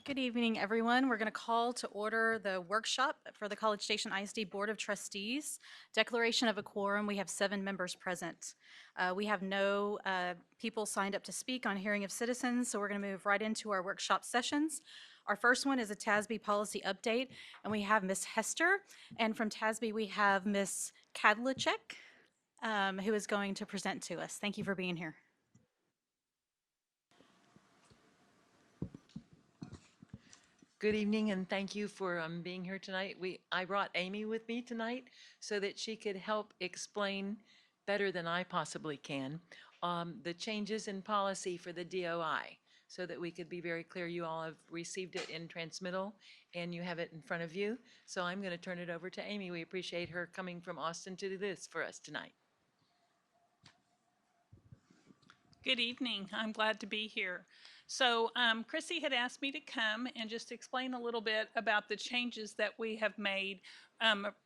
Good evening, everyone. We're going to call to order the workshop for the College Station ISD Board of Trustees. Declaration of a quorum, we have 7 members present. We have no people signed up to speak on hearing of citizens, so we're going to move right into our workshop sessions. Our first one is a TASB policy update, and we have Ms. Hester, and from TASB we have Ms. Kadlacek, who is going to present to us. Thank you for being here. Good evening, and thank you for being here tonight. I brought Amy with me tonight so that she could help explain better than I possibly can the changes in policy for the DOI, so that we could be very clear. You all have received it in transmittal and you have it in front of you. So I'm going to turn it over to Amy. We appreciate her coming from Austin to do this for us tonight. Good evening. I'm glad to be here. So Chrissy had asked me to come and just explain a little bit about the changes that we have made,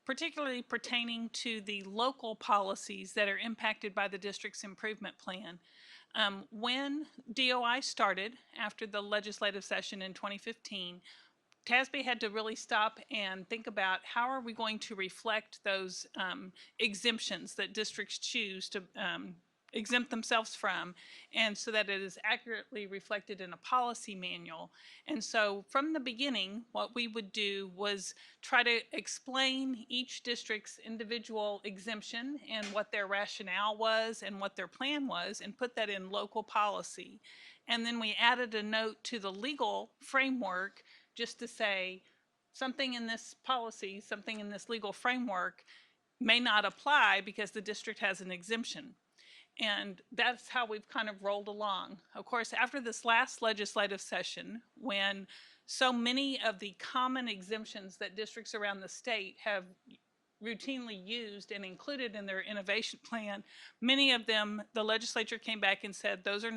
particularly pertaining to the local policies that are impacted by the district's improvement plan. When DOI started after the legislative session in 2015, TASB had to really stop and think about how are we going to reflect those exemptions that districts choose to exempt themselves from, and so that it is accurately reflected in a policy manual. And so from the beginning, what we would do was try to explain each district's individual exemption and what their rationale was and what their plan was, and put that in local policy. And then we added a note to the legal framework just to say something in this policy, something in this legal framework may not apply because the district has an exemption. And that's how we've kind of rolled along. Of course, after this last legislative session, when so many of the common exemptions that districts around the state have routinely used and included in their innovation plan, many of them, the legislature came back and said those are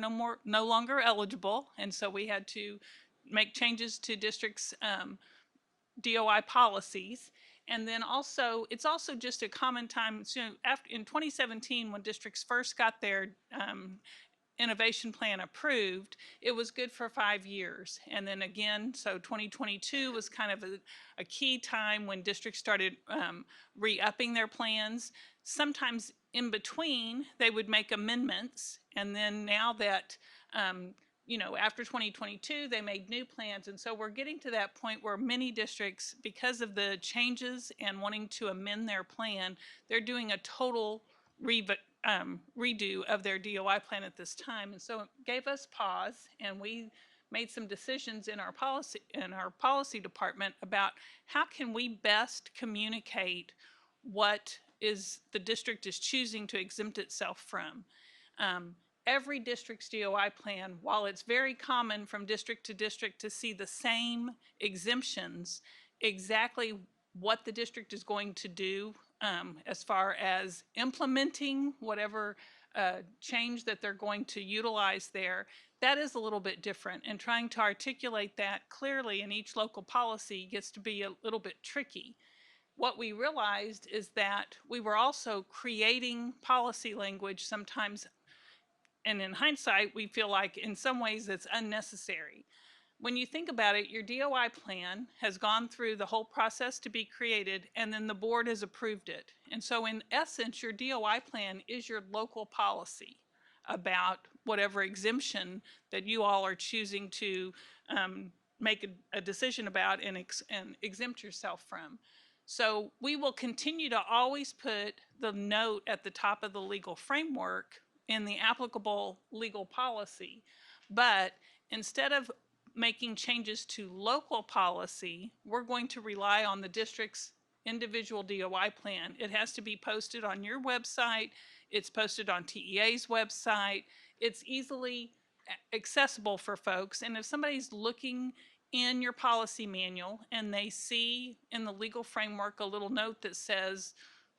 no longer eligible, and so we had to make changes to districts' DOI policies. And then also, it's also just a common time, so after, in 2017, when districts first got their innovation plan approved, it was good for 5 years. And then again, so 2022 was kind of a key time when districts started re-upping their plans. Sometimes in between, they would make amendments. And then now that after 2022, they made new plans. And so we're getting to that point where many districts, because of the changes and wanting to amend their plan, they're doing a total redo of their DOI plan at this time. And so it gave us pause, and we made some decisions in our policy department about how can we best communicate what is the district is choosing to exempt itself from. Every district's DOI plan, while it's very common from district to district to see the same exemptions, exactly what the district is going to do as far as implementing whatever change that they're going to utilize there, that is a little bit different. And trying to articulate that clearly in each local policy gets to be a little bit tricky. What we realized is that we were also creating policy language sometimes, and in hindsight, we feel like in some ways it's unnecessary. When you think about it, your DOI plan has gone through the whole process to be created, and then the board has approved it. And so in essence, your DOI plan is your local policy about whatever exemption that you all are choosing to make a decision about and exempt yourself from. So we will continue to always put the note at the top of the legal framework in the applicable legal policy. But instead of making changes to local policy, we're going to rely on the district's individual DOI plan. It has to be posted on your website. It's posted on TEA's website. It's easily accessible for folks. And if somebody's looking in your policy manual and they see in the legal framework a little note that says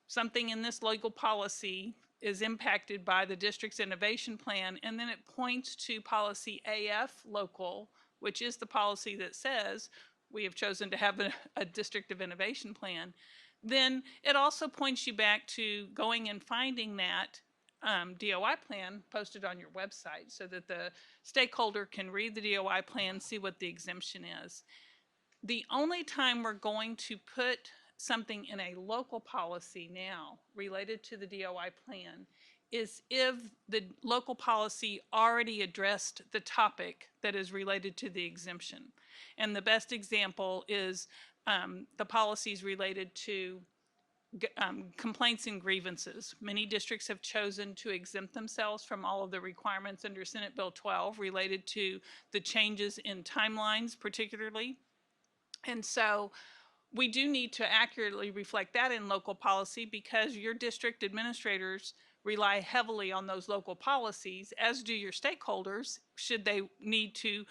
something in this legal policy is impacted by the district's innovation plan, and then it points to policy AF local, which is the policy that says we have chosen to have a district of innovation plan, then it also points you back to going and finding that DOI plan posted on your website so that the stakeholder can read the DOI plan, see what the exemption is. The only time we're going to put something in a local policy now related to the DOI plan is if the local policy already addressed the topic that is related to the exemption. And the best example is the policies related to complaints and grievances. Many districts have chosen to exempt themselves from all of the requirements under Senate Bill 12 related to the changes in timelines particularly. And so we do need to accurately reflect that in local policy because your district administrators rely heavily on those local policies, as do your stakeholders, should they need to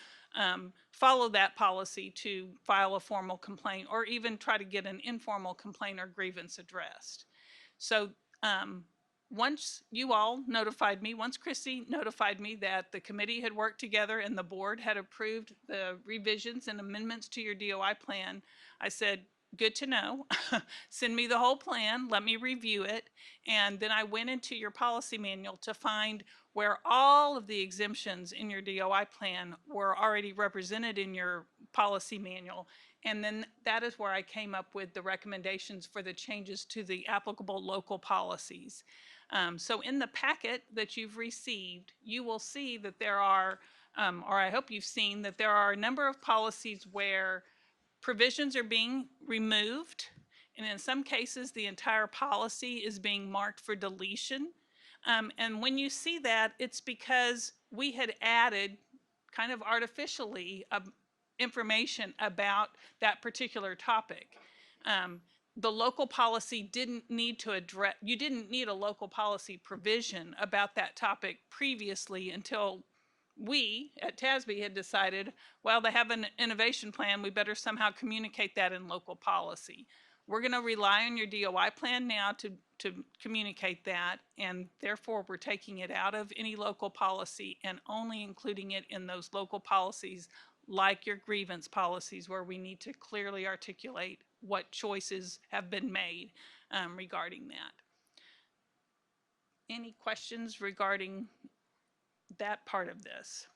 follow that policy to file a formal complaint or even try to get an informal complaint or grievance addressed. So once you all notified me, once Chrissy notified me that the committee had worked together and the board had approved the revisions and amendments to your DOI plan, I said, good to know. Send me the whole plan, let me review it. And then I went into your policy manual to find where all of the exemptions in your DOI plan were already represented in your policy manual. And then that is where I came up with the recommendations for the changes to the applicable local policies. So in the packet that you've received, you will see that there are, or I hope you've seen that there are a number of policies where provisions are being removed, and in some cases, the entire policy is being marked for deletion. And when you see that, it's because we had added kind of artificially information about that particular topic. The local policy didn't need to address, you didn't need a local policy provision about that topic previously until we at TASB had decided, well, they have an innovation plan, we better somehow communicate that in local policy. We're going to rely on your DOI plan now to communicate that, and therefore we're taking it out of any local policy and only including it in those local policies like your grievance policies where we need to clearly articulate what choices have been made regarding that. Any questions regarding that part of this?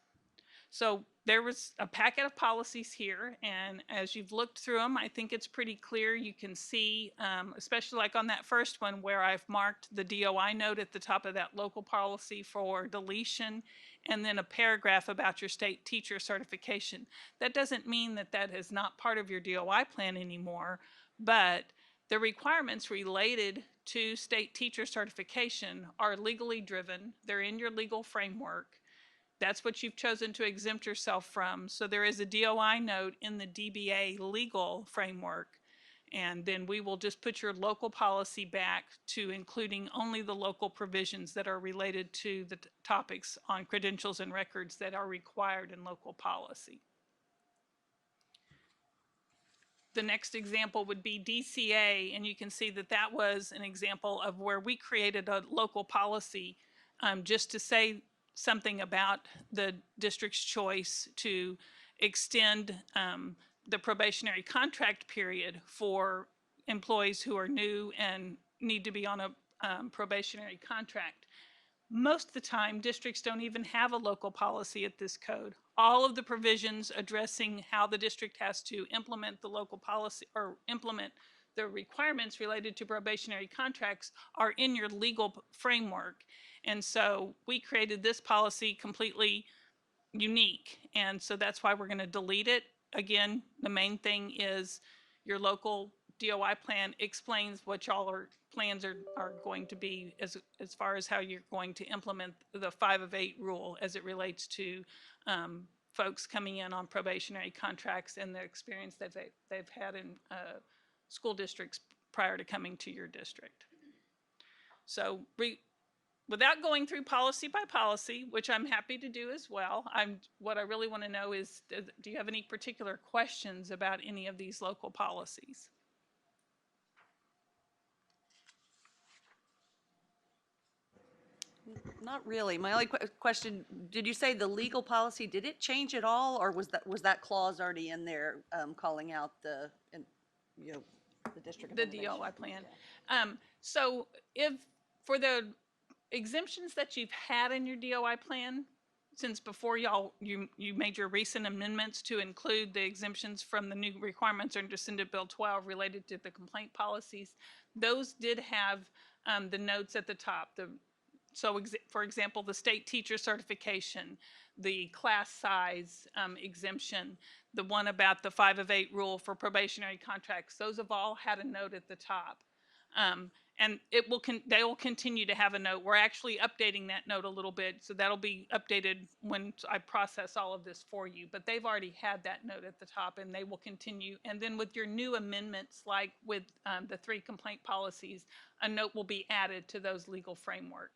So there was a packet of policies here, and as you've looked through them, I think it's pretty clear. You can see, especially like on that first one where I've marked the DOI note at the top of that local policy for deletion, and then a paragraph about your state teacher certification. That doesn't mean that that is not part of your DOI plan anymore, but the requirements related to state teacher certification are legally driven. They're in your legal framework. That's what you've chosen to exempt yourself from. So there is a DOI note in the DBA legal framework. And then we will just put your local policy back to including only the local provisions that are related to the topics on credentials and records that are required in local policy. The next example would be DCA, and you can see that that was an example of where we created a local policy just to say something about the district's choice to extend the probationary contract period for employees who are new and need to be on a probationary contract. Most of the time, districts don't even have a local policy at this code. All of the provisions addressing how the district has to implement the local policy or implement the requirements related to probationary contracts are in your legal framework. And so we created this policy completely unique. And so that's why we're going to delete it. Again, the main thing is your local DOI plan explains what y'all plans are going to be as far as how you're going to implement the 5 of 8 rule as it relates to folks coming in on probationary contracts and the experience that they've had in school districts prior to coming to your district. So without going through policy by policy, which I'm happy to do as well, what I really want to know is, do you have any particular questions about any of these local policies? Not really. My only question, did you say the legal policy, did it change at all, or was that clause already in there calling out the district? The DOI plan. So if for the exemptions that you've had in your DOI plan since before you made your recent amendments to include the exemptions from the new requirements under Senate Bill 12 related to the complaint policies, those did have the notes at the top. For example, the state teacher certification, the class size exemption, the one about the 5 of 8 rule for probationary contracts, those have all had a note at the top. And they will continue to have a note. We're actually updating that note a little bit, so that'll be updated when I process all of this for you. But they've already had that note at the top, and they will continue. And then with your new amendments, like with the 3 complaint policies, a note will be added to those legal framework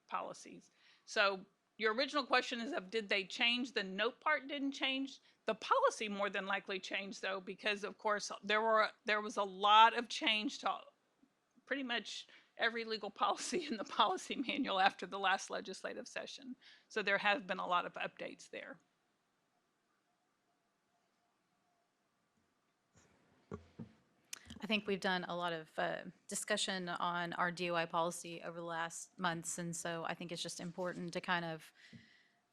policies. So your original question is of did they change? The note part didn't change. The policy more than likely changed though, because of course there was a lot of change to pretty much every legal policy in the policy manual after the last legislative session. So there have been a lot of updates there. I think we've done a lot of discussion on our DOI policy over the last months, and so I think it's just important to kind of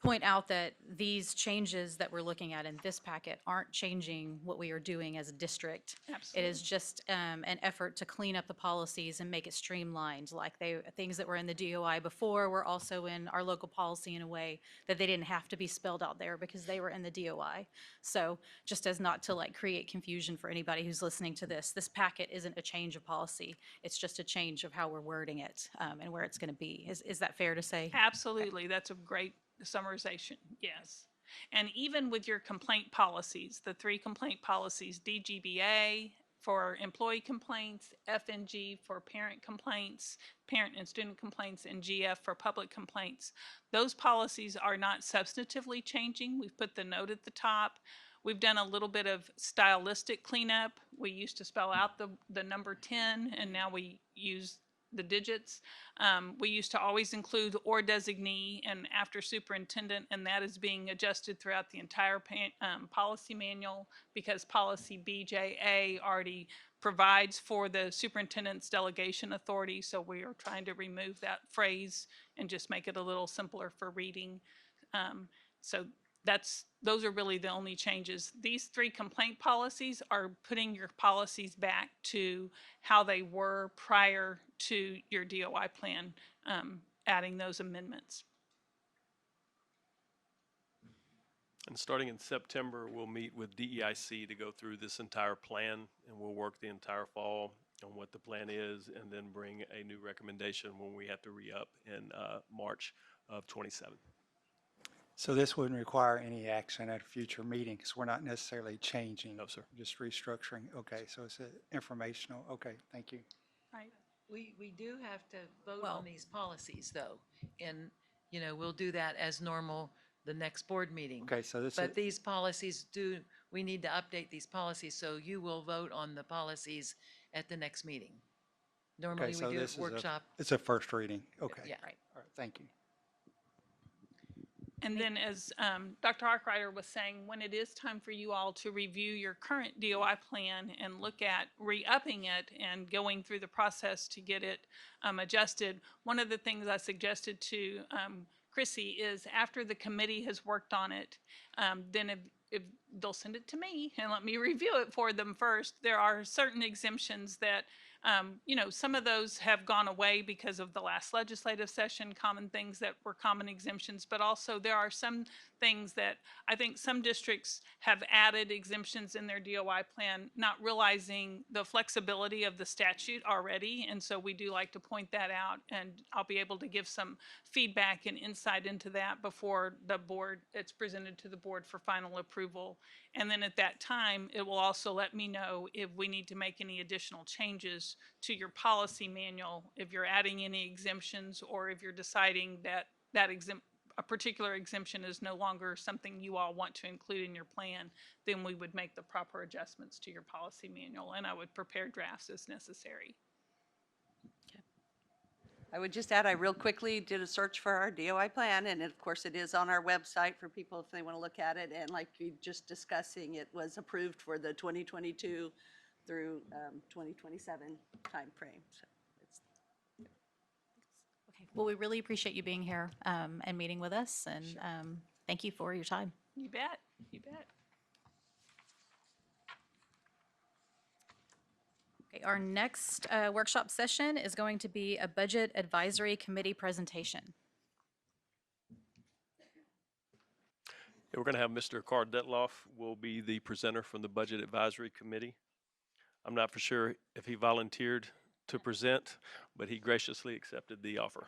point out that these changes that we're looking at in this packet aren't changing what we are doing as a district. Absolutely. It is just an effort to clean up the policies and make it streamlined. Like things that were in the DOI before were also in our local policy in a way that they didn't have to be spelled out there because they were in the DOI. So just as not to like create confusion for anybody who's listening to this packet isn't a change of policy. It's just a change of how we're wording it and where it's going to be. Is that fair to say? Absolutely. That's a great summarization, yes. And even with your complaint policies, the 3 complaint policies, DGBA for employee complaints, FNG for parent complaints, parent and student complaints, and GF for public complaints, those policies are not substantively changing. We've put the note at the top. We've done a little bit of stylistic cleanup. We used to spell out the number 10, and now we use the digits. We used to always include or designee and after superintendent, and that is being adjusted throughout the entire policy manual because policy BJA already provides for the superintendent's delegation authority. So we are trying to remove that phrase and just make it a little simpler for reading. So those are really the only changes. These 3 complaint policies are putting your policies back to how they were prior to your DOI plan, adding those amendments. And starting in September, we'll meet with DEIC to go through this entire plan, and we'll work the entire fall on what the plan is, and then bring a new recommendation when we have to re-up in March of 27. So this wouldn't require any action at a future meeting because we're not necessarily changing. No, sir. Just restructuring. Okay, so it's informational. Okay, thank you. Right. We do have to vote Well- on these policies though. And, we'll do that as normal the next board meeting. Okay, so this is, But these policies we need to update these policies, so you will vote on the policies at the next meeting. okay, Normally so we do this a is workshop. it's a first reading. Okay. Yeah. Right. All right, thank you. And then as Dr. Arkwriter was saying, when it is time for you all to review your current DOI plan and look at re-upping it and going through the process to get it adjusted, one of the things I suggested to Chrissy is after the committee has worked on it, then if they'll send it to me and let me review it for them first. There are certain exemptions that some of those have gone away because of the last legislative session, common things that were common exemptions, but also there are some things that I think some districts have added exemptions in their DOI plan, not realizing the flexibility of the statute already. And so we do like to point that out, and I'll be able to give some feedback and insight into that before it's presented to the board for final approval. And then at that time, it will also let me know if we need to make any additional changes to your policy manual, if you're adding any exemptions, or if you're deciding that a particular exemption is no longer something you all want to include in your plan, then we would make the proper adjustments to your policy manual, and I would prepare drafts as necessary. I would just add, I real quickly did a search for our DOI plan, and of course it is on our website for people if they want to look at it. And like you just discussing, it was approved for the 2022 through 2027 timeframe. So it's Okay. Well, we really appreciate you being here and meeting with us, and thank you for your time. You bet. You bet. Okay, our next workshop session is going to be a Budget Advisory Committee presentation. Yeah, we're going to have Mr. Carl Detloff will be the presenter from the Budget Advisory Committee. I'm not for sure if he volunteered to present, but he graciously accepted the offer.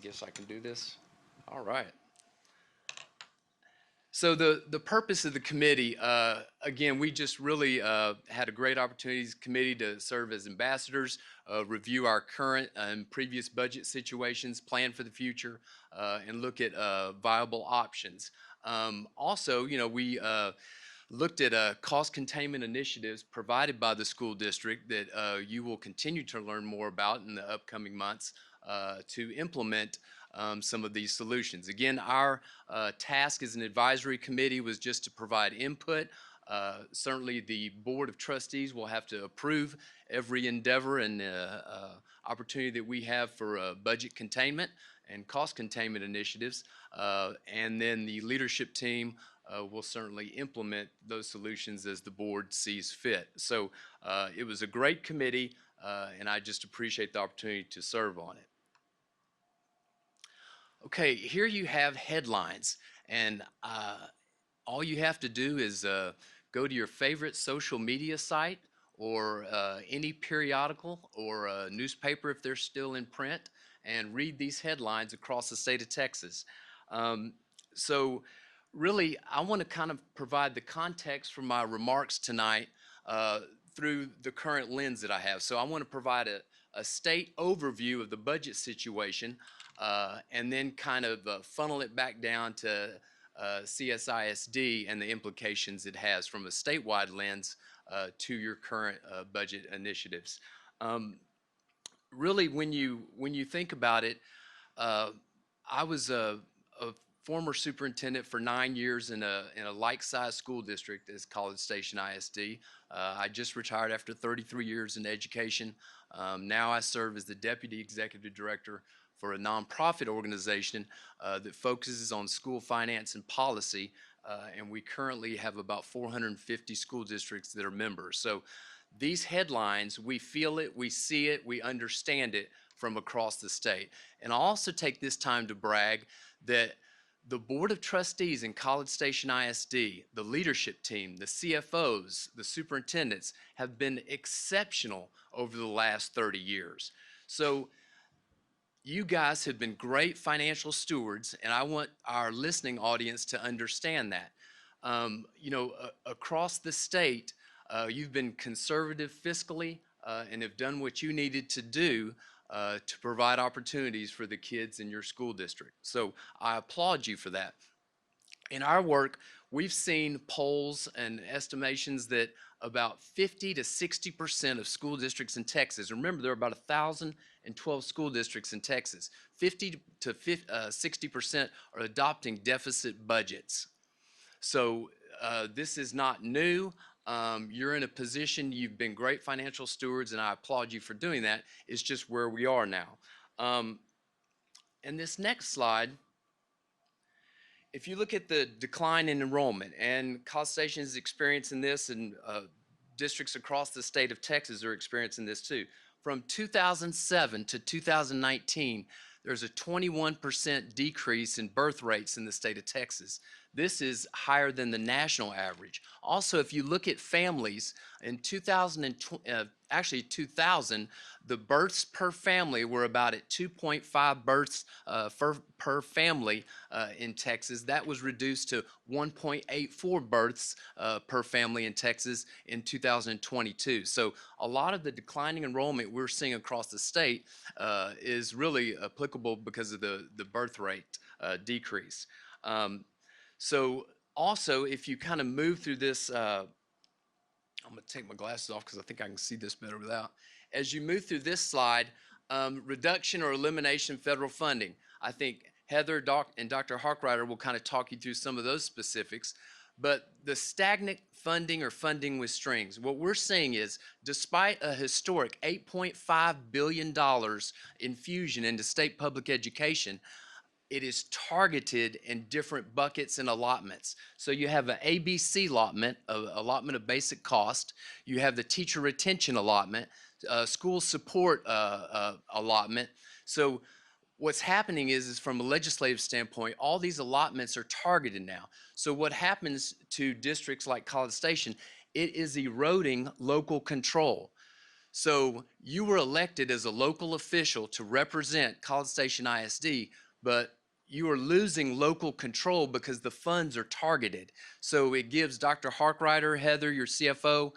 Guess I can do this. All right. So the purpose of the committee, again, we just really had a great opportunity as a committee to serve as ambassadors, review our current and previous budget situations, plan for the future, and look at viable options. Also, we looked at cost containment initiatives provided by the school district that you will continue to learn more about in the upcoming months to implement some of these solutions. Again, our task as an advisory committee was just to provide input. Certainly the Board of Trustees will have to approve every endeavor and opportunity that we have for budget containment and cost containment initiatives. And then the leadership team will certainly implement those solutions as the board sees fit. So it was a great committee, and I just appreciate the opportunity to serve on it. Okay, here you have headlines, and all you have to do is go to your favorite social media site or any periodical or newspaper if they're still in print and read these headlines across the state of Texas. So really, I want to kind of provide the context for my remarks tonight through the current lens that I have. So I want to provide a state overview of the budget situation and then kind of funnel it back down to CSISD and the implications it has from a statewide lens to your current budget initiatives. Really, when you think about it, I was a former superintendent for 9 years in a like-sized school district as College Station ISD. I just retired after 33 years in education. Now I serve as the deputy executive director for a nonprofit organization that focuses on school finance and policy. And we currently have about 450 school districts that are members. So these headlines, we feel it, we see it, we understand it from across the state. And I'll also take this time to brag that the Board of Trustees in College Station ISD, the leadership team, the CFOs, the superintendents have been exceptional over the last 30 years. So you guys have been great financial stewards, and I want our listening audience to understand that. Across the state, you've been conservative fiscally and have done what you needed to do to provide opportunities for the kids in your school district. So I applaud you for that. In our work, we've seen polls and estimations that about 50 to 60% of school districts in Texas, remember there are about 1,012 school districts in Texas, 50 to 60% are adopting deficit budgets. So this is not new. You're in a position, you've been great financial stewards, and I applaud you for doing that. It's just where we are now. And this next slide, if you look at the decline in enrollment, and College Station is experiencing this, and districts across the state of Texas are experiencing this too. From 2007 to 2019, there's a 21% decrease in birth rates in the state of Texas. This is higher than the national average. Also, if you look at families, in 2000, the births per family were about at 2.5 births per family in Texas. That was reduced to 1.84 births per family in Texas in 2022. So a lot of the declining enrollment we're seeing across the state is really applicable because of the birth rate decrease. So also, if you kind of move through this, I'm going to take my glasses off because I think I can see this better without. As you move through this slide, reduction or elimination of federal funding. I think Heather and Dr. Harkrider will kind of talk you through some of those specifics. But the stagnant funding or funding with strings, what we're seeing is despite a historic $8.5 billion infusion into state public education, it is targeted in different buckets and allotments. So you have an ABC allotment of basic cost. You have the teacher retention allotment, school support allotment. So what's happening is from a legislative standpoint, all these allotments are targeted now. So what happens to districts like College Station, it is eroding local control. So you were elected as a local official to represent College Station ISD, but you are losing local control because the funds are targeted. So it gives Dr. Harkrider, Heather, your CFO,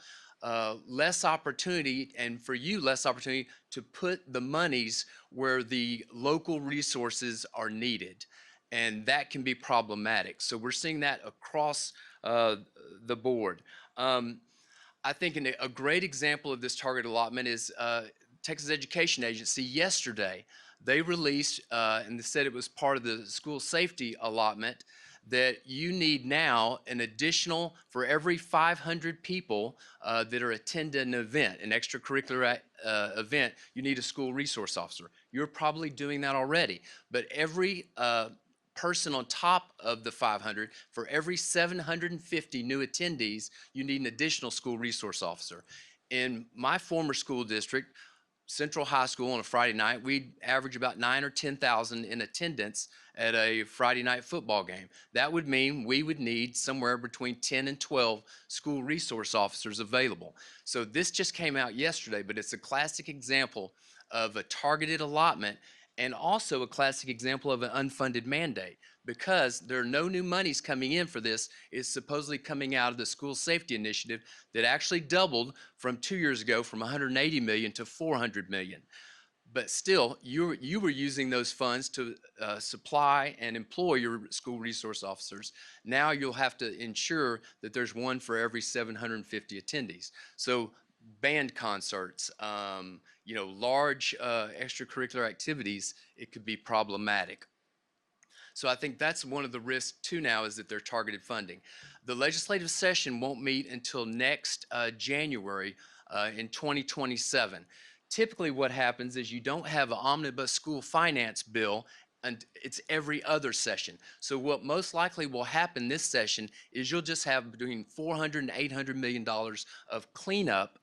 less opportunity, and for you, less opportunity to put the monies where the local resources are needed. And that can be problematic. So we're seeing that across the board. I think a great example of this target allotment is Texas Education Agency yesterday. They released, and they said it was part of the school safety allotment, that you need now an additional, for every 500 people that are attending an event, an extracurricular event, you need a school resource officer. You're probably doing that already, but every person on top of the 500, for every 750 new attendees, you need an additional school resource officer. In my former school district, Central High School, on a Friday night, we'd average about 9,000 or 10,000 in attendance at a Friday night football game. That would mean we would need somewhere between 10 and 12 school resource officers available. So this just came out yesterday, but it's a classic example of a targeted allotment and also a classic example of an unfunded mandate, because there are no new monies coming in for this. It's supposedly coming out of the school safety initiative that actually doubled from 2 years ago from 180 million to 400 million. But still, you were using those funds to supply and employ your school resource officers. Now you'll have to ensure that there's one for every 750 attendees. So band concerts, large extracurricular activities, it could be problematic. So I think that's one of the risks too now, is that they're targeted funding. The legislative session won't meet until next January in 2027. typically what happens is you don't have an omnibus school finance bill, and it's every other session. So what most likely will happen this session is you'll just have between $400 and $800 million of cleanup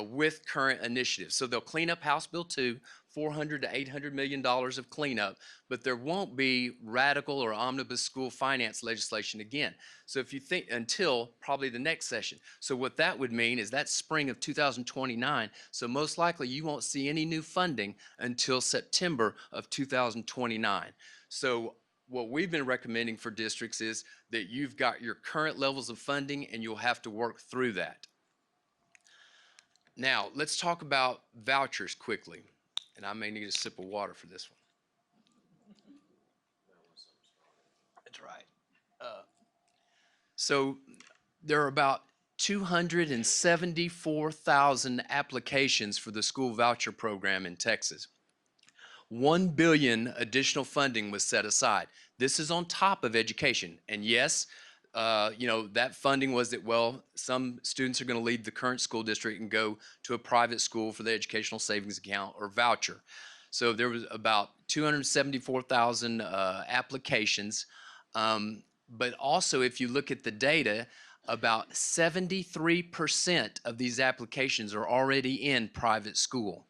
with current initiatives. So they'll clean up House Bill 2, $400 to $800 million of cleanup, but there won't be radical or omnibus school finance legislation again. So if you think until probably the next session. So what that would mean is that's spring of 2029. So most likely you won't see any new funding until September of 2029. So what we've been recommending for districts is that you've got your current levels of funding and you'll have to work through that. Now, let's talk about vouchers quickly. And I may need a sip of water for this one. That's right. So there are about 274,000 applications for the school voucher program in Texas. 1 billion additional funding was set aside. This is on top of education. And yes, that funding was that, well, some students are going to leave the current school district and go to a private school for the educational savings account or voucher. So there was about 274,000 applications. But also, if you look at the data, about 73% of these applications are already in private school.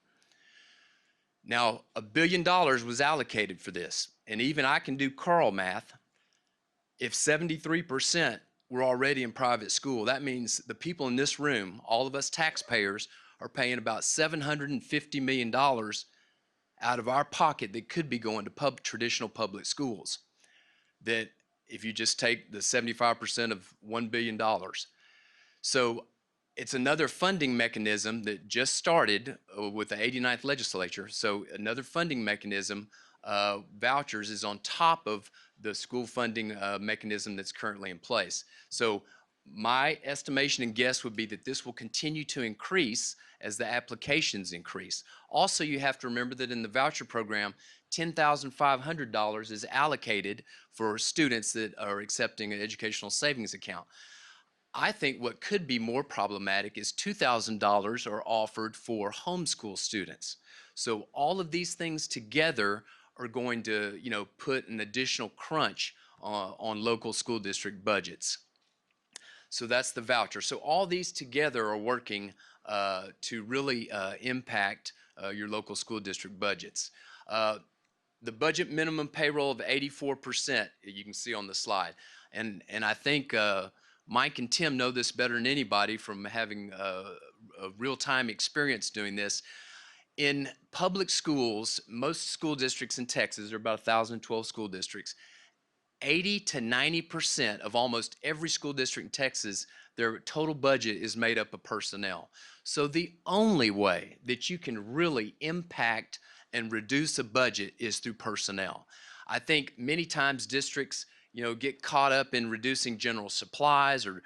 Now, $1 billion was allocated for this. And even I can do Carl math. If 73% were already in private school, that means the people in this room, all of us taxpayers, are paying about $750 million out of our pocket that could be going to traditional public schools. That if you just take the 75% of $1 billion. So it's another funding mechanism that just started with the 89th legislature. So another funding mechanism, vouchers, is on top of the school funding mechanism that's currently in place. So my estimation and guess would be that this will continue to increase as the applications increase. Also, you have to remember that in the voucher program, $10,500 is allocated for students that are accepting an educational savings account. I think what could be more problematic is $2,000 are offered for homeschool students. So all of these things together are going to, put an additional crunch on local school district budgets. So that's the voucher. So all these together are working to really impact your local school district budgets. The budget minimum payroll of 84%, you can see on the slide. And I think Mike and Tim know this better than anybody from having a real-time experience doing this. In public schools, most school districts in Texas, there are about 1,012 school districts, 80 to 90% of almost every school district in Texas, their total budget is made up of personnel. So the only way that you can really impact and reduce a budget is through personnel. I think many times districts, get caught up in reducing general supplies, or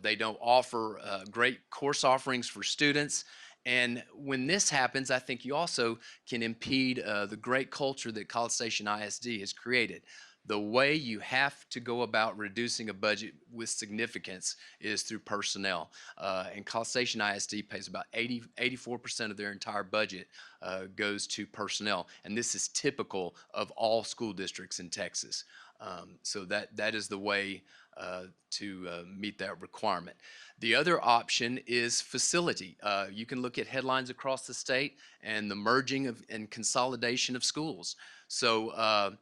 they don't offer great course offerings for students. And when this happens, I think you also can impede the great culture that College Station ISD has created. The way you have to go about reducing a budget with significance is through personnel. And College Station ISD pays about 84% of their entire budget goes to personnel. And this is typical of all school districts in Texas. So that is the way to meet that requirement. The other option is facility. You can look at headlines across the state and the merging and consolidation of schools. So,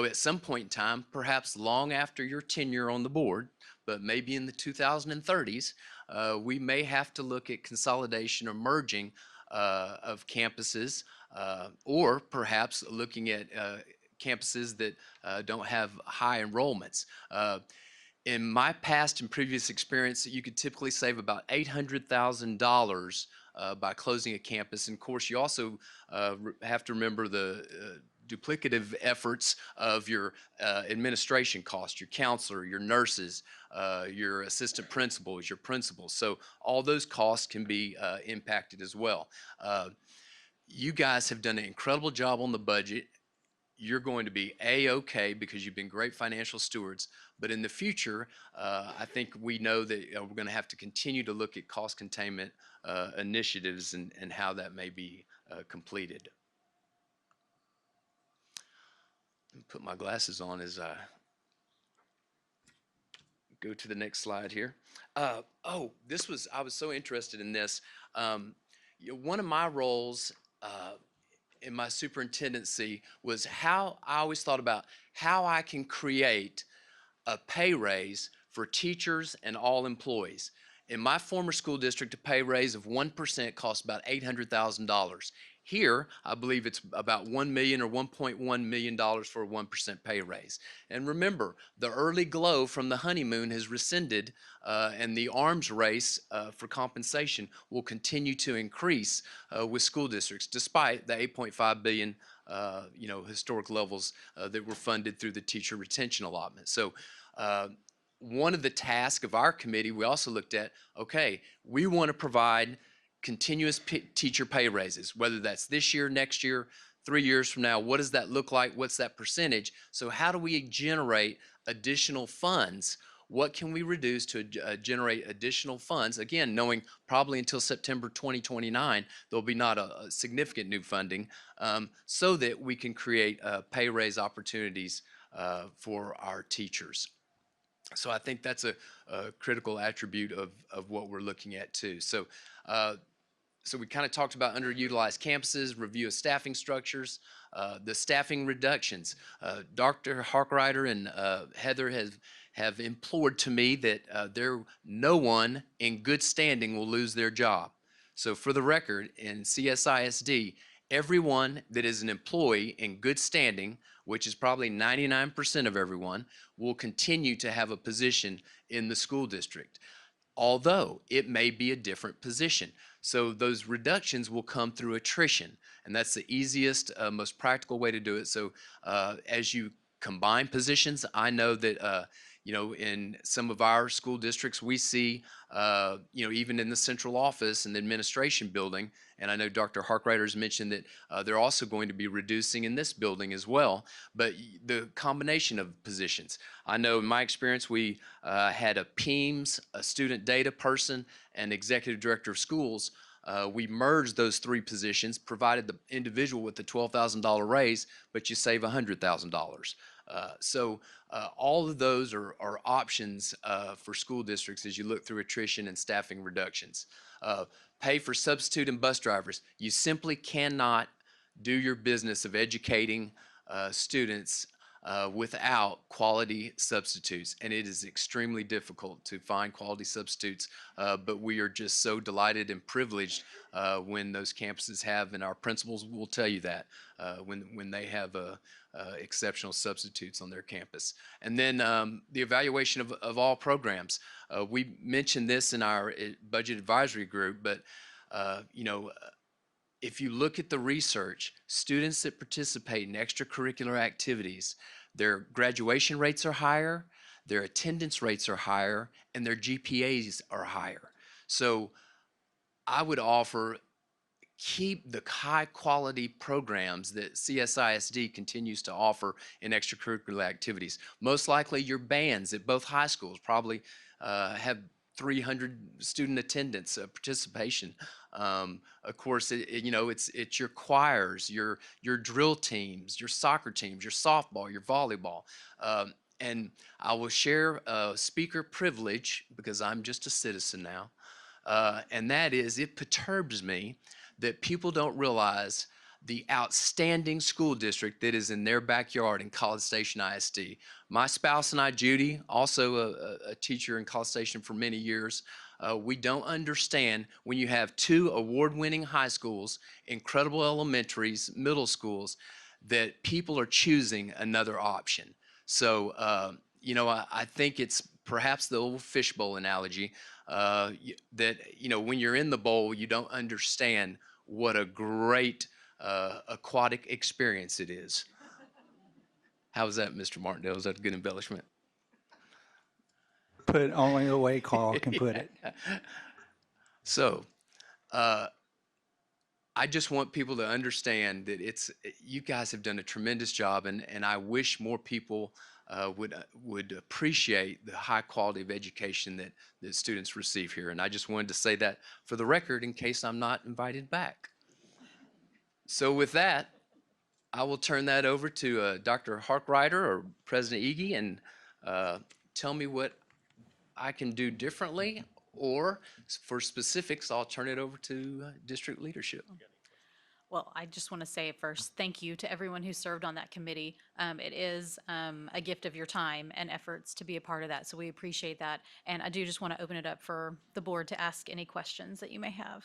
at some point in time, perhaps long after your tenure on the board, but maybe in the 2030s, we may have to look at consolidation or merging of campuses, or perhaps looking at campuses that don't have high enrollments. In my past and previous experience, you could typically save about $800,000 by closing a campus. And of course, you also have to remember the duplicative efforts of your administration costs, your counselor, your nurses, your assistant principals, your principals. So all those costs can be impacted as well. You guys have done an incredible job on the budget. You're going to be A-okay because you've been great financial stewards. But in the future, I think we know that we're going to have to continue to look at cost containment initiatives and how that may be completed. Put my glasses on as I go to the next slide here. I was so interested in this. One of my roles in my superintendency was how I always thought about how I can create a pay raise for teachers and all employees. In my former school district, a pay raise of 1% cost about $800,000. Here, I believe it's about $1 million or $1.1 million for a 1% pay raise. And remember, the early glow from the honeymoon has rescinded, and the arms race for compensation will continue to increase with school districts, despite the $8.5 billion historic levels that were funded through the teacher retention allotment. So one of the tasks of our committee, we also looked at, okay, we want to provide continuous teacher pay raises, whether that's this year, next year, 3 years from now. What does that look like? What's that percentage? So how do we generate additional funds? What can we reduce to generate additional funds? Again, knowing probably until September 2029, there'll be not a significant new funding, so that we can create pay raise opportunities for our teachers. So I think that's a critical attribute of what we're looking at too. So we kind of talked about underutilized campuses, review of staffing structures, the staffing reductions. Dr. Harkrider and Heather have implored to me that no one in good standing will lose their job. So for the record, in CSISD, everyone that is an employee in good standing, which is probably 99% of everyone, will continue to have a position in the school district, although it may be a different position. So those reductions will come through attrition, and that's the easiest, most practical way to do it. So as you combine positions, I know that in some of our school districts, we see, even in the central office and the administration building, and I know Dr. Harkrider has mentioned that they're also going to be reducing in this building as well, but the combination of positions. I know in my experience, we had a PEAMS, a student data person, and executive director of schools. We merged those 3 positions, provided the individual with the $12,000 raise, but you save $100,000. So all of those are options for school districts as you look through attrition and staffing reductions. Pay for substitute and bus drivers. You simply cannot do your business of educating students without quality substitutes, and it is extremely difficult to find quality substitutes, but we are just so delighted and privileged when those campuses have, and our principals will tell you that, when they have exceptional substitutes on their campus. And then the evaluation of all programs. We mentioned this in our budget advisory group, but if you look at the research, students that participate in extracurricular activities, their graduation rates are higher, their attendance rates are higher, and their GPAs are higher. So I would offer, keep the high quality programs that CSISD continues to offer in extracurricular activities. Most likely your bands at both high schools probably have 300 student attendance participation. Of course, it's your choirs, your drill teams, your soccer teams, your softball, your volleyball. And I will share a speaker privilege because I'm just a citizen now. And that is, it perturbs me that people don't realize the outstanding school district that is in their backyard in College Station ISD. My spouse and I, Judy, also a teacher in College Station for many years, we don't understand when you have 2 award-winning high schools, incredible elementaries, middle schools, that people are choosing another option. So, I think it's perhaps the old fishbowl analogy, that, when you're in the bowl, you don't understand what a great aquatic experience it is. How's that, Mr. Martindale? Is that a good embellishment? Put it only the way Carl can put it. So, I just want people to understand that you guys have done a tremendous job, and I wish more people would appreciate the high quality of education that students receive here. And I just wanted to say that for the record in case I'm not invited back. So with that, I will turn that over to Dr. Harkrider or President Ege and tell me what I can do differently, or for specifics, I'll turn it over to district leadership. Well, I just want to say first, thank you to everyone who served on that committee. It is a gift of your time and efforts to be a part of that, so we appreciate that. And I do just want to open it up for the board to ask any questions that you may have.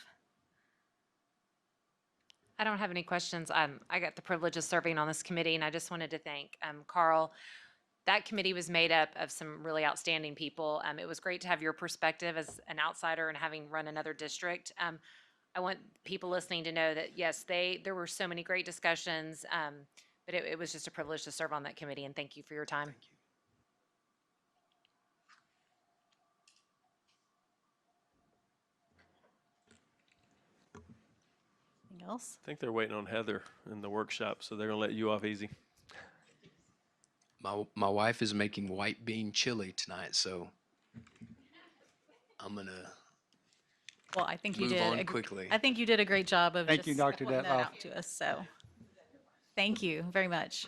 I don't have any questions. I got the privilege of serving on this committee, and I just wanted to thank Carl. That committee was made up of some really outstanding people. It was great to have your perspective as an outsider and having run another district. I want people listening to know that, yes, there were so many great discussions, but it was just a privilege to serve on that committee, and thank you for your time. Thank you. Anything else? I think they're waiting on Heather in the workshop, so they're gonna let you off easy. My wife is making white bean chili tonight, so I'm gonna Well, I think you move did. on quickly. I think you did a great job of Thank you, just Dr. pointing that Detloff. out to us, so. Thank you very much.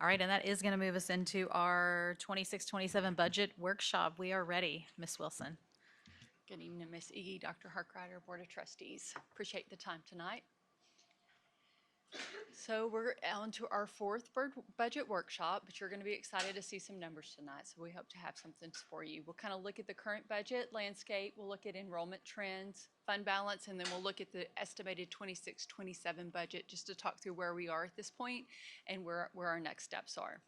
All right, and that is going to move us into our 26-27 budget workshop. We are ready, Ms. Wilson. Good evening, Ms. Ege, Dr. Harkrider, Board of Trustees. Appreciate the time tonight. So we're on to our fourth budget workshop, but you're going to be excited to see some numbers tonight. So we hope to have something for you. We'll kind of look at the current budget landscape. We'll look at enrollment trends, fund balance, and then we'll look at the estimated 26-27 budget just to talk through where we are at this point and where our next steps are.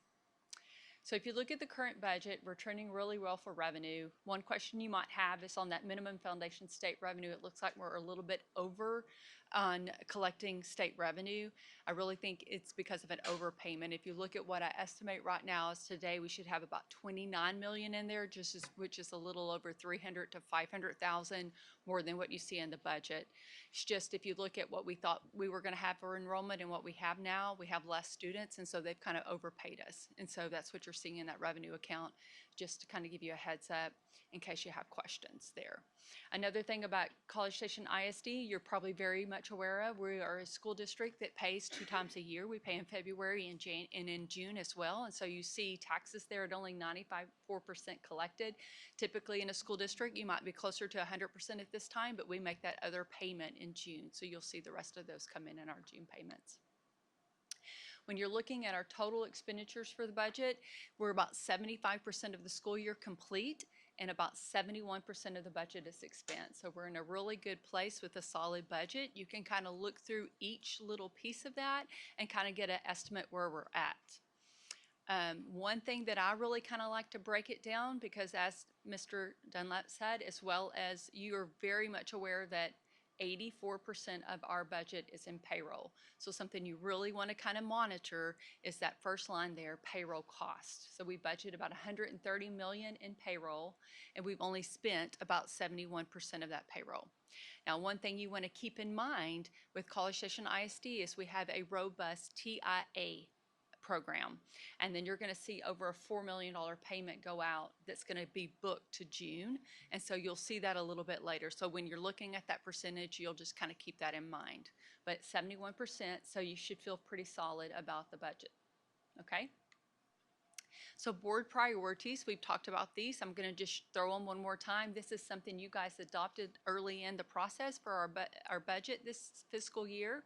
So if you look at the current budget, we're trending really well for revenue. One question you might have is on that minimum foundation state revenue. It looks like we're a little bit over on collecting state revenue. I really think it's because of an overpayment. If you look at what I estimate right now is today, we should have about 29 million in there, which is a little over 300 to 500,000 more than what you see in the budget. It's just if you look at what we thought we were going to have for enrollment and what we have now, we have less students, and so they've kind of overpaid us. And so that's what you're seeing in that revenue account, just to kind of give you a heads up in case you have questions there. Another thing about College Station ISD, you're probably very much aware of, we are a school district that pays 2 times a year. We pay in February and in June as well. And so you see taxes there at only 94% collected. Typically in a school district, you might be closer to 100% at this time, but we make that other payment in June. So you'll see the rest of those come in our June payments. When you're looking at our total expenditures for the budget, we're about 75% of the school year complete, and about 71% of the budget is expense. So we're in a really good place with a solid budget. You can kind of look through each little piece of that and kind of get an estimate where we're at. One thing that I really kind of like to break it down, because as Mr. Dunlap said, as well as you are very much aware that 84% of our budget is in payroll. So something you really want to kind of monitor is that first line there, payroll cost. So we budget about 130 million in payroll, and we've only spent about 71% of that payroll. Now, one thing you want to keep in mind with College Station ISD is we have a robust TIA program, and then you're going to see over a $4 million payment go out that's going to be booked to June, and so you'll see that a little bit later. So when you're looking at that percentage, you'll just kind of keep that in mind. But 71%, so you should feel pretty solid about the budget. Okay? So board priorities, we've talked about these. I'm going to just throw them one more time. This is something you guys adopted early in the process for our budget this fiscal year,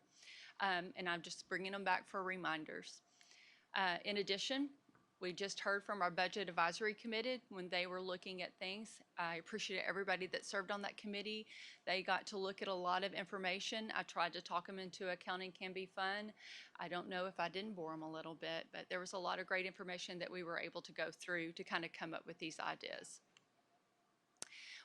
and I'm just bringing them back for reminders. In addition, we just heard from our Budget Advisory Committee when they were looking at things. I appreciate everybody that served on that committee. They got to look at a lot of information. I tried to talk them into accounting can be fun. I don't know if I didn't bore them a little bit, but there was a lot of great information that we were able to go through to kind of come up with these ideas.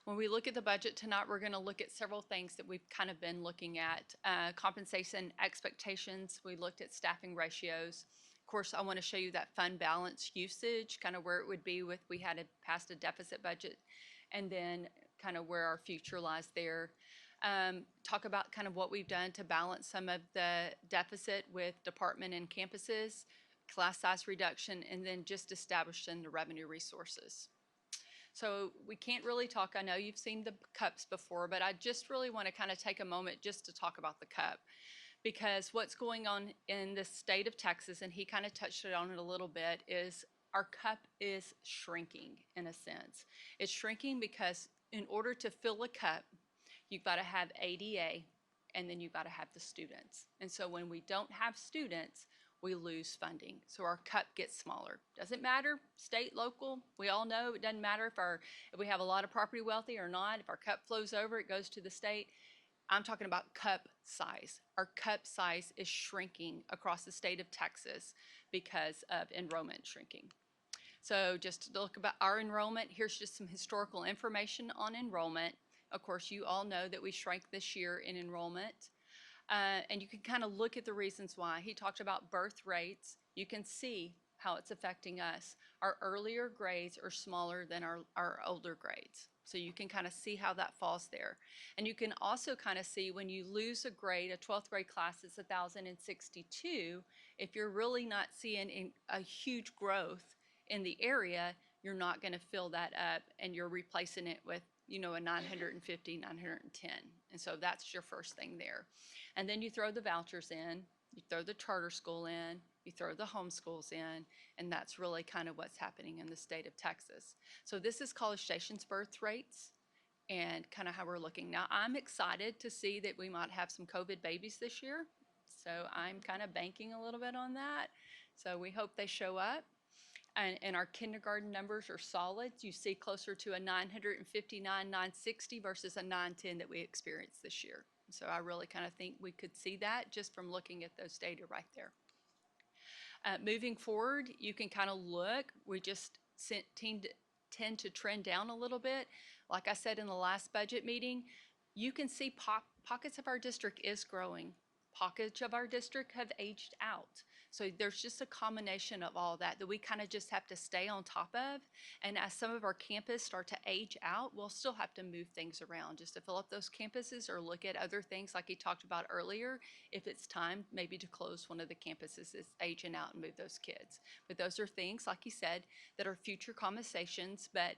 When we look at the budget tonight, we're going to look at several things that we've kind of been looking at. Compensation expectations, we looked at staffing ratios. Of course, I want to show you that fund balance usage, kind of where it would be with we had passed a deficit budget, and then kind of where our future lies there. Talk about kind of what we've done to balance some of the deficit with department and campuses, class size reduction, and then just establishing the revenue resources. So we can't really talk, I know you've seen the cups before, but I just really want to kind of take a moment just to talk about the cup. Because what's going on in the state of Texas, and he kind of touched on it a little bit, is our cup is shrinking in a sense. It's shrinking because in order to fill a cup, you've got to have ADA, and then you've got to have the students. And so when we don't have students, we lose funding. So our cup gets smaller. Doesn't matter, state, local, we all know it doesn't matter if we have a lot of property wealthy or not. If our cup flows over, it goes to the state. I'm talking about cup size. Our cup size is shrinking across the state of Texas because of enrollment shrinking. So just to look about our enrollment, here's just some historical information on enrollment. Of course, you all know that we shrank this year in enrollment. And you can kind of look at the reasons why. He talked about birth rates. You can see how it's affecting us. Our earlier grades are smaller than our older grades. So you can kind of see how that falls there. And you can also kind of see when you lose a grade, a 12th grade class is 1,062, if you're really not seeing a huge growth in the area, you're not going to fill that up and you're replacing it with, you know, a 950, 910. And so that's your first thing there. And then you throw the vouchers in, you throw the charter school in, you throw the homeschools in, and that's really kind of what's happening in the state of Texas. So this is College Station's birth rates and kind of how we're looking. Now, I'm excited to see that we might have some COVID babies this year. So I'm kind of banking a little bit on that. So we hope they show up. And our kindergarten numbers are solid. You see closer to a 959, 960 versus a 910 that we experienced this year. So I really kind of think we could see that just from looking at those data right there. Moving forward, you can kind of look, we just tend to trend down a little bit. Like I said in the last budget meeting, you can see pockets of our district is growing. Pockets of our district have aged out. So there's just a combination of all that we kind of just have to stay on top of. And as some of our campuses start to age out, we'll still have to move things around just to fill up those campuses or look at other things like he talked about earlier, if it's time maybe to close one of the campuses that's aging out and move those kids. But those are things, like he said, that are future conversations. But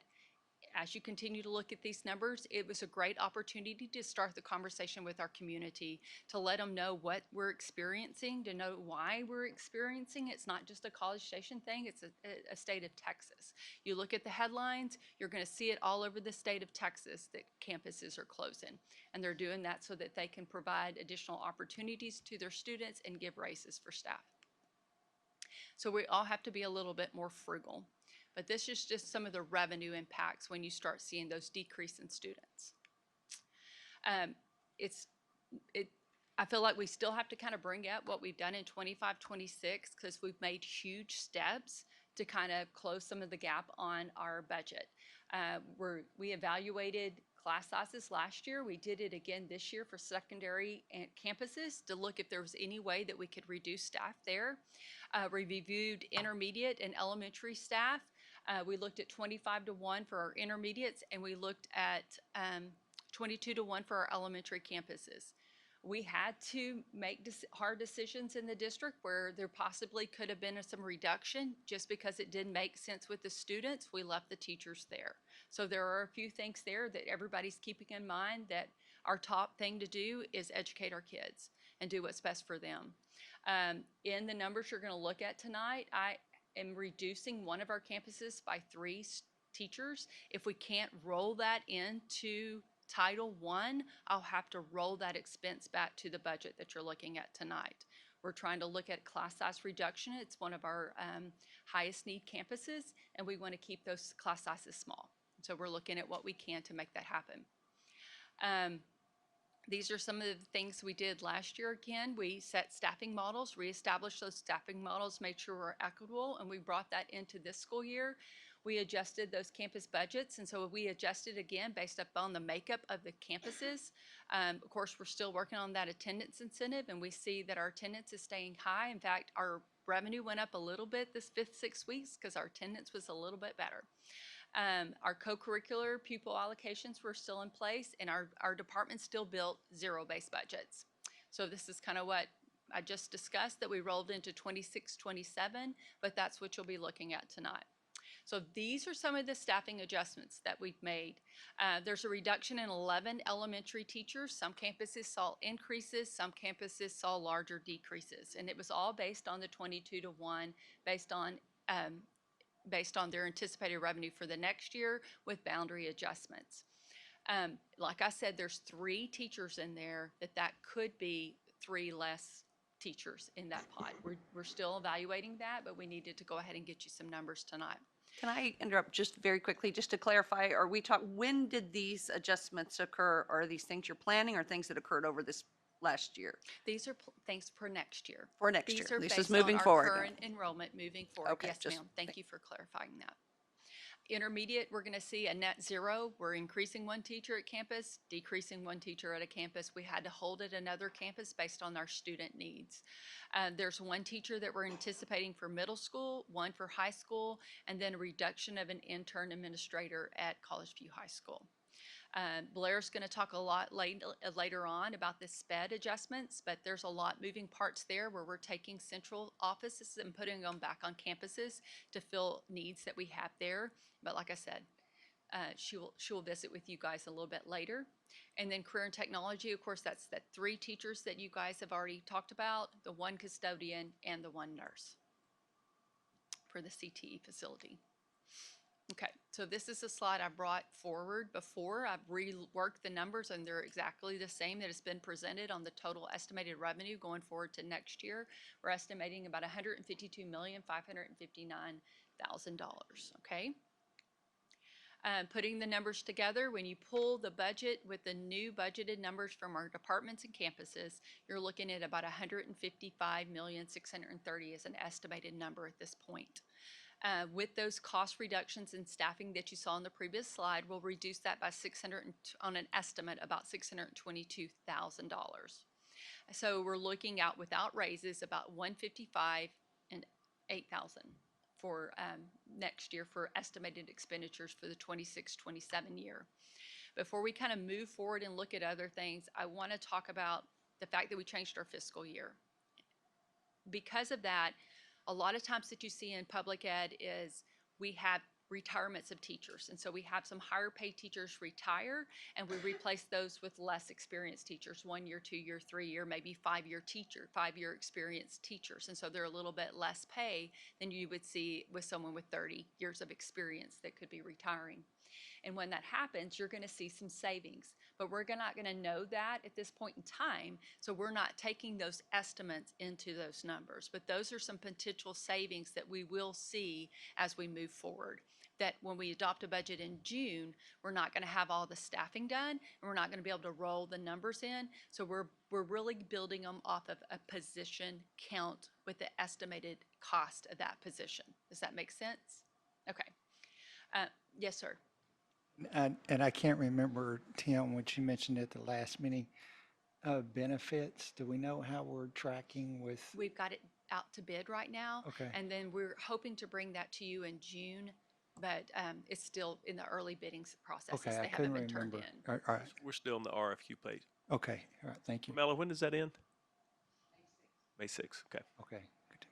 as you continue to look at these numbers, it was a great opportunity to start the conversation with our community, to let them know what we're experiencing, to know why we're experiencing. It's not just a College Station thing, it's a state of Texas. You look at the headlines, you're going to see it all over the state of Texas that campuses are closing. And they're doing that so that they can provide additional opportunities to their students and give raises for staff. So we all have to be a little bit more frugal. But this is just some of the revenue impacts when you start seeing those decrease in students. I feel like we still have to kind of bring up what we've done in 25, 26 because we've made huge steps to kind of close some of the gap on our budget. We evaluated class sizes last year. We did it again this year for secondary and campuses to look if there was any way that we could reduce staff there. We reviewed intermediate and elementary staff. We looked at 25-1 for our intermediates, and we looked at 22-1 for our elementary campuses. We had to make hard decisions in the district where there possibly could have been some reduction just because it didn't make sense with the students. We left the teachers there. So there are a few things there that everybody's keeping in mind, that our top thing to do is educate our kids and do what's best for them. In the numbers you're going to look at tonight, I am reducing one of our campuses by 3 teachers. If we can't roll that into Title I, I'll have to roll that expense back to the budget that you're looking at tonight. We're trying to look at class size reduction. It's one of our highest need campuses, and we want to keep those class sizes small. So we're looking at what we can to make that happen. These are some of the things we did last year. Again, we set staffing models, reestablished those staffing models, made sure we're equitable, and we brought that into this school year. We adjusted those campus budgets, and so we adjusted again based upon the makeup of the campuses. Of course, we're still working on that attendance incentive, and we see that our attendance is staying high. In fact, our revenue went up a little bit this 6 weeks because our attendance was a little bit better. Our co-curricular pupil allocations were still in place, and our department still built zero-based budgets. So this is kind of what I just discussed that we rolled into 26, 27, but that's what you'll be looking at tonight. So these are some of the staffing adjustments that we've made. There's a reduction in 11 elementary teachers. Some campuses saw increases, some campuses saw larger decreases. And it was all based on the 22-to-1, based on their anticipated revenue for the next year with boundary adjustments. Like I said, there's 3 teachers in there that could be 3 less teachers in that pot. We're still evaluating that, but we needed to go ahead and get you some numbers tonight. Can I interrupt just very quickly, just to clarify, when did these adjustments occur? Are these things you're planning or things that occurred over this last year? These are things for next year. For next These year. are This is based moving on our forward. current enrollment moving forward. Okay, Yes, just ma'am. Thank you for clarifying that. Intermediate, we're going to see a net 0. We're increasing 1 teacher at campus, decreasing 1 teacher at a campus. We had to hold at another campus based on our student needs. There's 1 teacher that we're anticipating for middle school, 1 for high school, and then a reduction of an intern administrator at College View High School. Blair's going to talk a lot later on about the SPED adjustments, but there's a lot moving parts there where we're taking central offices and putting them back on campuses to fill needs that we have there. But like I said, she will visit with you guys a little bit later. And then career and technology, of course, that's that 3 teachers that you guys have already talked about, the 1 custodian and the 1 nurse for the CTE facility. Okay, so this is a slide I brought forward before. I've reworked the numbers and they're exactly the same that has been presented on the total estimated revenue going forward to next year. We're estimating about $152,559,000, okay? Putting the numbers together, when you pull the budget with the new budgeted numbers from our departments and campuses, you're looking at about $155,630,000 as an estimated number at this point. With those cost reductions in staffing that you saw on the previous slide, we'll reduce that by on an estimate about $622,000. So we're looking out without raises about $155,000 and $8,000 for next year for estimated expenditures for the 26-27 year. Before we kind of move forward and look at other things, I want to talk about the fact that we changed our fiscal year. Because of that, a lot of times that you see in public ed is we have retirements of teachers. And so we have some higher paid teachers retire and we replace those with less experienced teachers, 1 year, 2 year, 3 year, maybe 5-year experienced teachers. And so they're a little bit less pay than you would see with someone with 30 years of experience that could be retiring. And when that happens, you're going to see some savings. But we're not going to know that at this point in time, so we're not taking those estimates into those numbers. But those are some potential savings that we will see as we move forward. That when we adopt a budget in June, we're not going to have all the staffing done, and we're not going to be able to roll the numbers in. So we're really building them off of a position count with the estimated cost of that position. Does that make sense? Okay. Yes, sir. And I can't remember, Tim, what you mentioned at the last meeting, benefits. Do we know how we're tracking with? We've got it out to bid right now. Okay. And then we're hoping to bring that to you in June, but it's still in the early bidding processes. Okay, I They couldn't haven't been turned remember. in. All right. We're still in the RFQ phase. Okay, all right, thank you. Mela, when does that end? May 6th, okay. Okay. Good.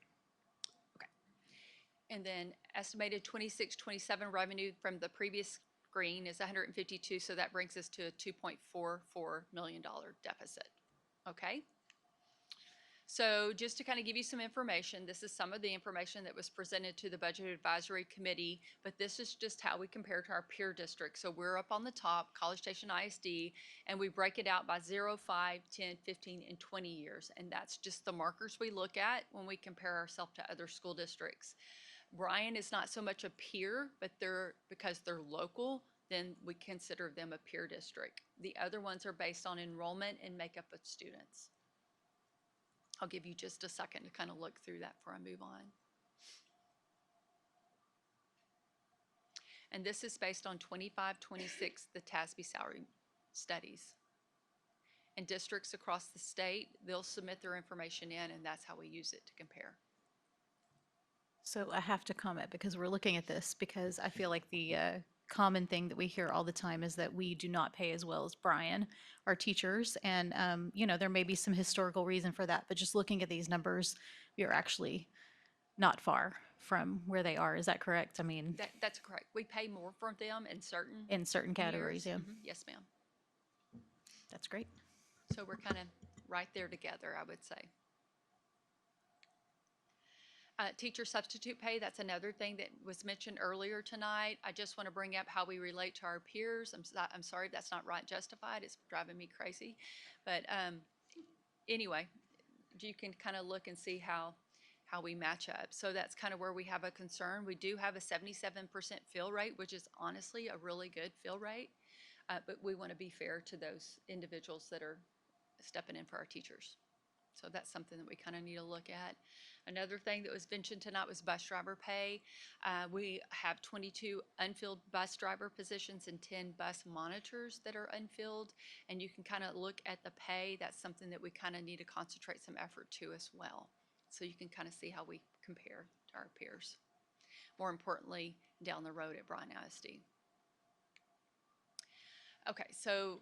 And then estimated 26-27 revenue from the previous screen is 152, so that brings us to a $2.44 million deficit. Okay? So just to kind of give you some information, this is some of the information that was presented to the Budget Advisory Committee, but this is just how we compare to our peer districts. So we're up on the top, College Station ISD, and we break it out by 0, 5, 10, 15, and 20 years. And that's just the markers we look at when we compare ourselves to other school districts. Bryan is not so much a peer, but because they're local, then we consider them a peer district. The other ones are based on enrollment and makeup of students. I'll give you just a second to kind of look through that before I move on. And this is based on 25-26, the TASB salary studies. And districts across the state, they'll submit their information in, and that's how we use it to compare. So I have to comment because we're looking at this because I feel like the common thing that we hear all the time is that we do not pay as well as Bryan, our teachers. And, you know, there may be some historical reason for that, but just looking at these numbers, we are actually not far from where they are. Is that correct? I mean, That's correct. We pay more for them in certain in certain categories, years. yeah. Yes, ma'am. That's great. So we're kind of right there together, I would say. Teacher substitute pay, that's another thing that was mentioned earlier tonight. I just want to bring up how we relate to our peers. I'm sorry, that's not right justified. It's driving me crazy. But anyway, you can kind of look and see how we match up. So that's kind of where we have a concern. We do have a 77% fill rate, which is honestly a really good fill rate. But we want to be fair to those individuals that are stepping in for our teachers. So that's something that we kind of need to look at. Another thing that was mentioned tonight was bus driver pay. We have 22 unfilled bus driver positions and 10 bus monitors that are unfilled. And you can kind of look at the pay. That's something that we kind of need to concentrate some effort to as well. So you can kind of see how we compare to our peers. More importantly, down the road at Bryan ISD. Okay, so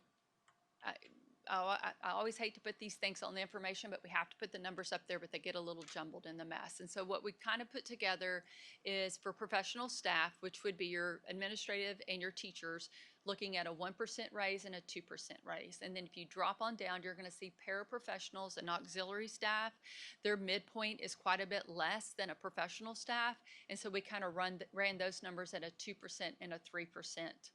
I always hate to put these things on the information, but we have to put the numbers up there, but they get a little jumbled in the mess. And so what we kind of put together is for professional staff, which would be your administrative and your teachers, looking at a 1% raise and a 2% raise. And then if you drop on down, you're going to see paraprofessionals and auxiliary staff. Their midpoint is quite a bit less than a professional staff. And so we kind of ran those numbers at a 2% and a 3%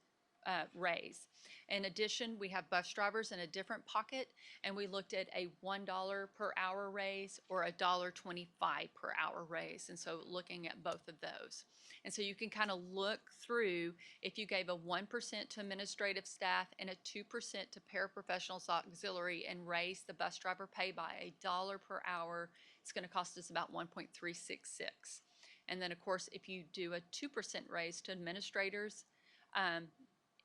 raise. In addition, we have bus drivers in a different pocket, and we looked at a $1 per hour raise or a $1.25 per hour raise. And so looking at both of those. And so you can kind of look through if you gave a 1% to administrative staff and a 2% to paraprofessionals auxiliary and raise the bus driver pay by $1 per hour, it's going to cost us about 1.366. And then of course, if you do a 2% raise to administrators,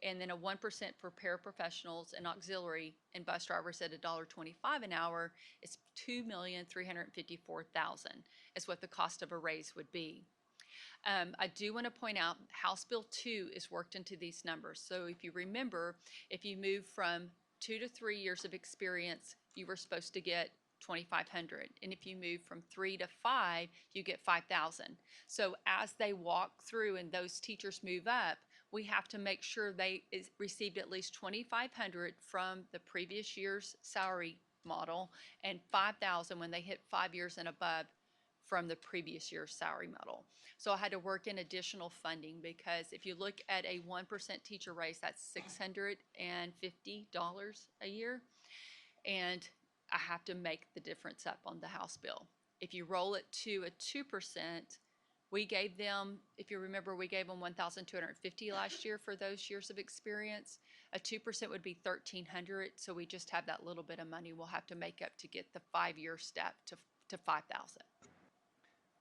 and then a 1% for paraprofessionals and auxiliary and bus drivers at $1.25 an hour, it's $2,354,000 is what the cost of a raise would be. I do want to point out House Bill 2 is worked into these numbers. So if you remember, if you move from 2 to 3 years of experience, you were supposed to get $2,500, and if you move from 3 to 5, you get $5,000. So as they walk through and those teachers move up, we have to make sure they received at least $2,500 from the previous year's salary model and $5,000 when they hit 5 years and above from the previous year's salary model. So I had to work in additional funding because if you look at a 1% teacher raise, that's $650 a year. And I have to make the difference up on the House bill. If you roll it to a 2%, we gave them, if you remember, we gave them $1,250 last year for those years of experience. A 2% would be $1,300, so we just have that little bit of money we'll have to make up to get the 5-year step to $5,000.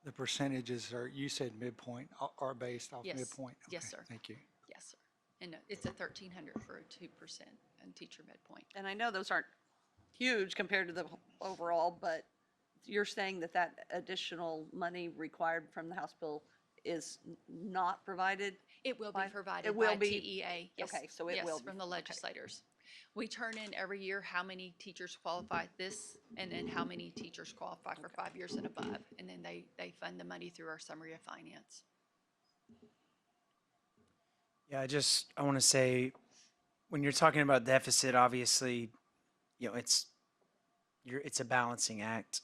The percentages are, you said midpoint, are based off Yes. midpoint? Yes, Okay, sir. Thank you. Yes, sir. And it's a $1,300 for a 2% and teacher midpoint. And I know those aren't huge compared to the overall, but you're saying that that additional money required from the House bill is not provided? It will be By- provided it will by be- TEA. Yes. okay, so it Yes, will be, from the okay. legislators. We turn in every year how many teachers qualify this, and then how many teachers qualify for 5 years and above. And then they fund the money through our summary of finance. Yeah, I want to say, when you're talking about deficit, obviously, it's a balancing act.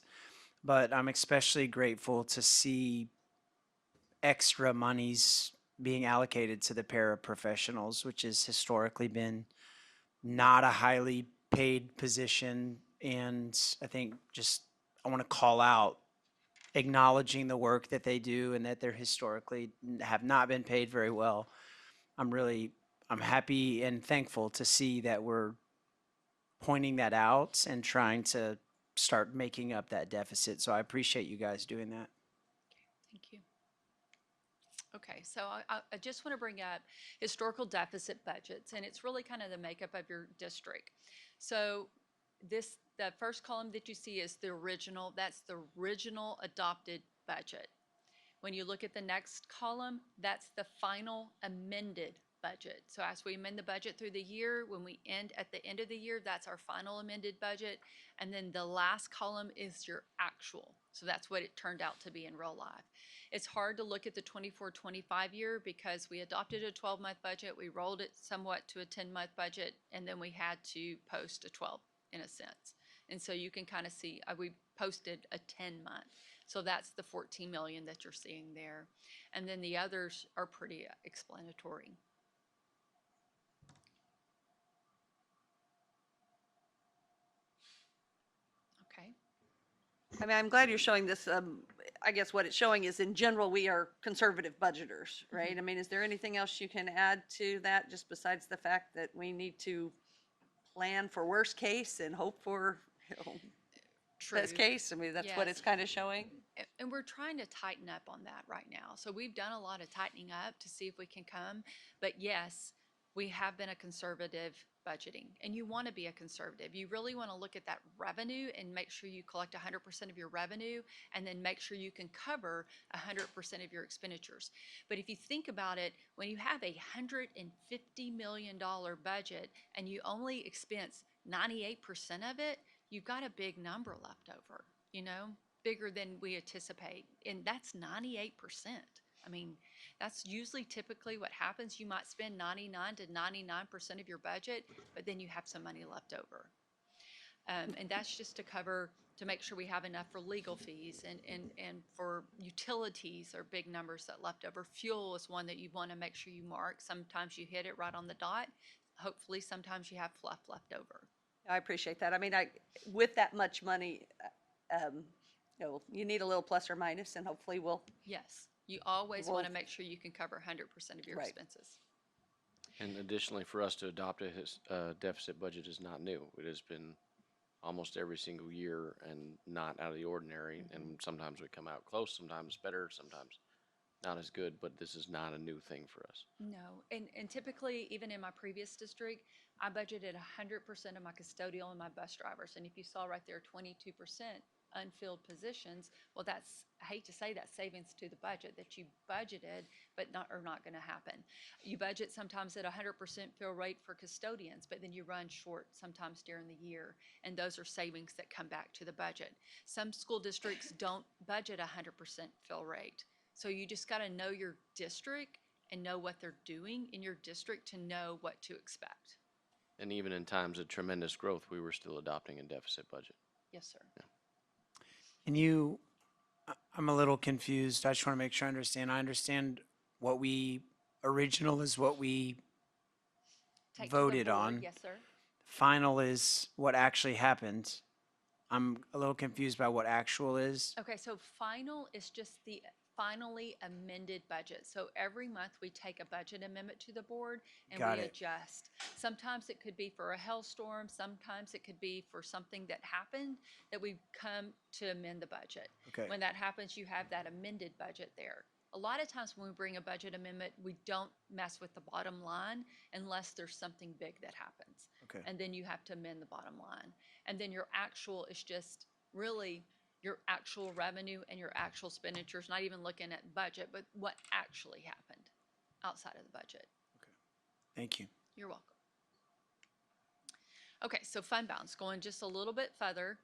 But I'm especially grateful to see extra monies being allocated to the paraprofessionals, which has historically been not a highly paid position. And I think I want to call out acknowledging the work that they do and that they're historically have not been paid very well. I'm happy and thankful to see that we're pointing that out and trying to start making up that deficit. So I appreciate you guys doing that. Thank you. Okay, so I just want to bring up historical deficit budgets, and it's really kind of the makeup of your district. So the first column that you see is the original, that's the original adopted budget. When you look at the next column, that's the final amended budget. So as we amend the budget through the year, when we end at the end of the year, that's our final amended budget. And then the last column is your actual. So that's what it turned out to be in real life. It's hard to look at the 24-25 year because we adopted a 12-month budget, we rolled it somewhat to a 10-month budget, and then we had to post a 12 in a sense. And so you can kind of see, we posted a 10-month. So that's the 14 million that you're seeing there. And then the others are pretty explanatory. Okay. I mean, I'm glad you're showing this. I guess what it's showing is in general, we are conservative budgeters, right? I mean, is there anything else you can add to that just besides the fact that we need to plan for worst case and hope for, best case? I mean, that's what it's Yes. kind of showing. And we're trying to tighten up on that right now. So we've done a lot of tightening up to see if we can come. But yes, we have been a conservative budgeting. And you want to be a conservative. You really want to look at that revenue and make sure you collect 100% of your revenue and then make sure you can cover 100% of your expenditures. But if you think about it, when you have a $150 million budget and you only expense 98% of it, you've got a big number left over, bigger than we anticipate. And that's 98%. I mean, that's usually typically what happens. You might spend 99 to 99% of your budget, but then you have some money left over. And that's just to make sure we have enough for legal fees and for utilities are big numbers that left over. Fuel is one that you want to make sure you mark. Sometimes you hit it right on the dot. Hopefully, sometimes you have fluff left over. I appreciate that. I mean, with that much money, you need a little plus or minus, and hopefully we'll. Yes, you always want to make sure you can cover 100% of your expenses. And additionally, for us to adopt a deficit budget is not new. It has been almost every single year and not out of the ordinary. And sometimes we come out close, sometimes better, sometimes not as good, but this is not a new thing for us. No, and typically, even in my previous district, I budgeted 100% of my custodial and my bus drivers. And if you saw right there, 22% unfilled positions, well, I hate to say that, savings to the budget that you budgeted, but are not going to happen. You budget sometimes at 100% fill rate for custodians, but then you run short sometimes during the year, and those are savings that come back to the budget. Some school districts don't budget 100% fill rate. So you just got to know your district and know what they're doing in your district to know what to expect. And even in times of tremendous growth, we were still adopting a deficit budget. Yes, sir. Yeah. And I'm a little confused. I just want to make sure I understand. I understand original is what we Take to the voted board. on. Yes, sir. Final is what actually happened. I'm a little confused by what actual is. Okay, so final is just the finally amended budget. So every month we take a budget amendment to the board and Got we it. adjust. Sometimes it could be for a hailstorm, sometimes it could be for something that happened that we come to amend the budget. Okay. When that happens, you have that amended budget there. A lot of times when we bring a budget amendment, we don't mess with the bottom line unless there's something big that happens. Okay. And then you have to amend the bottom line. And then your actual is just really your actual revenue and your actual expenditures, not even looking at budget, but what actually happened outside of the budget. Thank you. You're welcome. Okay, so fund balance, going just a little bit further.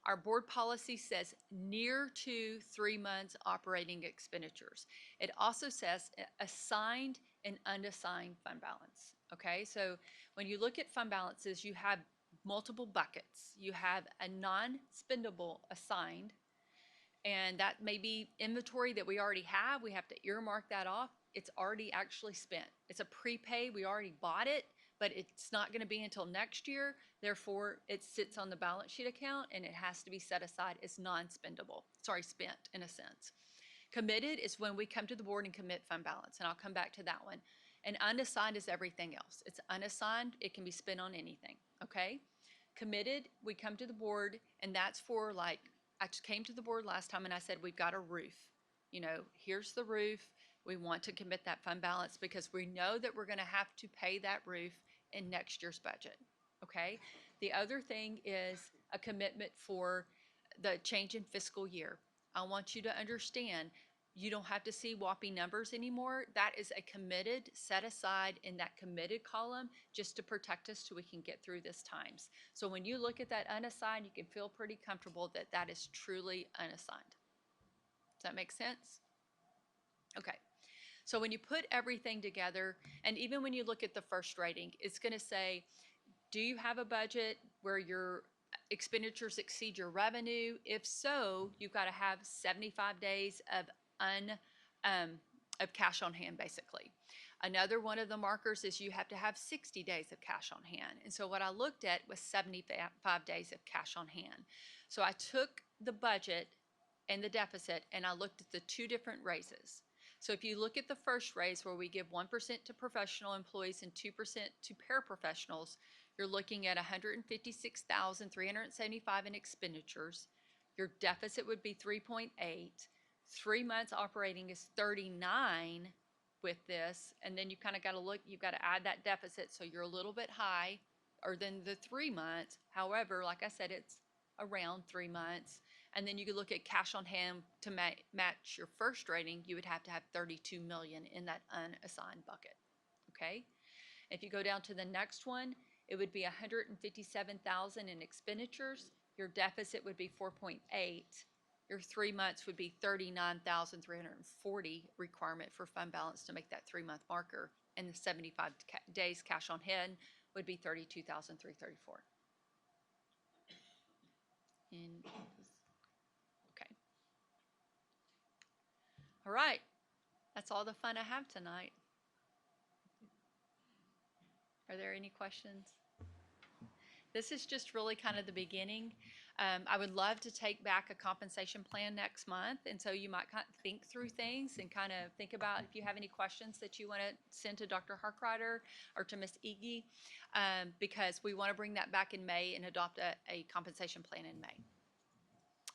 Our board policy says near to 3 months operating expenditures. It also says assigned and unassigned fund balance. Okay, so when you look at fund balances, you have multiple buckets. You have a non-spendable assigned, and that may be inventory that we already have. We have to earmark that off. It's already actually spent. It's a prepay. We already bought it, but it's not going to be until next year. Therefore, it sits on the balance sheet account, and it has to be set aside as non-spendable. Spent in a sense. Committed is when we come to the board and commit fund balance, and I'll come back to that one. And unassigned is everything else. It's unassigned. It can be spent on anything, okay? Committed, we come to the board, and that's for I just came to the board last time and I said, we've got a roof. Here's the roof. We want to commit that fund balance because we know that we're going to have to pay that roof in next year's budget, okay? The other thing is a commitment for the change in fiscal year. I want you to understand You don't have to see whopping numbers anymore. That is a committed, set aside in that committed column just to protect us till we can get through this times. So when you look at that unassigned, you can feel pretty comfortable that that is truly unassigned. Does that make sense? Okay. So when you put everything together, and even when you look at the first rating, it's going to say, do you have a budget where your expenditures exceed your revenue? If so, you've got to have 75 days of cash on hand, basically. Another one of the markers is you have to have 60 days of cash on hand. And so what I looked at was 75 days of cash on hand. So I took the budget and the deficit and I looked at the two different raises. So if you look at the first raise where we give 1% to professional employees and 2% to paraprofessionals, you're looking at $156,375 in expenditures. Your deficit would be 3.8. 3 months operating is 39 with this, and then you kind of got to look, you've got to add that deficit, so you're a little bit high or than the 3 months. However, like I said, it's around 3 months. And then you could look at cash on hand to match your first rating. You would have to have 32 million in that unassigned bucket. Okay. If you go down to the next one, it would be 157,000 in expenditures. Your deficit would be 4.8. Your 3 months would be 39,340 requirement for fund balance to make that 3 month marker. And the 75 days cash on hand would be 32,334. Okay. All right. That's all the fun I have tonight. Are there any questions? This is just really kind of the beginning. I would love to take back a compensation plan next month, and so you might kind of think through things and kind of think about if you have any questions that you want to send to Dr. Harkrider or to Ms. Iggy, because we want to bring that back in May and adopt a compensation plan in May.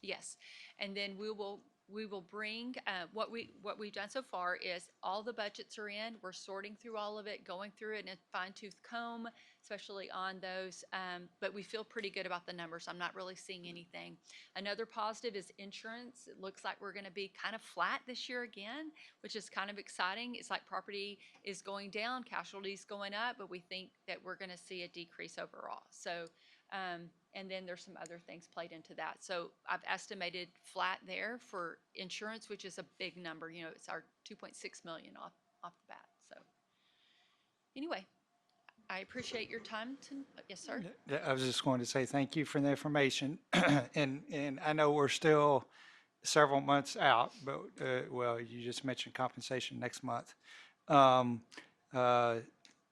Yes, and then we will bring what we've done so far is all the budgets are in. We're sorting through all of it, going through it in a fine-tooth comb, especially on those. But we feel pretty good about the numbers. I'm not really seeing anything. Another positive is insurance. It looks like we're going to be kind of flat this year again, which is kind of exciting. It's like property is going down, casualties going up, but we think that we're going to see a decrease overall. So. And then there's some other things played into that. So I've estimated flat there for insurance, which is a big number. You know, it's our 2.6 million off the bat. So anyway, I appreciate your time. Yes, sir. I was just going to say thank you for the information. and I know we're still several months out, but well, you just mentioned compensation next month.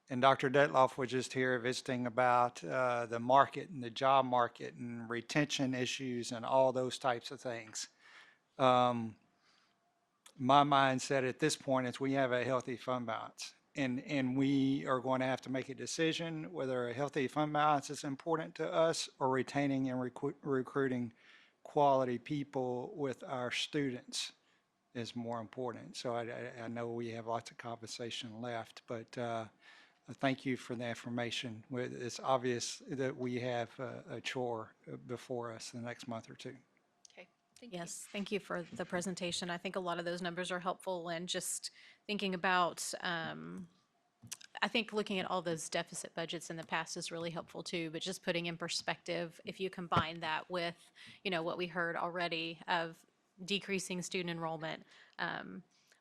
And Dr. Detloff was just here visiting about the market and the job market and retention issues and all those types of things. My mindset at this point is we have a healthy fund balance. And we are going to have to make a decision whether a healthy fund balance is important to us or retaining and recruiting quality people with our students is more important. So I know we have lots of conversation left, but thank you for the information. It's obvious that we have a chore before us the next month or two. Okay. Thank you. Yes, thank you for the presentation. I think a lot of those numbers are helpful, and just thinking about, I think looking at all those deficit budgets in the past is really helpful too, but just putting in perspective, if you combine that with, you know, what we heard already of decreasing student enrollment,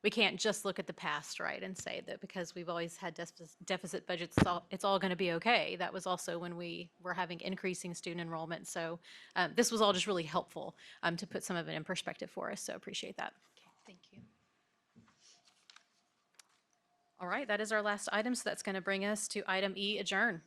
we can't just look at the past, right, and say that because we've always had deficit budgets, it's all going to be okay. That was also when we were having increasing student enrollment. So this was all just really helpful to put some of it in perspective for us. So appreciate that. Okay. Thank you. All right, that is our last item. So that's going to bring us to item E, adjourn.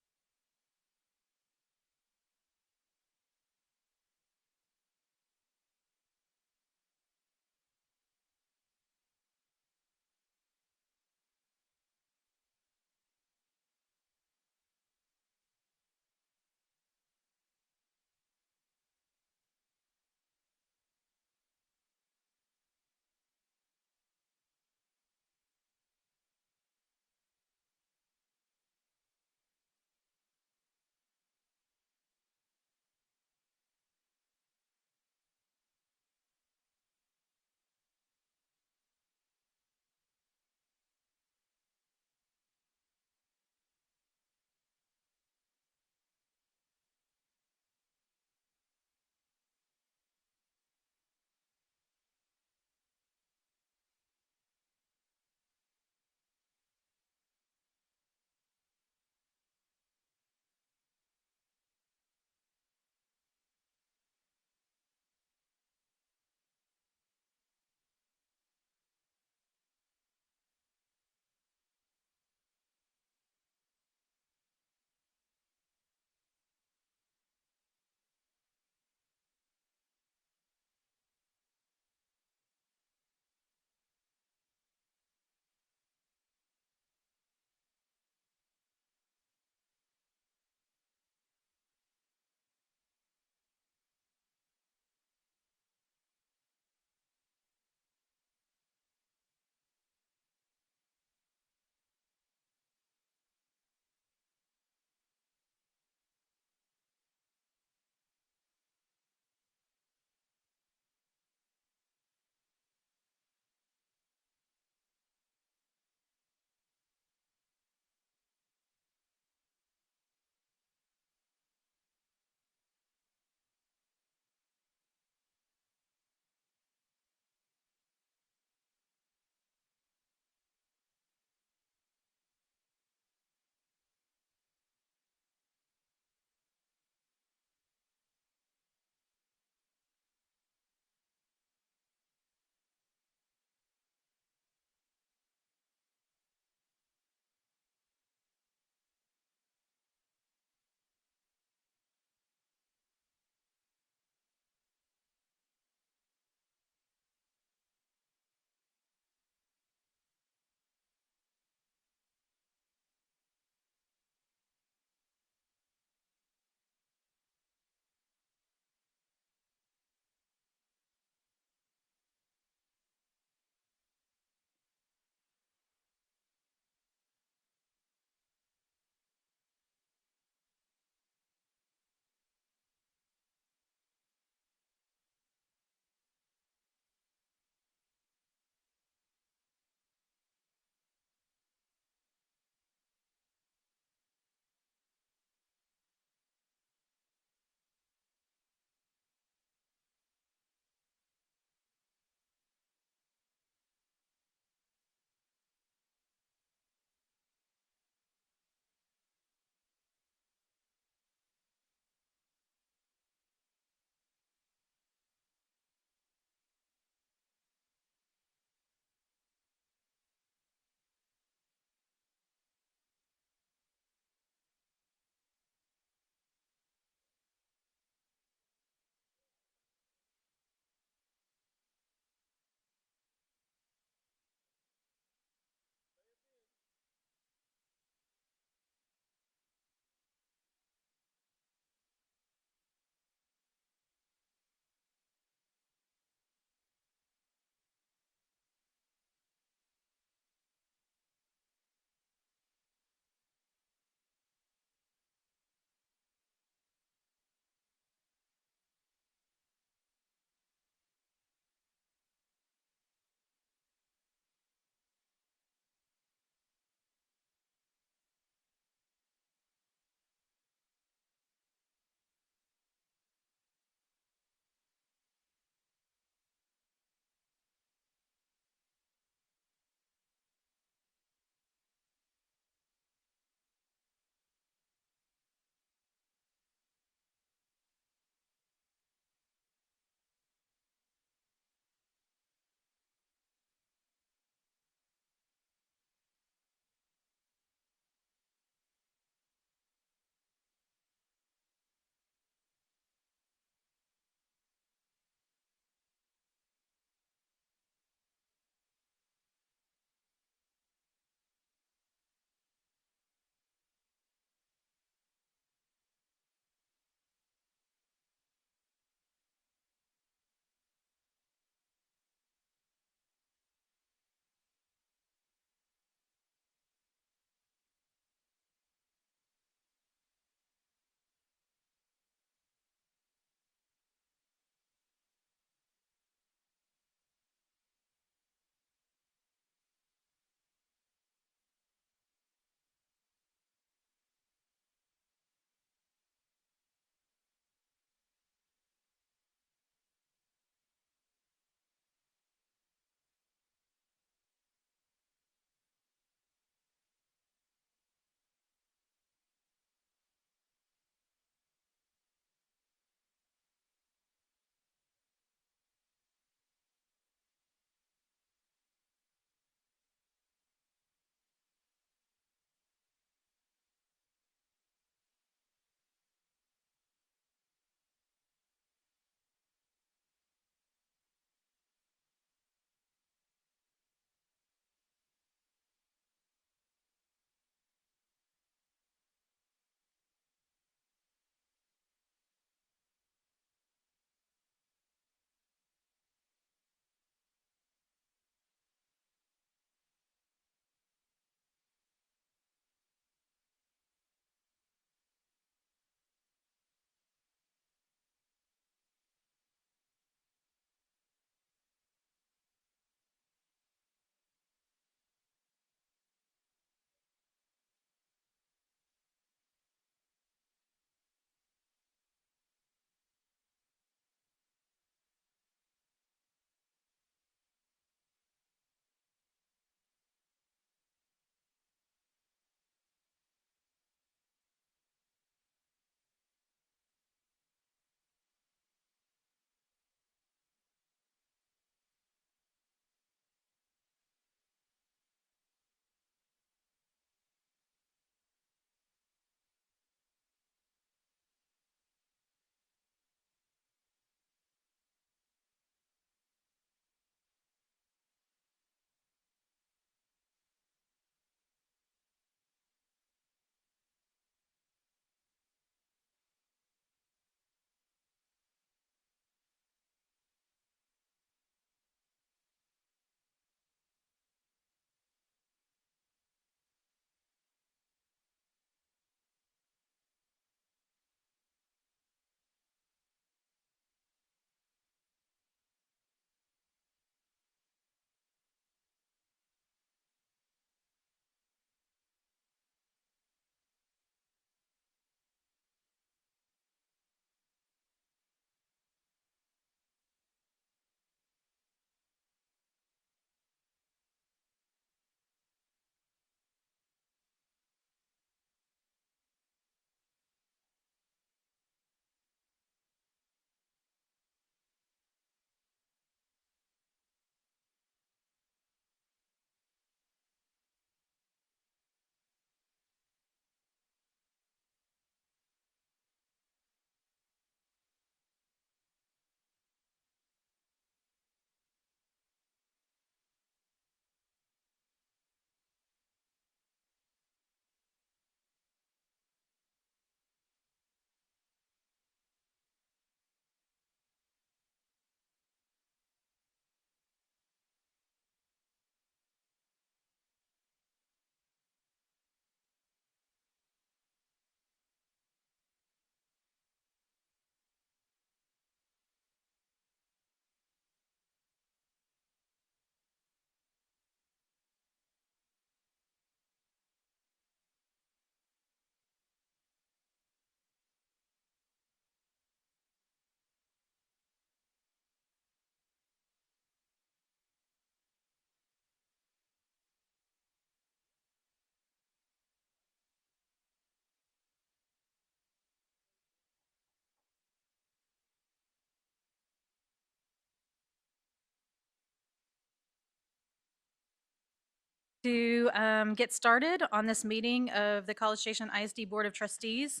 To get started on this meeting of the College Station ISD Board of Trustees.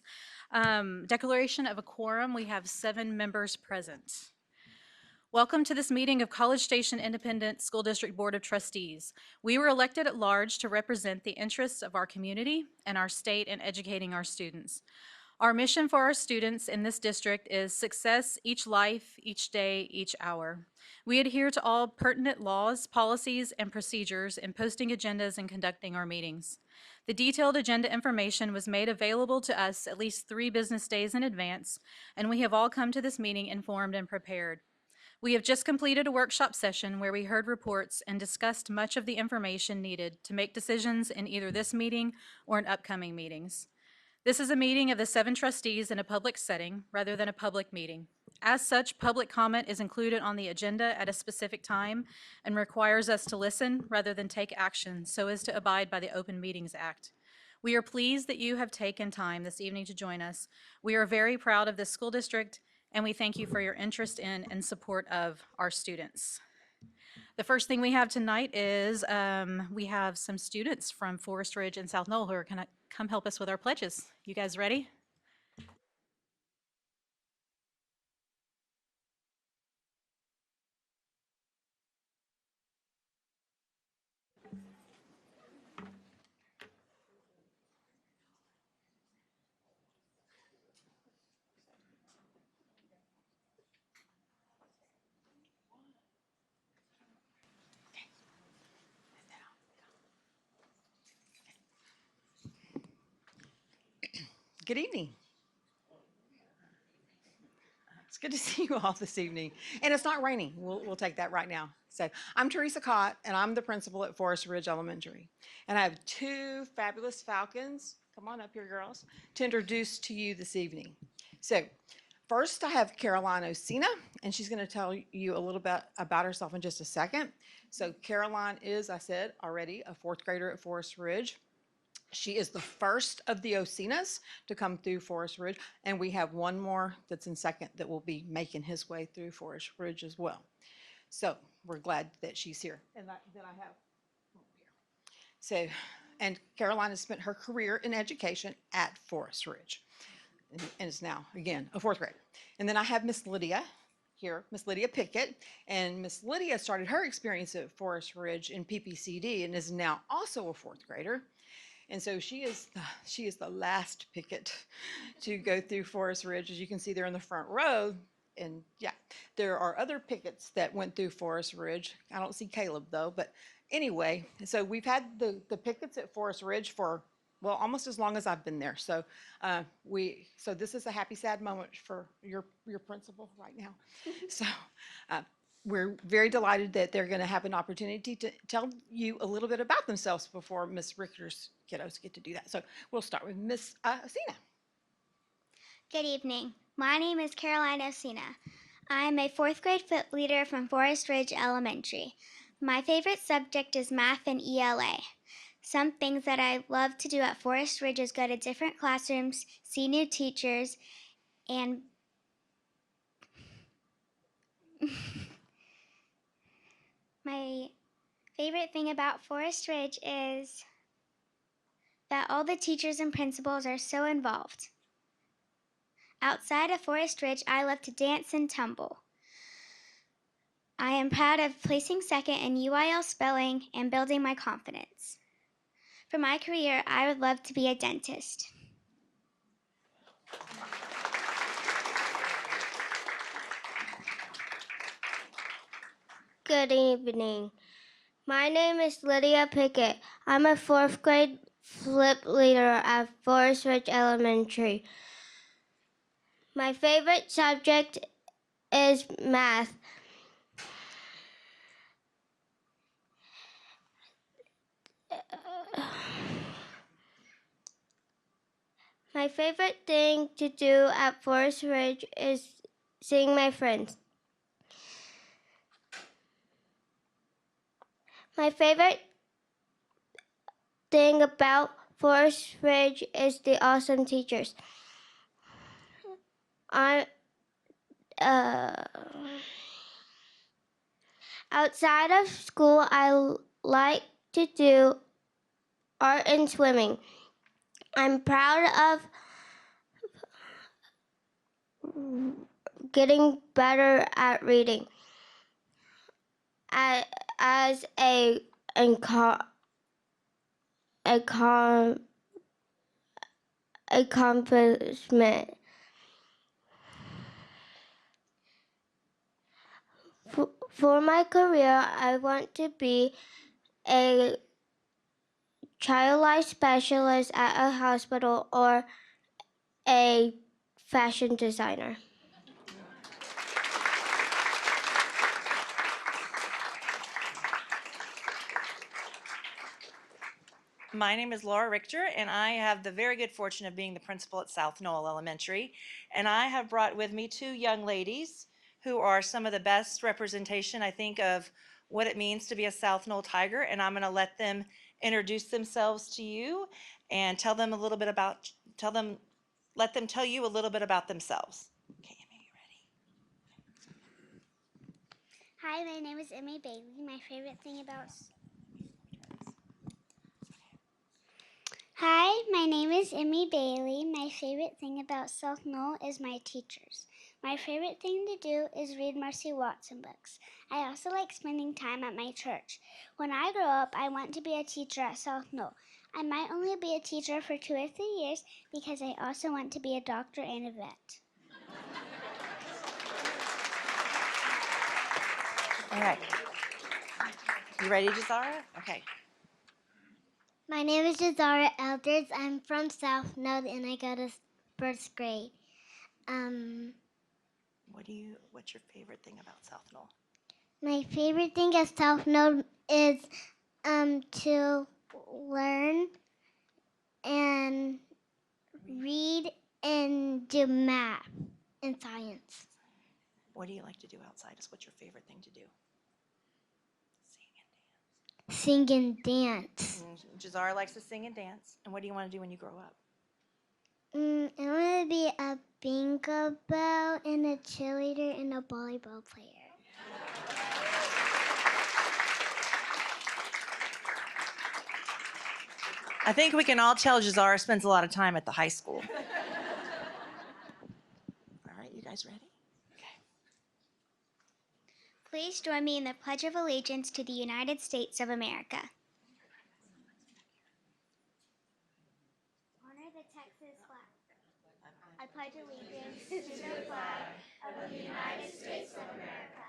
Declaration of a quorum, we have 7 members present. Welcome to this meeting of College Station Independent School District Board of Trustees. We were elected at large to represent the interests of our community and our state in educating our students. Our mission for our students in this district is success each life, each day, each hour. We adhere to all pertinent laws, policies, and procedures in posting agendas and conducting our meetings. The detailed agenda information was made available to us at least 3 business days in advance, and we have all come to this meeting informed and prepared. We have just completed a workshop session where we heard reports and discussed much of the information needed to make decisions in either this meeting or in upcoming meetings. This is a meeting of the 7 trustees in a public setting rather than a public meeting. As such, public comment is included on the agenda at a specific time and requires us to listen rather than take action so as to abide by the Open Meetings Act. We are pleased that you have taken time this evening to join us. We are very proud of this school district, and we thank you for your interest in and support of our students. The first thing we have tonight is we have some students from Forest Ridge and South Knoll who are going to come help us with our pledges. You guys ready? Good evening. It's good to see you all this evening. And it's not raining. We'll take that right now. So I'm Teresa Cott, and I'm the principal at Forest Ridge Elementary. And I have 2 fabulous falcons, come on up here, girls, to introduce to you this evening. So first I have Caroline Osina, and she's going to tell you a little bit about herself in just a second. So Caroline is, I said already, a 4th grader at Forest Ridge. She is the first of the Osinas to come through Forest Ridge, and we have one more that's in 2nd that will be making his way through Forest Ridge as well. So we're glad that she's here. And then I have here. So, and Caroline has spent her career in education at Forest Ridge, and is now, again, a 4th grader. And then I have Miss Lydia here, Miss Lydia Pickett, and Miss Lydia started her experience at Forest Ridge in PPCD and is now also a 4th grader. And so she is the last picket to go through Forest Ridge. As you can see, they're in the front row. And yeah, there are other pickets that went through Forest Ridge. I don't see Caleb though, but anyway, so we've had the pickets at Forest Ridge for, well, almost as long as I've been there. So so this is a happy, sad moment for your principal right now. So we're very delighted that they're going to have an opportunity to tell you a little bit about themselves before Miss Richter's kiddos get to do that. So we'll start with Miss Osina. Good evening. My name is Caroline Osina. I'm a 4th grade foot leader from Forest Ridge Elementary. My favorite subject is math and ELA. Some things that I love to do at Forest Ridge is go to different classrooms, see new teachers, and my favorite thing about Forest Ridge is that all the teachers and principals are so involved. Outside of Forest Ridge, I love to dance and tumble. I am proud of placing 2nd in UIL spelling and building my confidence. For my career, I would love to be a dentist. Good evening. My name is Lydia Pickett. I'm a 4th grade flip leader at Forest Ridge Elementary. My favorite subject is math. My favorite thing to do at Forest Ridge is seeing my friends. My favorite thing about Forest Ridge is the awesome teachers. Outside of school, I like to do art and swimming. I'm proud of getting better at reading. As a accomplishment. For my career, I want to be a child life specialist at a hospital or a fashion designer. My name is Laura Richter, and I have the very good fortune of being the principal at South Knoll Elementary. And I have brought with me two young ladies who are some of the best representation, I think, of what it means to be a South Knoll Tiger. And I'm going to let them introduce themselves to you and let them tell you a little bit about themselves. Okay, Emmy, you ready? Hi, my name is Emmy Bailey. My favorite thing about Hi, my name is Emmy Bailey. My favorite thing about South Knoll is my teachers. My favorite thing to do is read Marcy Watson books. I also like spending time at my church. When I grow up, I want to be a teacher at South Knoll. I might only be a teacher for 2 or 3 years because I also want to be a doctor and a vet. All right. You ready, Jazara? Okay. My name is Jazara Elders. I'm from South Knoll and I go to first grade. What's your favorite thing about South Knoll? My favorite thing at South Knoll is to learn and read and do math and science. What do you like to do outside? What's your favorite thing to do? Sing and dance. Jazara likes to sing and dance. And what do you want to do when you grow up? I want to be a bingo bell and a cheerleader and a volleyball player. I think we can all tell Jazara spends a lot of time at the high school. All right, you guys ready? Okay. Please join me in the Pledge of Allegiance to the United States of America. Honor the Texas flag. I pledge allegiance to the flag of the United States of America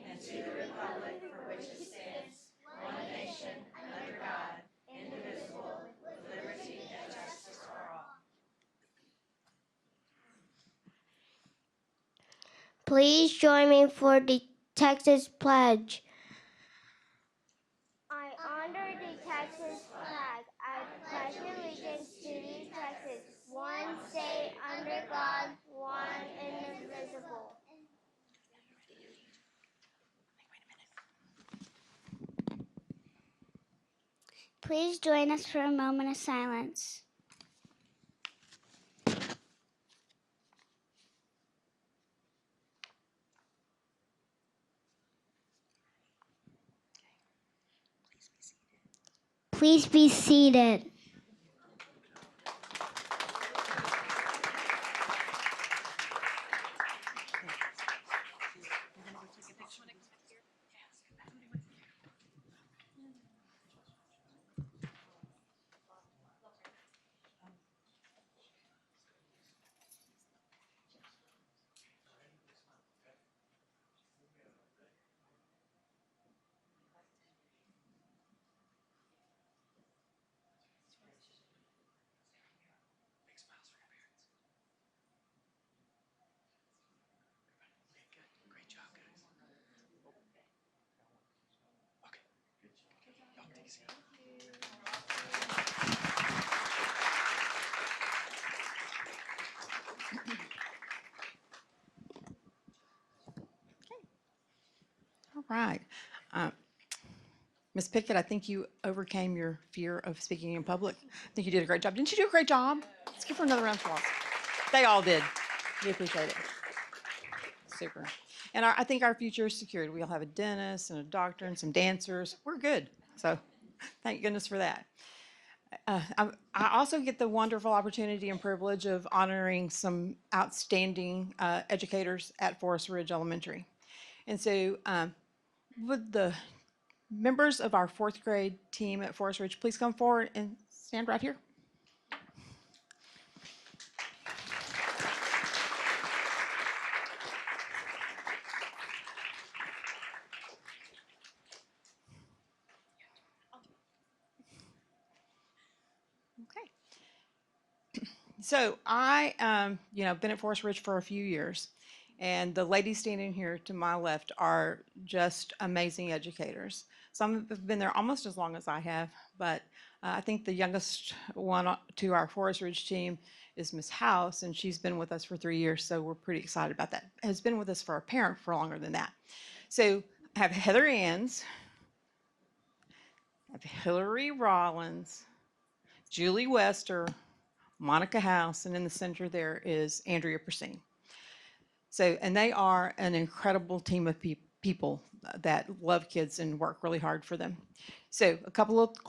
and to the republic for which it stands, one nation, under God, indivisible, with liberty and justice for all. Please join me for the Texas pledge. I honor the Texas flag. I pledge allegiance to the Texas, one state under God, one indivisible. Please join us for a moment of silence. Please be seated. All right. Ms. Pickett, I think you overcame your fear of speaking in public. I think you did a great job. Didn't you do a great job? Let's give her another round of applause. They all did. We appreciate it. Super. And I think our future is secured. We'll have a dentist and a doctor and some dancers. We're good. So thank goodness for that. I also get the wonderful opportunity and privilege of honoring some outstanding educators at Forest Ridge Elementary. And so would the members of our fourth grade team at Forest Ridge please come forward and stand right here? Okay. So I, been at Forest Ridge for a few years, and the ladies standing here to my left are just amazing educators. Some have been there almost as long as I have, but I think the youngest one to our Forest Ridge team is Miss House, and she's been with us for 3 years, so we're pretty excited about that. Has been with us for a parent for longer than that. So I have Heather Ann's, I have Hillary Rollins, Julie Wester, Monica House, and in the center there is Andrea Persine. So, and they are an incredible team of people that love kids and work really hard for them. So,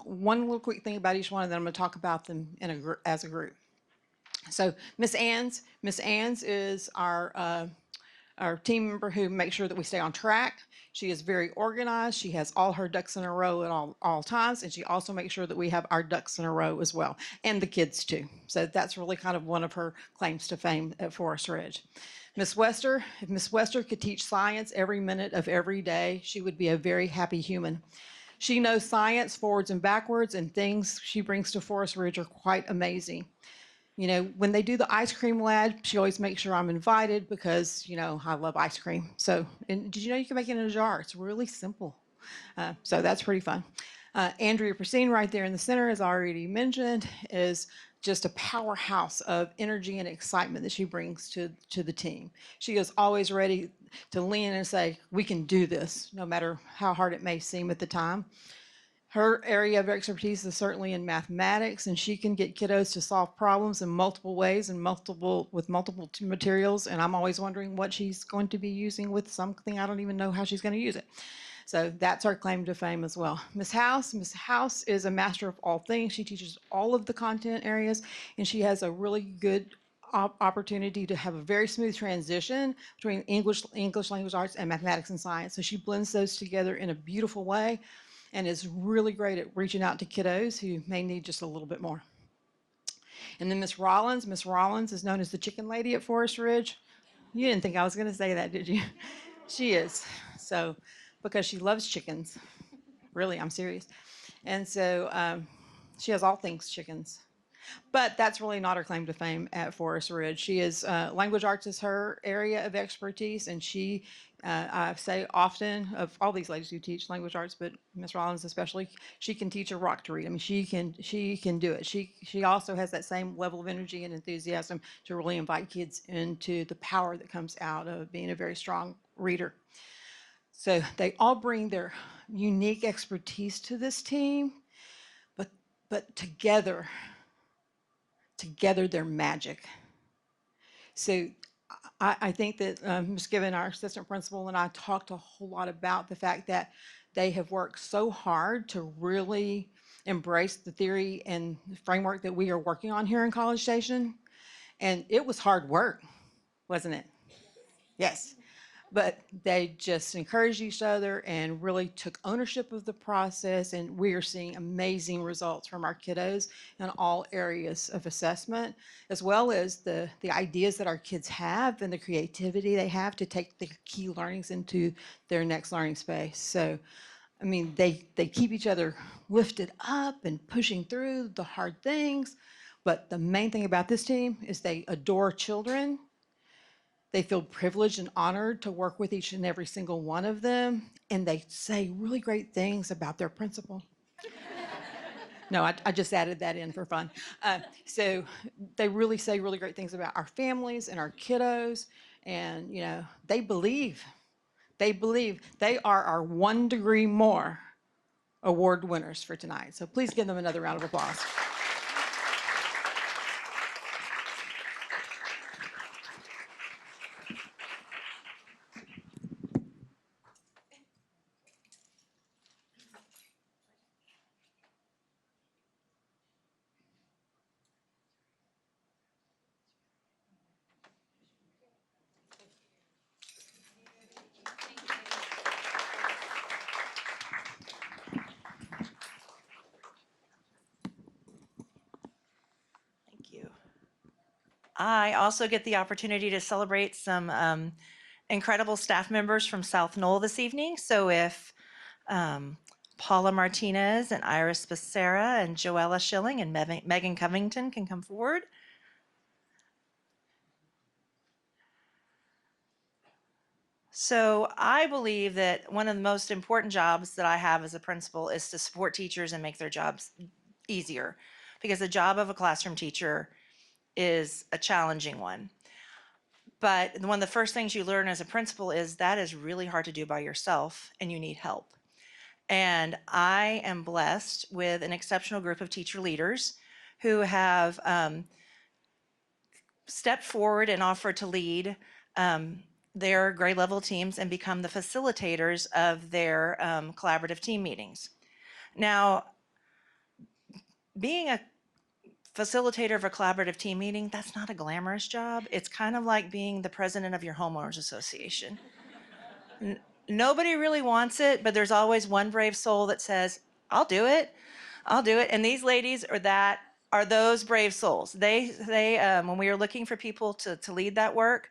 one little quick thing about each one, and then I'm going to talk about them as a group. So, Miss Ann's is our team member who makes sure that we stay on track. She is very organized. She has all her ducks in a row at all times, and she also makes sure that we have our ducks in a row as well, and the kids too. So that's really kind of one of her claims to fame at Forest Ridge. Miss Wester, if Miss Wester could teach science every minute of every day, she would be a very happy human. She knows science forwards and backwards, and things she brings to Forest Ridge are quite amazing. You know, when they do the ice cream lab, she always makes sure I'm invited because, I love ice cream. So, and did you know you can make it in a jar? It's really simple. So that's pretty fun. Andrea Persine right there in the center, as I already mentioned, is just a powerhouse of energy and excitement that she brings to the team. She is always ready to lean in and say, we can do this, no matter how hard it may seem at the time. Her area of expertise is certainly in mathematics, and she can get kiddos to solve problems in multiple ways and with multiple materials. And I'm always wondering what she's going to be using with something I don't even know how she's going to use it. So that's our claim to fame as well. Miss House is a master of all things. She teaches all of the content areas, and she has a really good opportunity to have a very smooth transition between English language arts and mathematics and science. So she blends those together in a beautiful way, and is really great at reaching out to kiddos who may need just a little bit more. And then Miss Rollins is known as the chicken lady at Forest Ridge. You didn't think I was going to say that, did you? She is. So, because she loves chickens. Really, I'm serious. And so she has all things chickens. But that's really not her claim to fame at Forest Ridge. She is, language arts is her area of expertise, and she, I say often, of all these ladies who teach language arts, but Miss Rollins especially, she can teach a rock to read. I mean, she can do it. She also has that same level of energy and enthusiasm to really invite kids into the power that comes out of being a very strong reader. So they all bring their unique expertise to this team, but together they're magic. So I think that Ms. Given, our assistant principal, and I talked a whole lot about the fact that they have worked so hard to really embrace the theory and framework that we are working on here in College Station. And it was hard work, wasn't it? Yes. But they just encouraged each other and really took ownership of the process, and we are seeing amazing results from our kiddos in all areas of assessment, as well as the ideas that our kids have and the creativity they have to take the key learnings into their next learning space. So, I mean, they keep each other lifted up and pushing through the hard things, but the main thing about this team is they adore children. They feel privileged and honored to work with each and every single one of them, and they say really great things about their principal. No, I just added that in for fun. So they really say really great things about our families and our kiddos, and they believe they are our 1 degree more award winners for tonight. So please give them another round of applause. I also get the opportunity to celebrate some incredible staff members from South Knoll this evening. So if Paula Martinez and Iris Becerra and Joella Schilling and Megan Covington can come forward. So I believe that one of the most important jobs that I have as a principal is to support teachers and make their jobs easier, because the job of a classroom teacher is a challenging one. But one of the first things you learn as a principal is that is really hard to do by yourself and you need help. And I am blessed with an exceptional group of teacher leaders who have stepped forward and offered to lead their grade level teams and become the facilitators of their collaborative team meetings. Now, being a facilitator of a collaborative team meeting, that's not a glamorous job. It's kind of like being the president of your homeowners association. Nobody really wants it, but there's always one brave soul that says, I'll do it. I'll do it. And these ladies are those brave souls. They when we were looking for people to lead that work,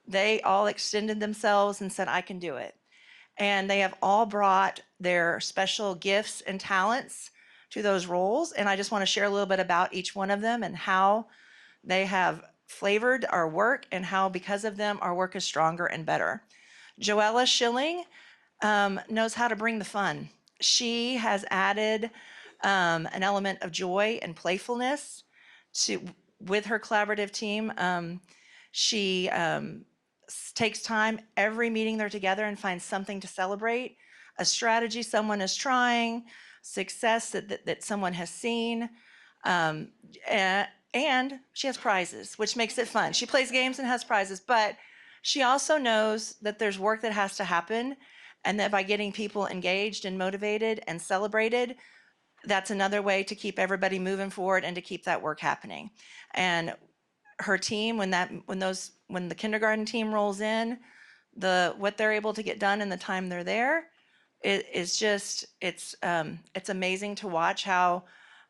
they all extended themselves and said, I can do it. And they have all brought their special gifts and talents to those roles. And I just want to share a little bit about each one of them and how they have flavored our work and how, because of them, our work is stronger and better. Joella Schilling knows how to bring the fun. She has added an element of joy and playfulness with her collaborative team. She takes time every meeting they're together and finds something to celebrate, a strategy someone is trying, success that someone has seen, and she has prizes, which makes it fun. She plays games and has prizes, but she also knows that there's work that has to happen, and that by getting people engaged and motivated and celebrated, that's another way to keep everybody moving forward and to keep that work happening. And her team, when the kindergarten team rolls in, what they're able to get done in the time they're there, it's amazing to watch how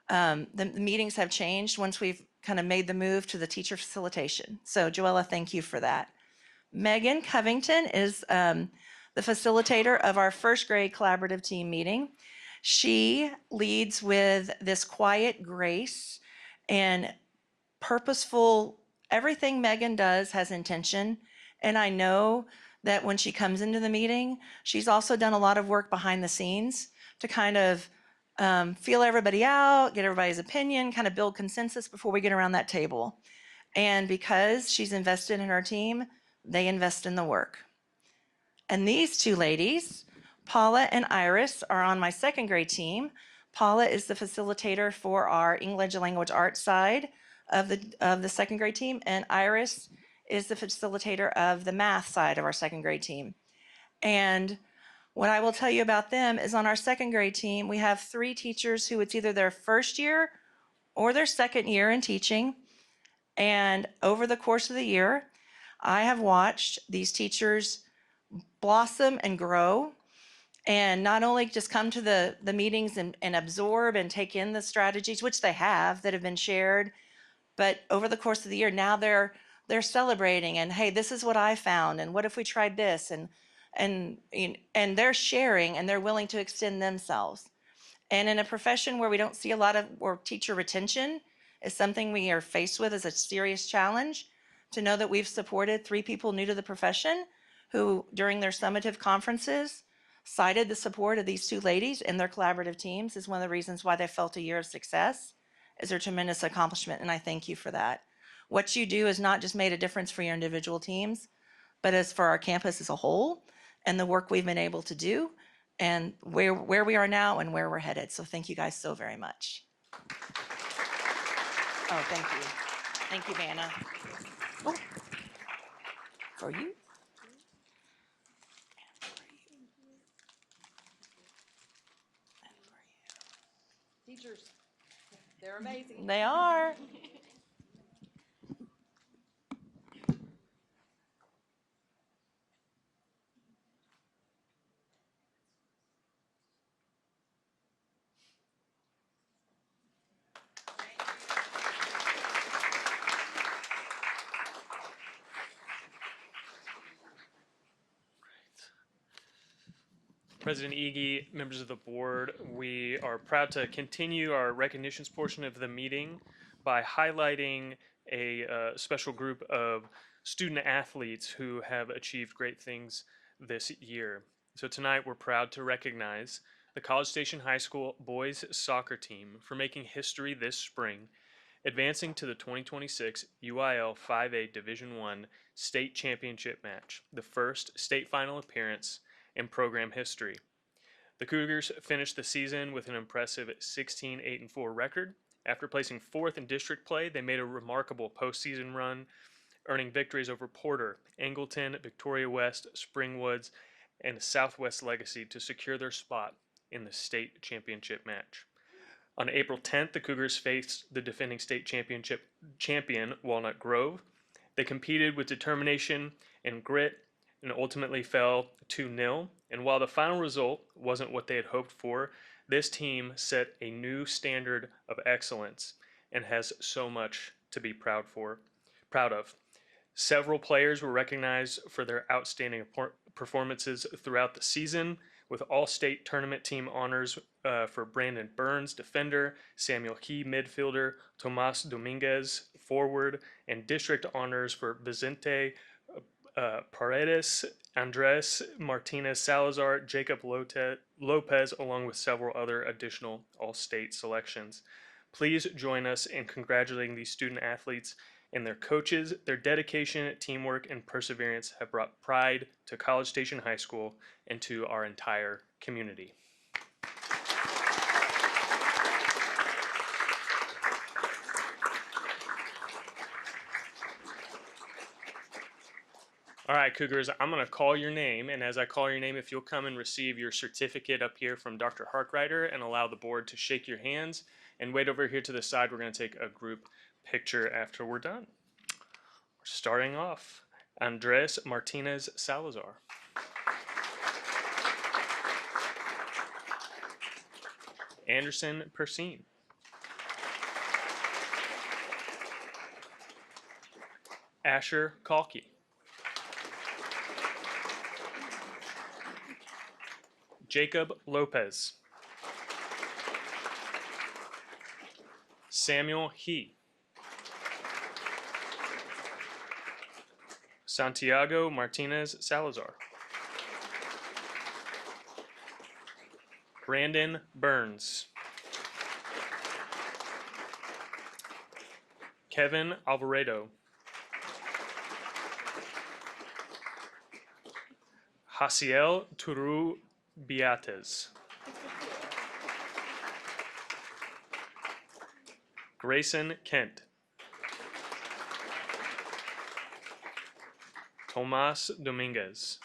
the meetings have changed once we've kind of made the move to the teacher facilitation. So Joella, thank you for that. Megan Covington is the facilitator of our first grade collaborative team meeting. She leads with this quiet grace and purposeful. Everything Megan does has intention. And I know that when she comes into the meeting, she's also done a lot of work behind the scenes to kind of feel everybody out, get everybody's opinion, kind of build consensus before we get around that table. And because she's invested in her team, they invest in the work. And these two ladies, Paula and Iris, are on my second grade team. Paula is the facilitator for our English language arts side of the second grade team, and Iris is the facilitator of the math side of our second grade team. And what I will tell you about them is on our second grade team, we have 3 teachers who it's either their first year or their second year in teaching. And over the course of the year, I have watched these teachers blossom and grow, and not only just come to the meetings and absorb and take in the strategies, which they have, that have been shared, but over the course of the year, now they're celebrating and, hey, this is what I found, and what if we tried this, and they're sharing and they're willing to extend themselves. And in a profession where we don't see a lot of, or teacher retention is something we are faced with as a serious challenge, to know that we've supported 3 people new to the profession who, during their summative conferences, cited the support of these 2 ladies and their collaborative teams is one of the reasons why they felt a year of success, is their tremendous accomplishment, and I thank you for that. What you do has not just made a difference for your individual teams, but as for our campus as a whole, and the work we've been able to do, and where we are now and where we're headed. So thank you guys so very much. Oh, thank you. Thank you, Vanna. Oh, for you. Teachers, they're amazing. They are. President Ege, members of the board, we are proud to continue our recognitions portion of the meeting by highlighting a special group of student athletes who have achieved great things this year. So tonight we're proud to recognize the College Station High School boys soccer team for making history this spring, advancing to the 2026 UIL 5A Division I state championship match, the first state final appearance in program history. The Cougars finished the season with an impressive 16-8-4 record. After placing fourth in district play, they made a remarkable postseason run, earning victories over Porter, Angleton, Victoria West, Springwoods, and Southwest Legacy to secure their spot in the state championship match. On April 10th, the Cougars faced the defending state championship champion, Walnut Grove. They competed with determination and grit and ultimately fell 2-0. And while the final result wasn't what they had hoped for, this team set a new standard of excellence and has so much to be proud of. Several players were recognized for their outstanding performances throughout the season, with all-state tournament team honors for Brandon Burns, defender, Samuel Key, midfielder, Tomas Dominguez, forward, and district honors for Vicente Paredes, Andres Martinez Salazar, Jacob Lopez, along with several other additional all-state selections. Please join us in congratulating these student athletes and their coaches. Their dedication, teamwork, and perseverance have brought pride to College Station High School and to our entire community. All right, Cougars, I'm going to call your name, and as I call your name, if you'll come and receive your certificate up here from Dr. Harkrider and allow the board to shake your hands, and wait over here to the side, we're going to take a group picture after we're done. Starting off, Andres Martinez Salazar. Anderson Persine. Asher Kalki. Jacob Lopez. Samuel He. Santiago Martinez Salazar. Brandon Burns. Kevin Alvaredo. Hasiel Turu Beates. Grayson Kent. Tomas Dominguez.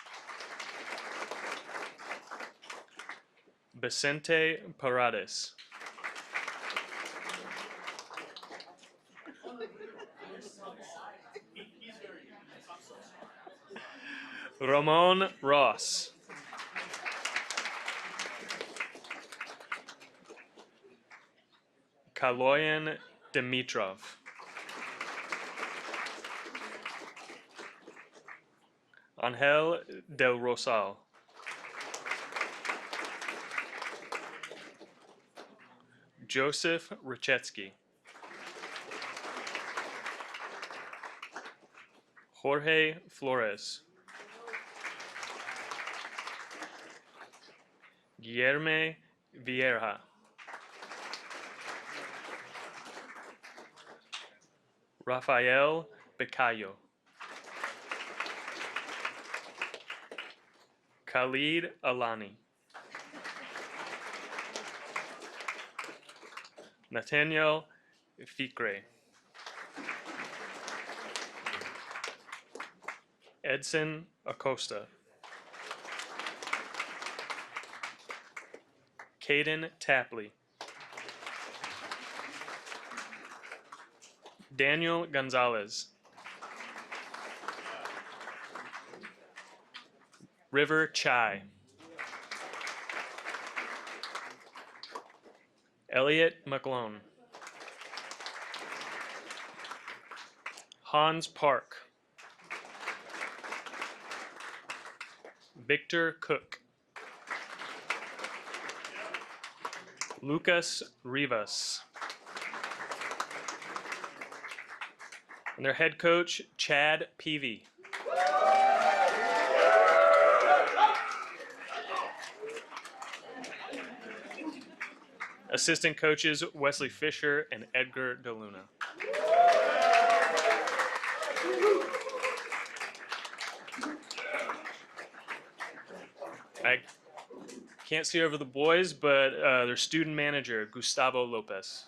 Vicente Paredes. Ramon Ross. Kaloyan Dimitrov. Angel del Rosal. Joseph Richetsky. Jorge Flores. Guillermo Vieira. Rafael Becayo. Khalid Alani. Nathaniel Fikre. Edson Acosta. Caden Tapley. Daniel Gonzalez. River Chai. Elliot McClone. Hans Park. Victor Cook. Lucas Rivas. And their head coach, Chad Peavy. Assistant coaches, Wesley Fisher and Edgar DeLuna. I can't see over the boys, but their student manager, Gustavo Lopez.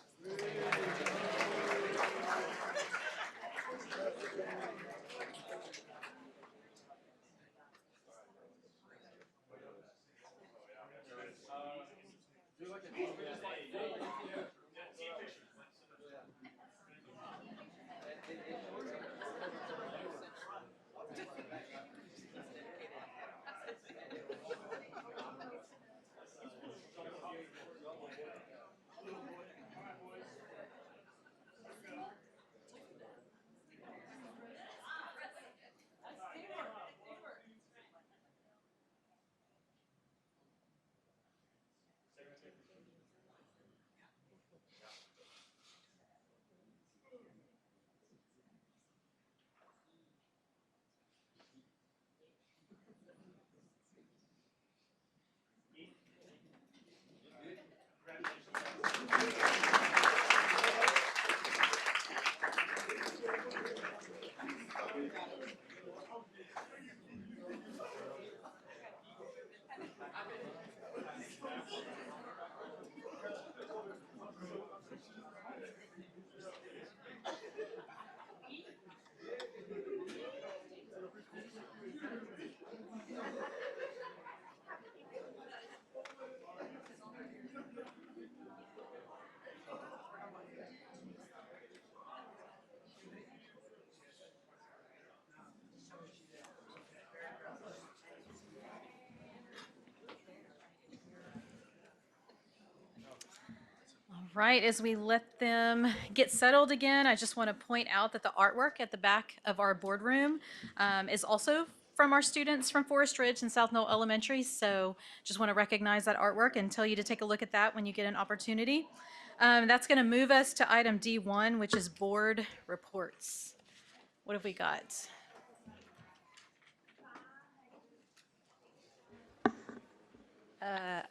Right, as we let them get settled again, I just want to point out that the artwork at the back of our boardroom is also from our students from Forest Ridge and South Knoll Elementary. So just want to recognize that artwork and tell you to take a look at that when you get an opportunity. That's going to move us to item D1, which is board reports. What have we got?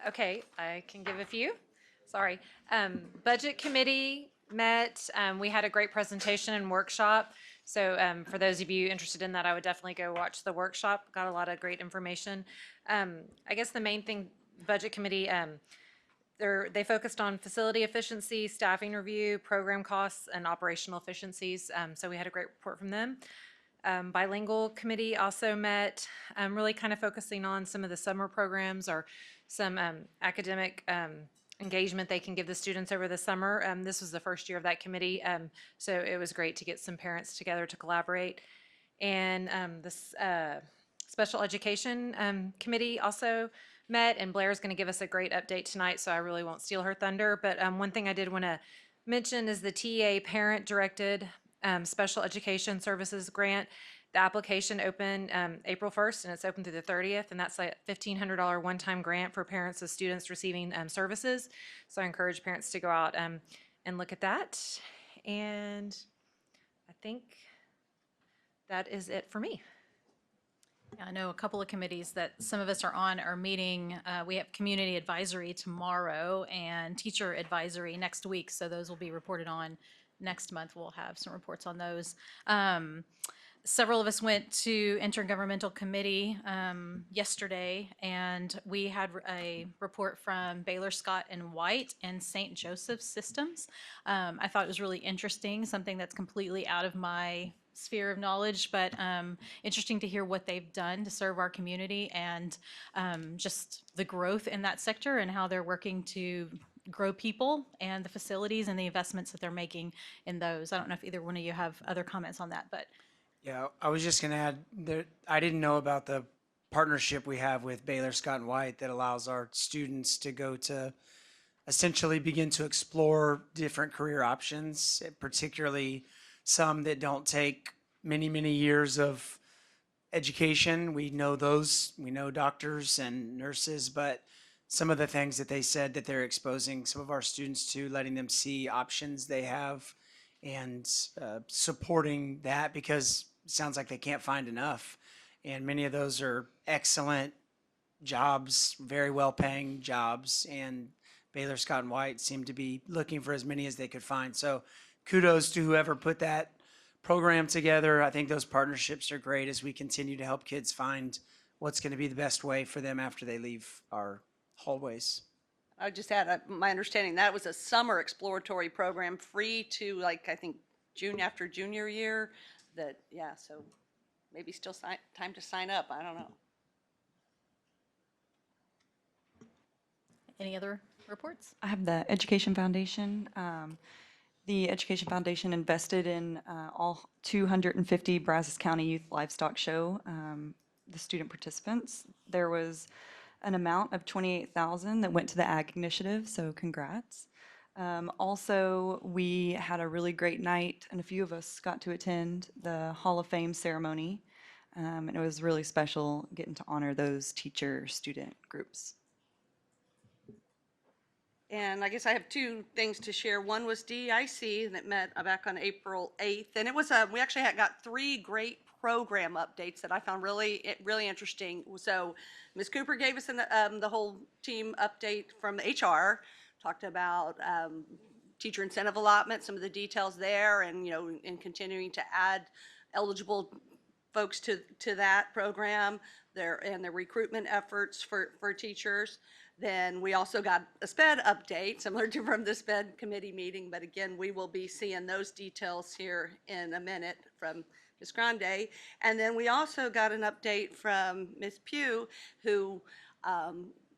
Okay, I can give a few. Sorry. Budget Committee met. We had a great presentation and workshop. So for those of you interested in that, I would definitely go watch the workshop. Got a lot of great information. I guess the main thing, Budget Committee, they focused on facility efficiency, staffing review, program costs, and operational efficiencies. So we had a great report from them. Bilingual Committee also met, really kind of focusing on some of the summer programs or some academic engagement they can give the students over the summer. This was the first year of that committee, so it was great to get some parents together to collaborate. And this Special Education Committee also met, and Blair's going to give us a great update tonight, so I really won't steal her thunder. But one thing I did want to mention is the TA Parent-Directed Special Education Services Grant. The application opened April 1st, and it's open through the 30th, and that's a $1,500 one-time grant for parents of students receiving services. So I encourage parents to go out and look at that. And I think that is it for me. I know a couple of committees that some of us are on are meeting. We have community advisory tomorrow and teacher advisory next week, so those will be reported on next month. We'll have some reports on those. Several of us went to Intergovernmental Committee yesterday, and we had a report from Baylor, Scott and White and St. Joseph's Systems. I thought it was really interesting, something that's completely out of my sphere of knowledge, but interesting to hear what they've done to serve our community and just the growth in that sector and how they're working to grow people and the facilities and the investments that they're making in those. I don't know if either one of you have other comments on that, but. Yeah, I was just going to add that I didn't know about the partnership we have with Baylor, Scott and White that allows our students to go to essentially begin to explore different career options, particularly some that don't take many, many years of education. We know those, we know doctors and nurses, but some of the things that they said that they're exposing some of our students to, letting them see options they have, and supporting that, because it sounds like they can't find enough. And many of those are excellent jobs, very well paying jobs, and Baylor Scott and White seem to be looking for as many as they could find. So kudos to whoever put that program together. I think those partnerships are great as we continue to help kids find what's going to be the best way for them after they leave our hallways. I just had my understanding that was a summer exploratory program, free to, like, I think June after junior year. That, yeah, so maybe still time to sign up. I don't know. Any other reports? I have the Education Foundation. The Education Foundation invested in all 250 Brazos County Youth Livestock Show, the student participants. There was an amount of $28,000 that went to the Ag Initiative, so congrats. Also, we had a really great night, and a few of us got to attend the Hall of Fame ceremony, and it was really special getting to honor those teacher-student groups. And I guess I have two things to share. One was DEIC that met back on April 8th. And it was, we actually got 3 great program updates that I found really interesting. So Ms. Cooper gave us the whole team update from HR, talked about teacher incentive allotment, some of the details there, and, you know, and continuing to add eligible folks to that program, and the recruitment efforts for teachers. Then we also got a SPED update, similar to from the SPED committee meeting, but again, we will be seeing those details here in a minute from Ms. Grande. And then we also got an update from Ms. Pugh, who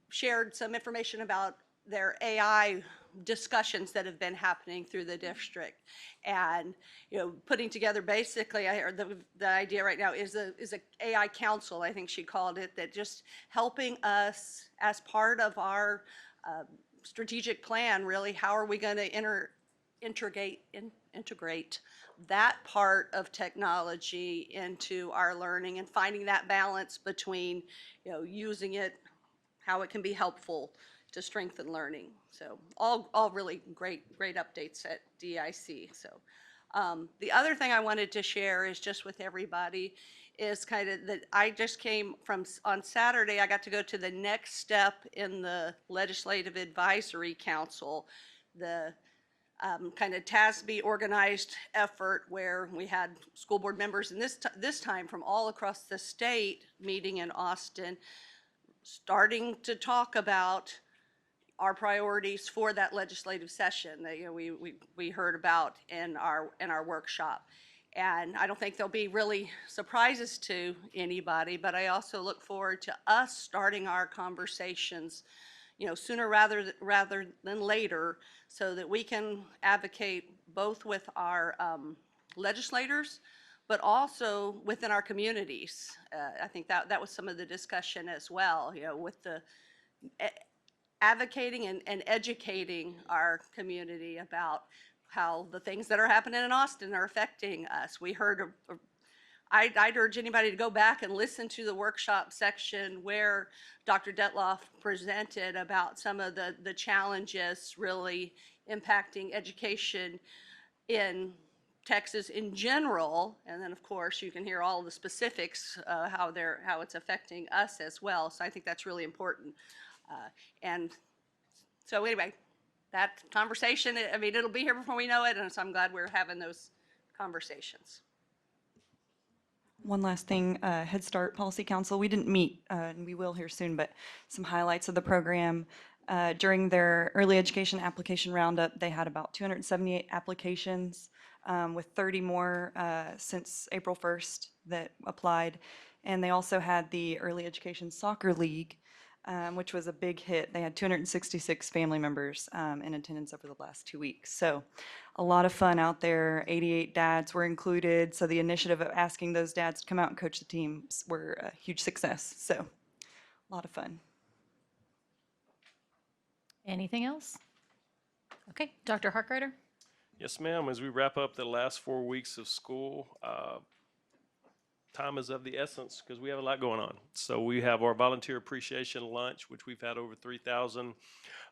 shared some information about their AI discussions that have been happening through the district. And, you know, putting together basically, I heard the idea right now is a AI council, I think she called it, that just helping us as part of our strategic plan, really, how are we going to integrate that part of technology into our learning, and finding that balance between, you know, using it, how it can be helpful to strengthen learning. So all really great updates at DIC. So the other thing I wanted to share is just with everybody is kind of that I just came from, on Saturday, I got to go to the next step in the Legislative Advisory Council, the kind of TASB organized effort where we had school board members, and this time from all across the state, meeting in Austin, starting to talk about our priorities for that legislative session that, you know, we heard about in our workshop. And I don't think there'll be really surprises to anybody, but I also look forward to us starting our conversations, you know, sooner rather than later, so that we can advocate both with our legislators, but also within our communities. I think that was some of the discussion as well, you know, with the advocating and educating our community about how the things that are happening in Austin are affecting us. We heard, I'd urge anybody to go back and listen to the workshop section where Dr. Detloff presented about some of the challenges really impacting education in Texas in general, and then of course you can hear all the specifics, how it's affecting us as well. So I think that's really important. And so anyway, that conversation, I mean, it'll be here before we know it, and so I'm glad we're having those conversations. One last thing, Head Start Policy Council, we didn't meet, and we will here soon, but some highlights of the program. During their early education application roundup, they had about 278 applications, with 30 more since April 1st that applied. And they also had the Early Education Soccer League, which was a big hit. They had 266 family members in attendance over the last 2 weeks. So a lot of fun out there. 88 dads were included. So the initiative of asking those dads to come out and coach the teams were a huge success. So a lot of fun. Anything else? Okay, Dr. Harkrider? Yes, ma'am. As we wrap up the last 4 weeks of school, time is of the essence because we have a lot going on. So we have our volunteer appreciation lunch, which we've had over 3,000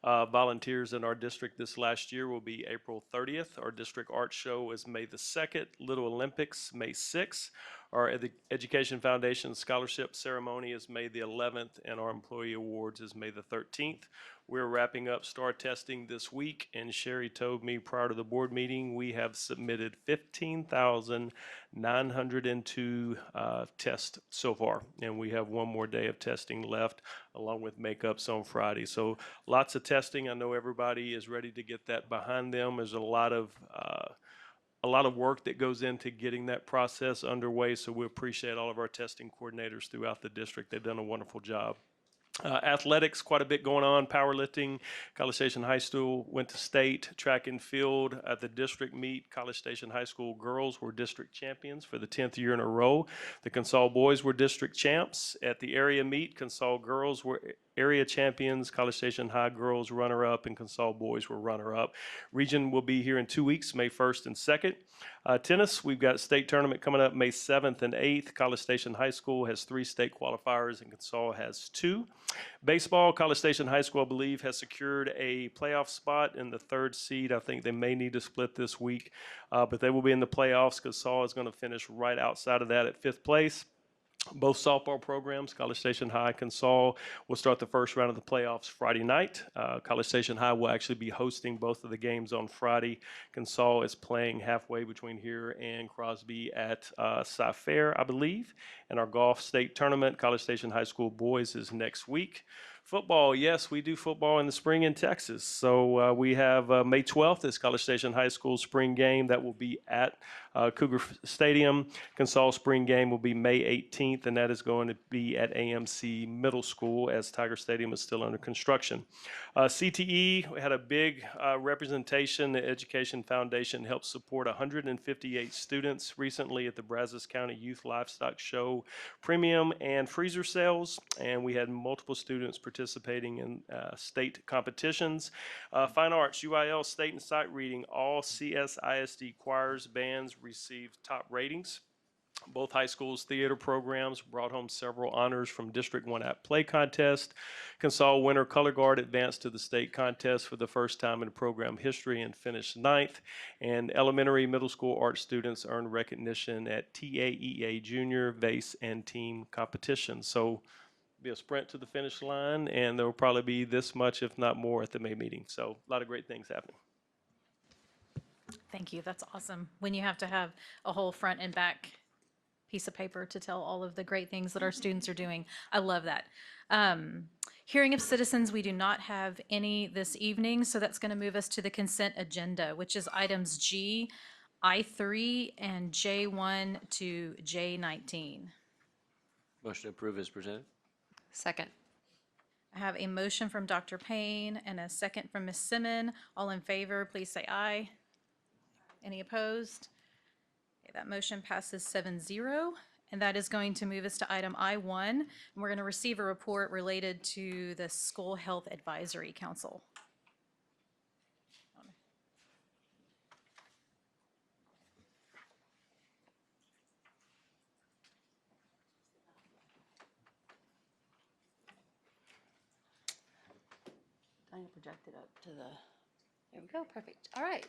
volunteers in our district this last year, will be April 30th. Our district art show is May the 2nd. Little Olympics, May 6th. Our Education Foundation scholarship ceremony is May the 11th, and our employee awards is May the 13th. We're wrapping up STAR testing this week, and Sherry told me prior to the board meeting, we have submitted 15,902 tests so far, and we have one more day of testing left, along with makeups on Friday. So lots of testing. I know everybody is ready to get that behind them. There's a lot of work that goes into getting that process underway, so we appreciate all of our testing coordinators throughout the district. They've done a wonderful job. Athletics, quite a bit going on. Powerlifting, College Station High School went to state. Track and field at the district meet. College Station High School girls were district champions for the 10th year in a row. The Consol boys were district champs. At the area meet, Consol girls were area champions. College Station High girls runner-up, and Consol boys were runner-up. Region will be here in 2 weeks, May 1st and 2nd. Tennis, we've got state tournament coming up May 7th and 8th. College Station High School has 3 state qualifiers, and Consol has 2. Baseball, College Station High School, I believe, has secured a playoff spot in the 3rd seed. I think they may need to split this week, but they will be in the playoffs. Consol is going to finish right outside of that at 5th place. Both softball programs, College Station High, Consol, will start the first round of the playoffs Friday night. College Station High will actually be hosting both of the games on Friday. Consol is playing halfway between here and Crosby at Cy-Fair, I believe. And our golf state tournament, College Station High School boys, is next week. Football, yes, we do football in the spring in Texas. So we have May 12th is College Station High School spring game that will be at Cougar Stadium. Consol spring game will be May 18th, and that is going to be at AMC Middle School as Tiger Stadium is still under construction. CTE, we had a big representation. The Education Foundation helped support 158 students recently at the Brazos County Youth Livestock Show premium and freezer sales, and we had multiple students participating in state competitions. Fine Arts, UIL State and Sight Reading, all CSISD choirs, bands received top ratings. Both high schools' theater programs brought home several honors from District 1 Apt Play Contest. Consol winner Color Guard advanced to the state contest for the first time in program history and finished 9th. And elementary middle school art students earned recognition at TAEA Junior, VACE, and team competitions. So be a sprint to the finish line, and there will probably be this much, if not more, at the May meeting. So a lot of great things happening. Thank you. That's awesome. When you have to have a whole front and back piece of paper to tell all of the great things that our students are doing. I love that. Hearing of citizens, we do not have any this evening, so that's going to move us to the consent agenda, which is items G, I3, and J1 to J19. Motion to approve is presented. Second. I have a motion from Dr. Payne and a second from Ms. Simmon. All in favor, please say aye. Any opposed? Okay, that motion passes 7-0, and that is going to move us to item I1, and we're going to receive a report related to the School Health Advisory Council. I'm going to project it up to the, there we go, perfect. All right.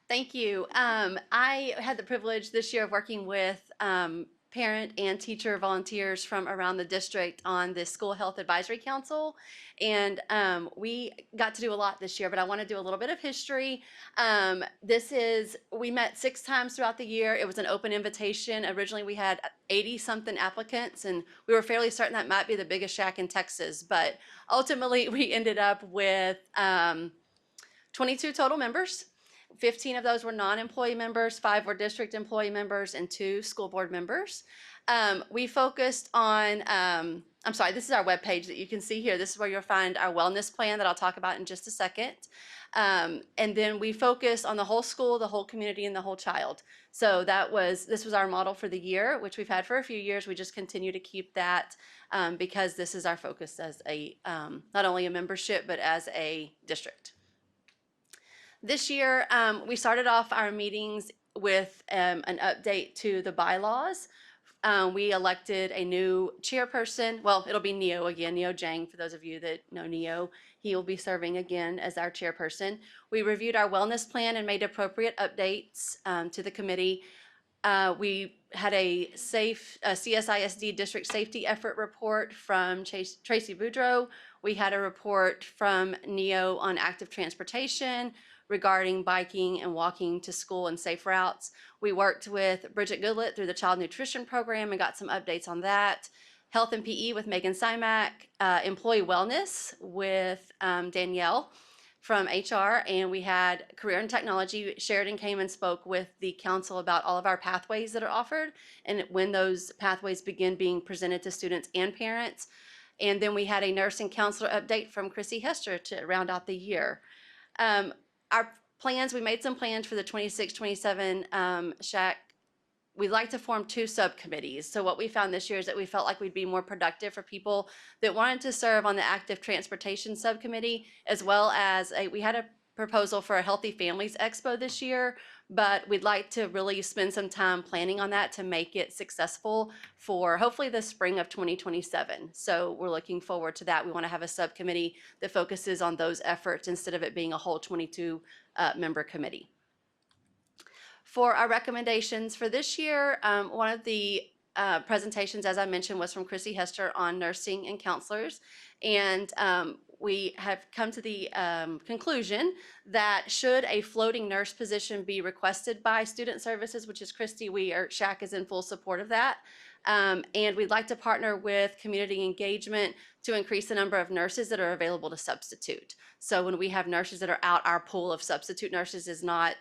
Thank you. I had the privilege this year of working with parent and teacher volunteers from around the district on the School Health Advisory Council. And we got to do a lot this year, but I want to do a little bit of history. We met 6 times throughout the year. It was an open invitation. Originally, we had 80-something applicants, and we were fairly certain that might be the biggest shack in Texas. But ultimately, we ended up with 22 total members. 15 of those were non-employee members, 5 were district employee members, and 2 school board members. We focused on, I'm sorry, this is our webpage that you can see here. This is where you'll find our wellness plan that I'll talk about in just a second. And then we focused on the whole school, the whole community, and the whole child. So this was our model for the year, which we've had for a few years. We just continue to keep that because this is our focus as not only a membership, but as a district. This year, we started off our meetings with an update to the bylaws. we elected a new chairperson. Well, it'll be Neo again, Neo Jang, for those of you that know Neo. He will be serving again as our chairperson. We reviewed our wellness plan and made appropriate updates to the committee. We had a CSISD district safety effort report from Tracy Boudreau. We had a report from Neo on active transportation regarding biking and walking to school and safe routes. We worked with Bridget Goodlett through the Child Nutrition Program and got some updates on that. Health and PE with Megan Simak, Employee Wellness with Danielle from HR, and we had Career and Technology. Sheridan came and spoke with the council about all of our pathways that are offered and when those pathways begin being presented to students and parents. And then we had a nurse and counselor update from Chrissy Hester to round out the year. Our plans, we made some plans for the 26-27 SHAC. We'd like to form 2 subcommittees. So what we found this year is that we felt like we'd be more productive for people that wanted to serve on the active transportation subcommittee, as well as we had a proposal for a Healthy Families Expo this year, but we'd like to really spend some time planning on that to make it successful for hopefully the spring of 2027. So we're looking forward to that. We want to have a subcommittee that focuses on those efforts instead of it being a whole 22 member committee. For our recommendations for this year, one of the presentations, as I mentioned, was from Chrissy Hester on nursing and counselors. And we have come to the conclusion that should a floating nurse position be requested by Student Services, which is Christy, SHAC is in full support of that. And we'd like to partner with community engagement to increase the number of nurses that are available to substitute. So when we have nurses that are out, our pool of substitute nurses is not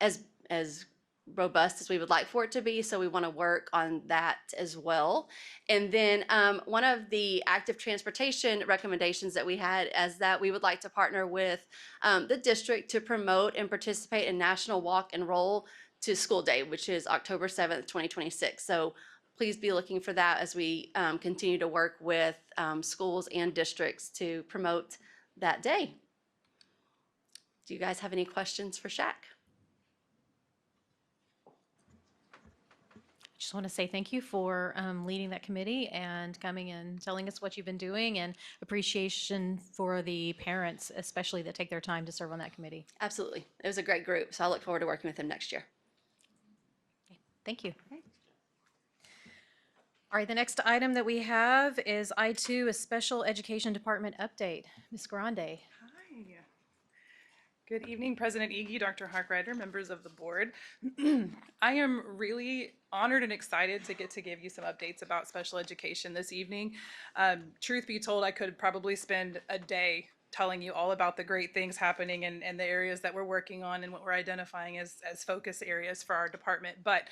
as robust as we would like for it to be, so we want to work on that as well. And then one of the active transportation recommendations that we had is that we would like to partner with the district to promote and participate in National Walk and Roll to School Day, which is October 7th, 2026. So please be looking for that as we continue to work with schools and districts to promote that day. Do you guys have any questions for SHAC? Just want to say thank you for leading that committee and coming and telling us what you've been doing, and appreciation for the parents, especially that take their time to serve on that committee. Absolutely. It was a great group, so I look forward to working with them next year. Okay, thank you. All right, the next item that we have is I2, a Special Education Department update. Ms. Grande. Hi. Good evening, President Iggy, Dr. Harkrider, members of the board. I am really honored and excited to get to give you some updates about special education this evening. Truth be told, I could probably spend a day telling you all about the great things happening and the areas that we're working on and what we're identifying as focus areas for our department, but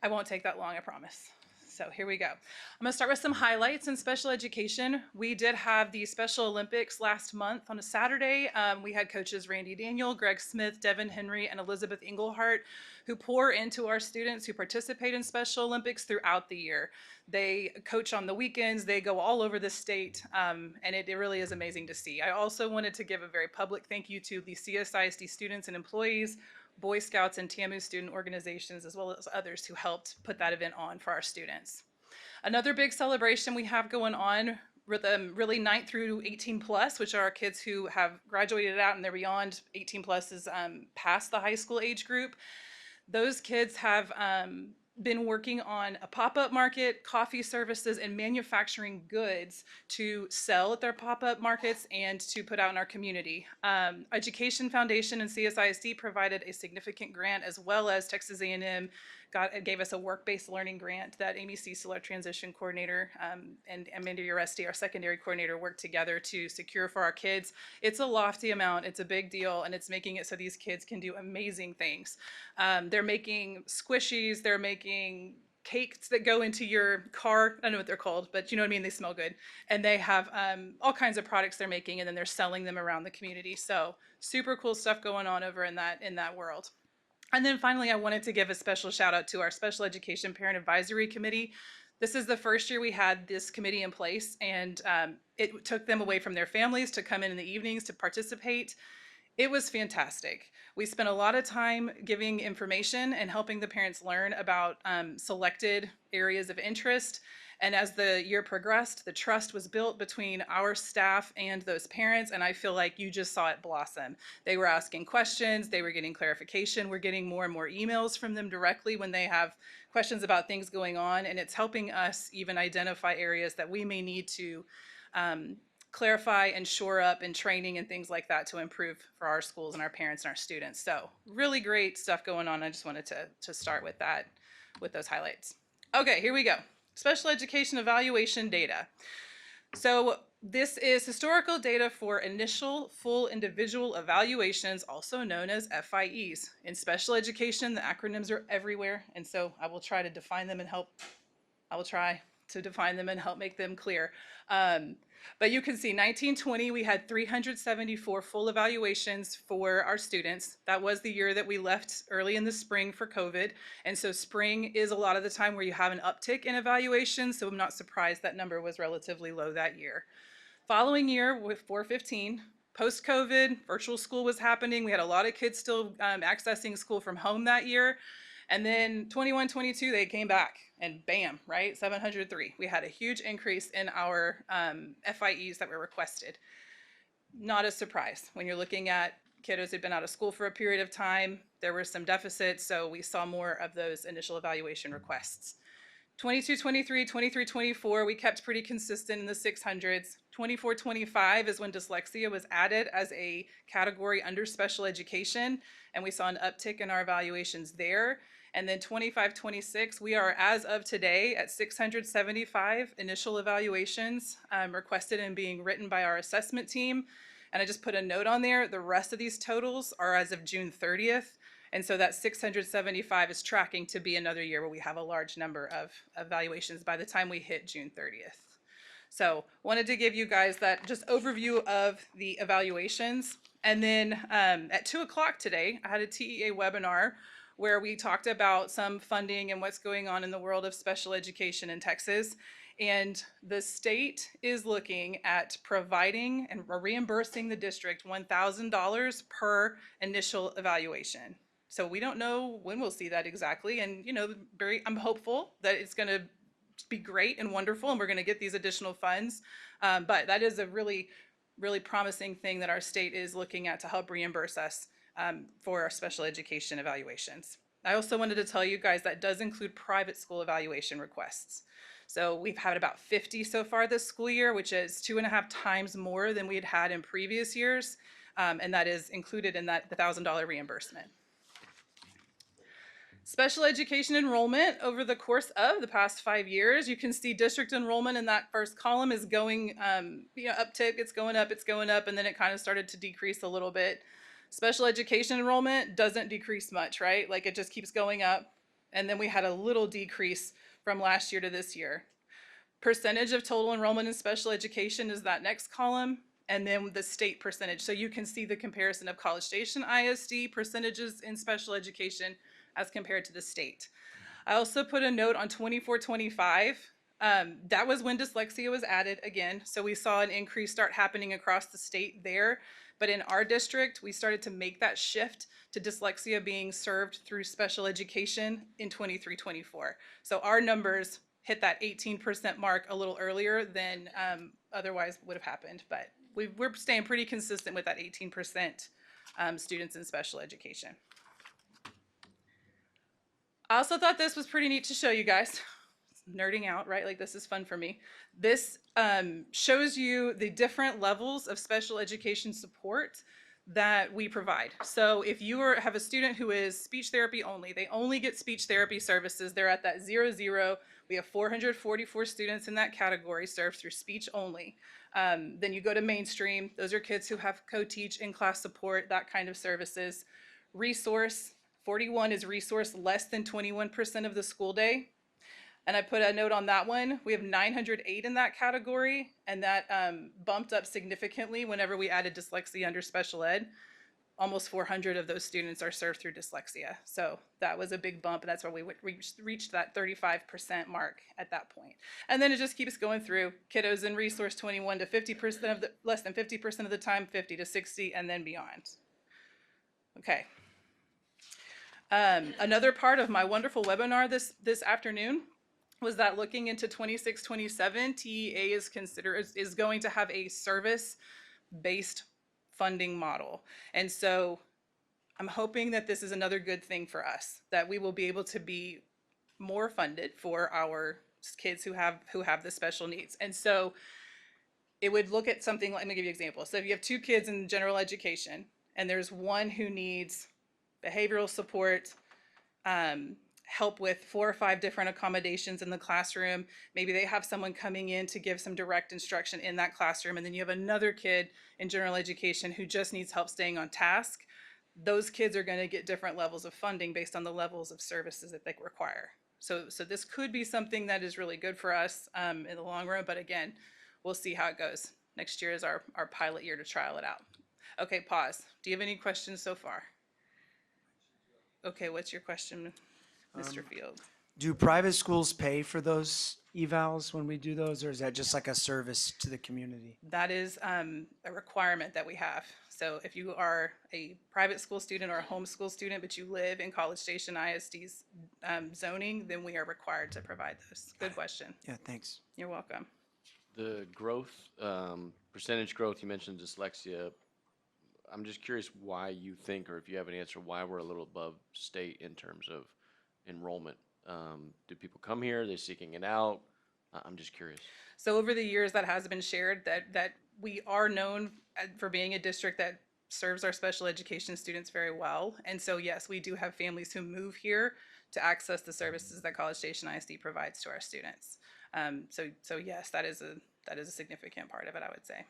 I won't take that long, I promise. So here we go. I'm going to start with some highlights in special education. We did have the Special Olympics last month on a Saturday. We had coaches Randy Daniel, Greg Smith, Devin Henry, and Elizabeth Englehart who pour into our students who participate in Special Olympics throughout the year. They coach on the weekends, they go all over the state, and it really is amazing to see. I also wanted to give a very public thank you to the CSISD students and employees, Boy Scouts and TAMU student organizations, as well as others who helped put that event on for our students. Another big celebration we have going on with really 9th through 18 plus, which are our kids who have graduated out and they're beyond 18 plus, is past the high school age group. Those kids have been working on a pop-up market, coffee services, and manufacturing goods to sell at their pop-up markets and to put out in our community. Education Foundation and CSISD provided a significant grant, as well as Texas A&M gave us a work-based learning grant that Amy Cecil, our transition coordinator, and Amanda Uresti, our secondary coordinator, worked together to secure for our kids. It's a lofty amount, it's a big deal, and it's making it so these kids can do amazing things. They're making squishies, they're making cakes that go into your car. I don't know what they're called, but you know what I mean, they smell good. And they have all kinds of products they're making, and then they're selling them around the community. So super cool stuff going on over in that world. And then finally, I wanted to give a special shout out to our Special Education Parent Advisory Committee. This is the first year we had this committee in place, and it took them away from their families to come in the evenings to participate. It was fantastic. We spent a lot of time giving information and helping the parents learn about selected areas of interest. And as the year progressed, the trust was built between our staff and those parents. And I feel like you just saw it blossom. They were asking questions, they were getting clarification. We're getting more and more emails from them directly when they have questions about things going on. And it's helping us even identify areas that we may need to clarify and shore up in training and things like that to improve for our schools and our parents and our students. So really great stuff going on. I just wanted to start with that, with those highlights. Okay, here we go. Special education evaluation data. So this is historical data for initial full individual evaluations, also known as FIEs. In special education, the acronyms are everywhere, and so I will try to define them and help make them clear. But you can see 1920, we had 374 full evaluations for our students. That was the year that we left early in the spring for COVID. And so spring is a lot of the time where you have an uptick in evaluations. So I'm not surprised that number was relatively low that year. Following year with 415, post-COVID, virtual school was happening. We had a lot of kids still accessing school from home that year. And then 21, 22, they came back and bam, right? 703. We had a huge increase in our FIEs that were requested. Not a surprise. When you're looking at kiddos who'd been out of school for a period of time, there were some deficits, so we saw more of those initial evaluation requests. 22, 23, 23, 24, we kept pretty consistent in the 600s. 24, 25 is when dyslexia was added as a category under special education, and we saw an uptick in our evaluations there. And then 25, 26, we are, as of today, at 675 initial evaluations requested and being written by our assessment team. And I just put a note on there, the rest of these totals are as of June 30th. And so that 675 is tracking to be another year where we have a large number of evaluations by the time we hit June 30th. So wanted to give you guys that just overview of the evaluations. And then at 2 o'clock today, I had a TEA webinar where we talked about some funding and what's going on in the world of special education in Texas. And the state is looking at providing and reimbursing the district $1,000 per initial evaluation. So we don't know when we'll see that exactly. And, you know, I'm hopeful that it's going to be great and wonderful and we're going to get these additional funds. But that is a really, really promising thing that our state is looking at to help reimburse us for our special education evaluations. I also wanted to tell you guys that does include private school evaluation requests. So we've had about 50 so far this school year, which is 2.5 times more than we had had in previous years. And that is included in that the $1,000 reimbursement. Special education enrollment over the course of the past 5 years, you can see district enrollment in that first column is going, uptick, it's going up, and then it kind of started to decrease a little bit. Special education enrollment doesn't decrease much, right? Like it just keeps going up. And then we had a little decrease from last year to this year. Percentage of total enrollment in special education is that next column, and then the state percentage. So you can see the comparison of College Station ISD percentages in special education as compared to the state. I also put a note on 24-25. That was when dyslexia was added again. So we saw an increase start happening across the state there. But in our district, we started to make that shift to dyslexia being served through special education in 23-24. So our numbers hit that 18% mark a little earlier than otherwise would have happened. But we're staying pretty consistent with that 18% students in special education. I also thought this was pretty neat to show you guys. Nerding out, right? Like this is fun for me. This shows you the different levels of special education support that we provide. So if you have a student who is speech therapy only, they only get speech therapy services, they're at that 0-0. We have 444 students in that category served through speech only. Then you go to mainstream. Those are kids who have co-teach, in-class support, that kind of services. Resource, 41 is resource less than 21% of the school day. And I put a note on that one. We have 908 in that category, and that bumped up significantly whenever we added dyslexia under special ed. Almost 400 of those students are served through dyslexia. So that was a big bump, and that's where we reached that 35% mark at that point. And then it just keeps going through. Kiddos in resource 21 to 50% of the, less than 50% of the time, 50 to 60, and then beyond. Okay. Another part of my wonderful webinar this afternoon was that looking into 26-27, TEA is going to have a service-based funding model. And so I'm hoping that this is another good thing for us, that we will be able to be more funded for our kids who have the special needs. And so it would look at something, let me give you an example. So if you have 2 kids in general education and there's one who needs behavioral support, help with 4 or 5 different accommodations in the classroom. Maybe they have someone coming in to give some direct instruction in that classroom. And then you have another kid in general education who just needs help staying on task. Those kids are going to get different levels of funding based on the levels of services that they require. So this could be something that is really good for us in the long run. But again, we'll see how it goes. Next year is our pilot year to trial it out. Okay, pause. Do you have any questions so far? Okay, what's your question, Mr. Field? Do private schools pay for those evals when we do those, or is that just like a service to the community? That is a requirement that we have. So if you are a private school student or a homeschool student, but you live in College Station ISD's zoning, then we are required to provide those. Good question. Yeah, thanks. You're welcome. The growth, percentage growth, you mentioned dyslexia. I'm just curious why you think, or if you have an answer, why we're a little above state in terms of enrollment. Do people come here? Are they seeking it out? I'm just curious. So over the years, that has been shared that we are known for being a district that serves our special education students very well. And so yes, we do have families who move here to access the services that College Station ISD provides to our students. So yes, that is a significant part of it, I would say.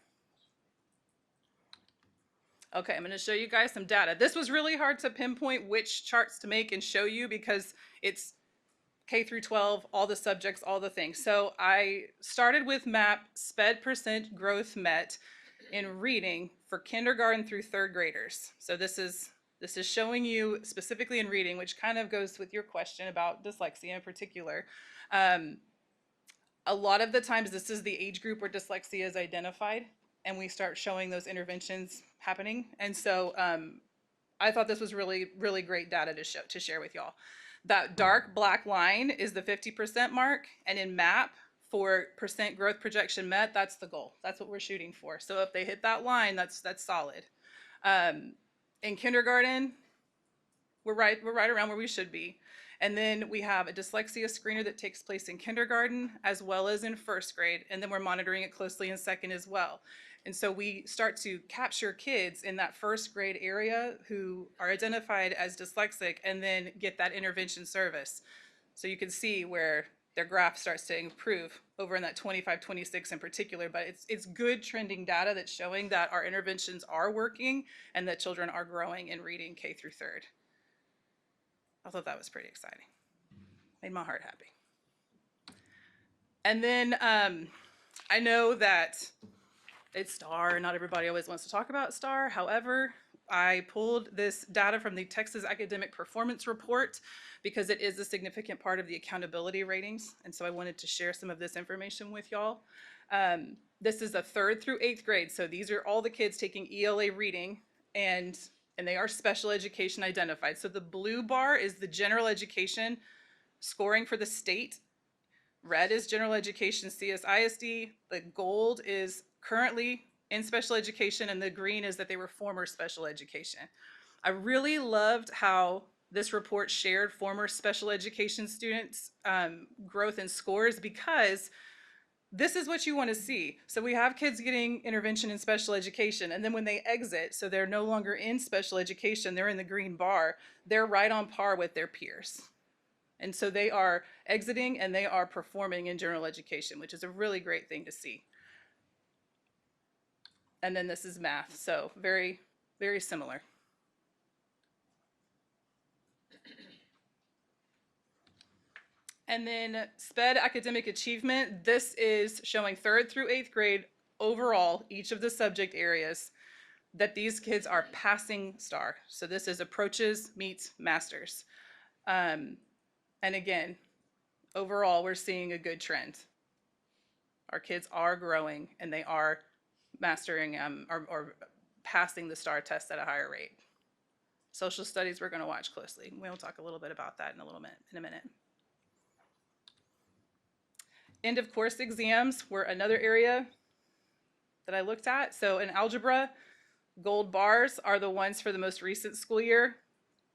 Okay, I'm going to show you guys some data. This was really hard to pinpoint which charts to make and show you because it's K through 12, all the subjects, all the things. So I started with MAP, SPED percent growth met in reading for kindergarten through 3rd graders. So this is showing you specifically in reading, which kind of goes with your question about dyslexia in particular. A lot of the times this is the age group where dyslexia is identified, and we start showing those interventions happening. And so I thought this was really, really great data to share with y'all. That dark black line is the 50% mark, and in MAP, for percent growth projection met, that's the goal. That's what we're shooting for. So if they hit that line, that's solid. In kindergarten, we're right around where we should be. And then we have a dyslexia screener that takes place in kindergarten as well as in 1st grade, and then we're monitoring it closely in 2nd as well. And so we start to capture kids in that 1st grade area who are identified as dyslexic and then get that intervention service. So you can see where their graph starts to improve over in that 25-26 in particular, but it's good trending data that's showing that our interventions are working and that children are growing in reading K through 3rd. I thought that was pretty exciting. Made my heart happy. And then I know that it's STAR. Not everybody always wants to talk about STAR. However, I pulled this data from the Texas Academic Performance Report because it is a significant part of the accountability ratings. And so I wanted to share some of this information with y'all. This is a 3rd through 8th grade. So these are all the kids taking ELA reading, and they are special education identified. So the blue bar is the general education scoring for the state. Red is general education CSISD. The gold is currently in special education, and the green is that they were former special education. I really loved how this report shared former special education students' growth and scores, because this is what you want to see. So we have kids getting intervention in special education, and then when they exit, so they're no longer in special education, they're in the green bar, they're right on par with their peers. And so they are exiting and they are performing in general education, which is a really great thing to see. And then this is math, so very, very similar. And then SPED academic achievement, this is showing 3rd through 8th grade overall, each of the subject areas, that these kids are passing STAR. So this is approaches meets masters. And again, overall, we're seeing a good trend. Our kids are growing and they are mastering or passing the STAR test at a higher rate. Social studies, we're going to watch closely. We'll talk a little bit about that in a minute. End of course exams were another area that I looked at. So in algebra, gold bars are the ones for the most recent school year,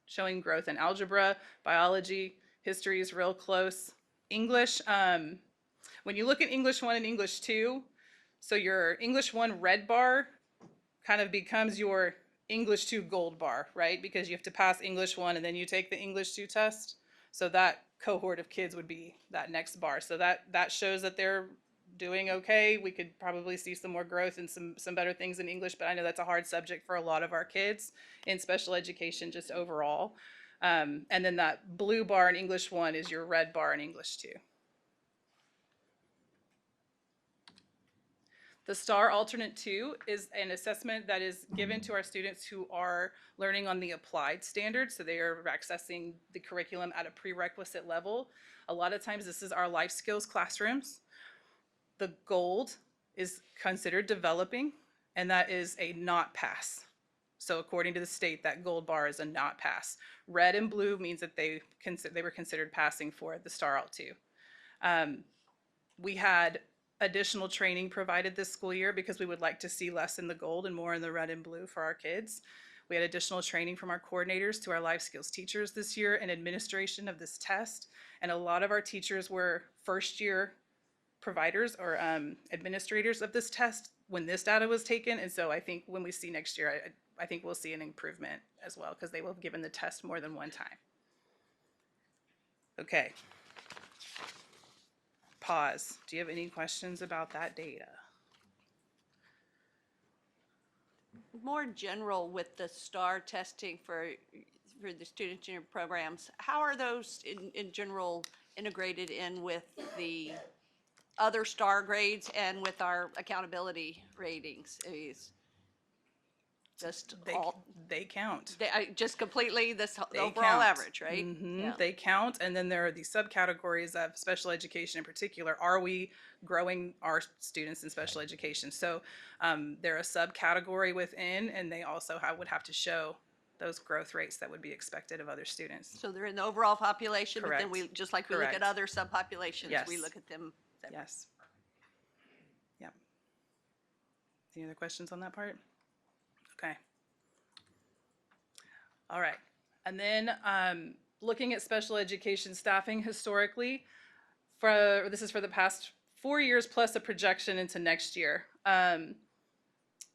showing growth in algebra, biology, history is real close. English, when you look at English 1 and English 2, so your English 1 red bar kind of becomes your English 2 gold bar, right? Because you have to pass English 1 and then you take the English 2 test. So that cohort of kids would be that next bar. So that shows that they're doing okay. We could probably see some more growth and some better things in English, but I know that's a hard subject for a lot of our kids in special education just overall. And then that blue bar in English 1 is your red bar in English 2. The STAR Alternate 2 is an assessment that is given to our students who are learning on the applied standard, so they are accessing the curriculum at a prerequisite level. A lot of times this is our life skills classrooms. The gold is considered developing, and that is a not pass. So according to the state, that gold bar is a not pass. Red and blue means that they were considered passing for the STAR Alt 2. We had additional training provided this school year because we would like to see less in the gold and more in the red and blue for our kids. We had additional training from our coordinators to our life skills teachers this year in administration of this test. And a lot of our teachers were first year providers or administrators of this test when this data was taken. And so I think when we see next year, I think we'll see an improvement as well because they will have given the test more than one time. Okay. Pause. Do you have any questions about that data? More general with the STAR testing for the student junior programs, how are those in general integrated in with the other STAR grades and with our accountability ratings? Is just they count. Just completely the They overall count. average, right? Mm-hmm. Yeah. They count, and then there are these subcategories of special education in particular. Are we growing our students in special education? So they're a subcategory within, and they also would have to show those growth rates that would be expected of other students. So they're in the overall population, Correct. but then we, just like we look Correct. at other subpopulations, Yes. we look at them separately. Yes. Yep. Any other questions on that part? Okay. All right. And then looking at special education staffing historically, this is for the past 4 years plus a projection into next year.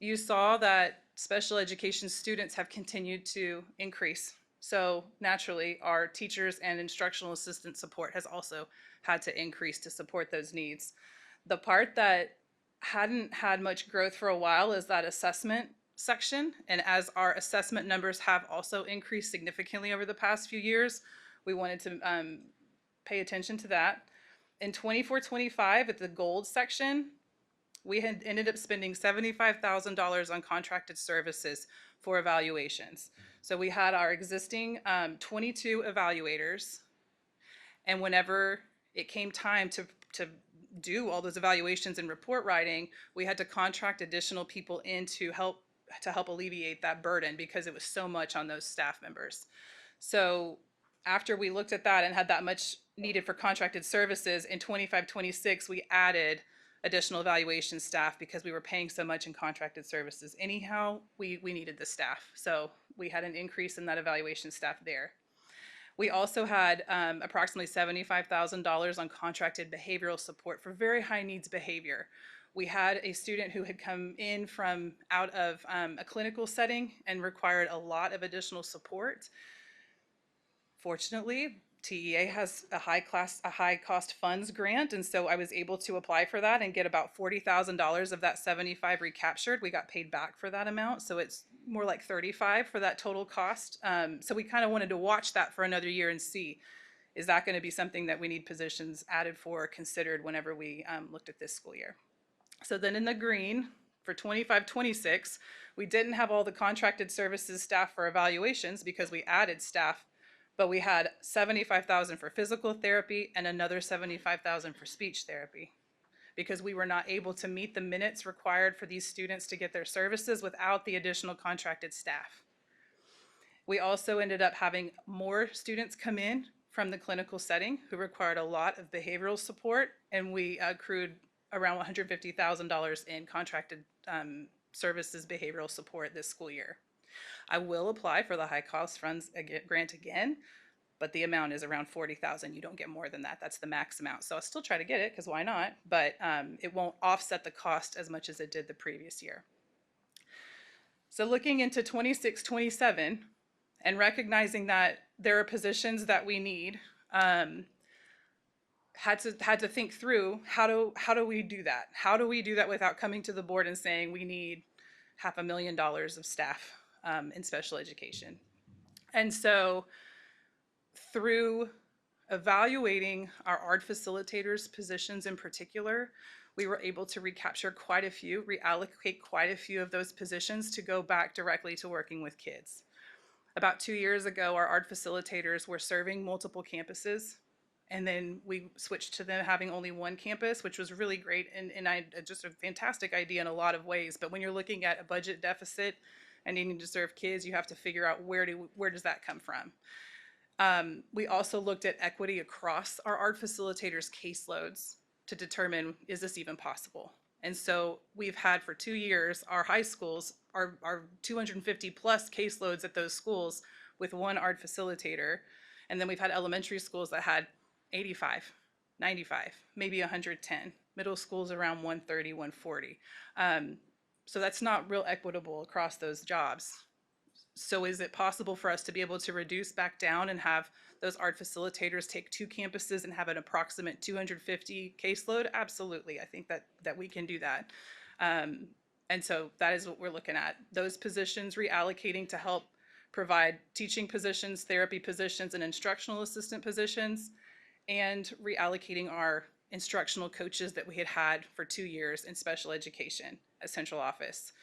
You saw that special education students have continued to increase. So naturally, our teachers and instructional assistant support has also had to increase to support those needs. The part that hadn't had much growth for a while is that assessment section. And as our assessment numbers have also increased significantly over the past few years, we wanted to pay attention to that. In 24-25 at the gold section, we had ended up spending $75,000 on contracted services for evaluations. So we had our existing 22 evaluators, and whenever it came time to do all those evaluations and report writing, we had to contract additional people in to help alleviate that burden because it was so much on those staff members. So after we looked at that and had that much needed for contracted services, in 25-26 we added additional evaluation staff because we were paying so much in contracted services. Anyhow, we needed the staff. So we had an increase in that evaluation staff there. We also had approximately $75,000 on contracted behavioral support for very high needs behavior. We had a student who had come in from out of a clinical setting and required a lot of additional support. Fortunately, TEA has a high cost funds grant, and so I was able to apply for that and get about $40,000 of that 75 recaptured. We got paid back for that amount, so it's more like 35 for that total cost. So we kind of wanted to watch that for another year and see, is that going to be something that we need positions added for or considered whenever we looked at this school year. So then in the green, for 25-26, we didn't have all the contracted services staff for evaluations because we added staff, but we had $75,000 for physical therapy and another $75,000 for speech therapy because we were not able to meet the minutes required for these students to get their services without the additional contracted staff. We also ended up having more students come in from the clinical setting who required a lot of behavioral support, and we accrued around $150,000 in contracted services behavioral support this school year. I will apply for the high cost funds grant again, but the amount is around $40,000. You don't get more than that. That's the max amount. So I'll still try to get it because why not? But it won't offset the cost as much as it did the previous year. So looking into 26, 27, and recognizing that there are positions that we need, had to think through how do we do that? How do we do that without coming to the board and saying we need $500,000 of staff in special education? And so through evaluating our art facilitators positions in particular, we were able to reallocate quite a few of those positions to go back directly to working with kids. About 2 years ago, our art facilitators were serving multiple campuses, and then we switched to them having only one campus, which was really great and just a fantastic idea in a lot of ways. But when you're looking at a budget deficit and needing to serve kids, you have to figure out where does that come from. We also looked at equity across our art facilitators' caseloads to determine, is this even possible? And so we've had for 2 years, our high schools, our 250 plus caseloads at those schools with one art facilitator. And then we've had elementary schools that had 85, 95, maybe 110. Middle schools around 130, 140. So that's not real equitable across those jobs. So is it possible for us to be able to reduce back down and have those art facilitators take 2 campuses and have an approximate 250 caseload? Absolutely. I think that we can do that. And so that is what we're looking at. Those positions reallocating to help provide teaching positions, therapy positions, and instructional assistant positions, and reallocating our instructional coaches that we had had for 2 years in special education at central office.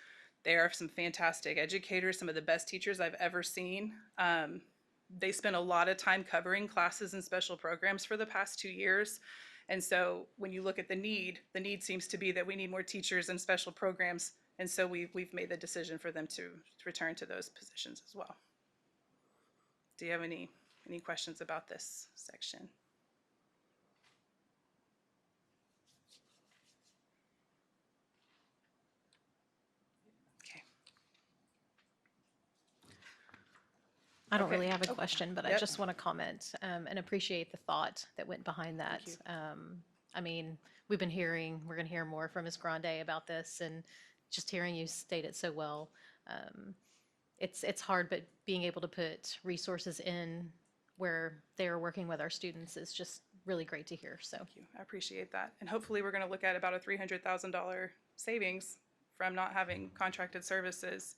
They are some fantastic educators, some of the best teachers I've ever seen. They spent a lot of time covering classes and special programs for the past 2 years. And so when you look at the need seems to be that we need more teachers and special programs. And so we've made the decision for them to return to those positions as well. Do you have any questions about this section? I don't Okay. really have a question, but I Yep. just want to comment and appreciate the thought that went behind that. I mean, we're going to hear more from Ms. Grande about this, and just hearing you state it so well. It's hard, but being able to put resources in where they're working with our students is just really great to hear. So Thank you. I appreciate that. And hopefully we're going to look at about a $300,000 savings from not having contracted services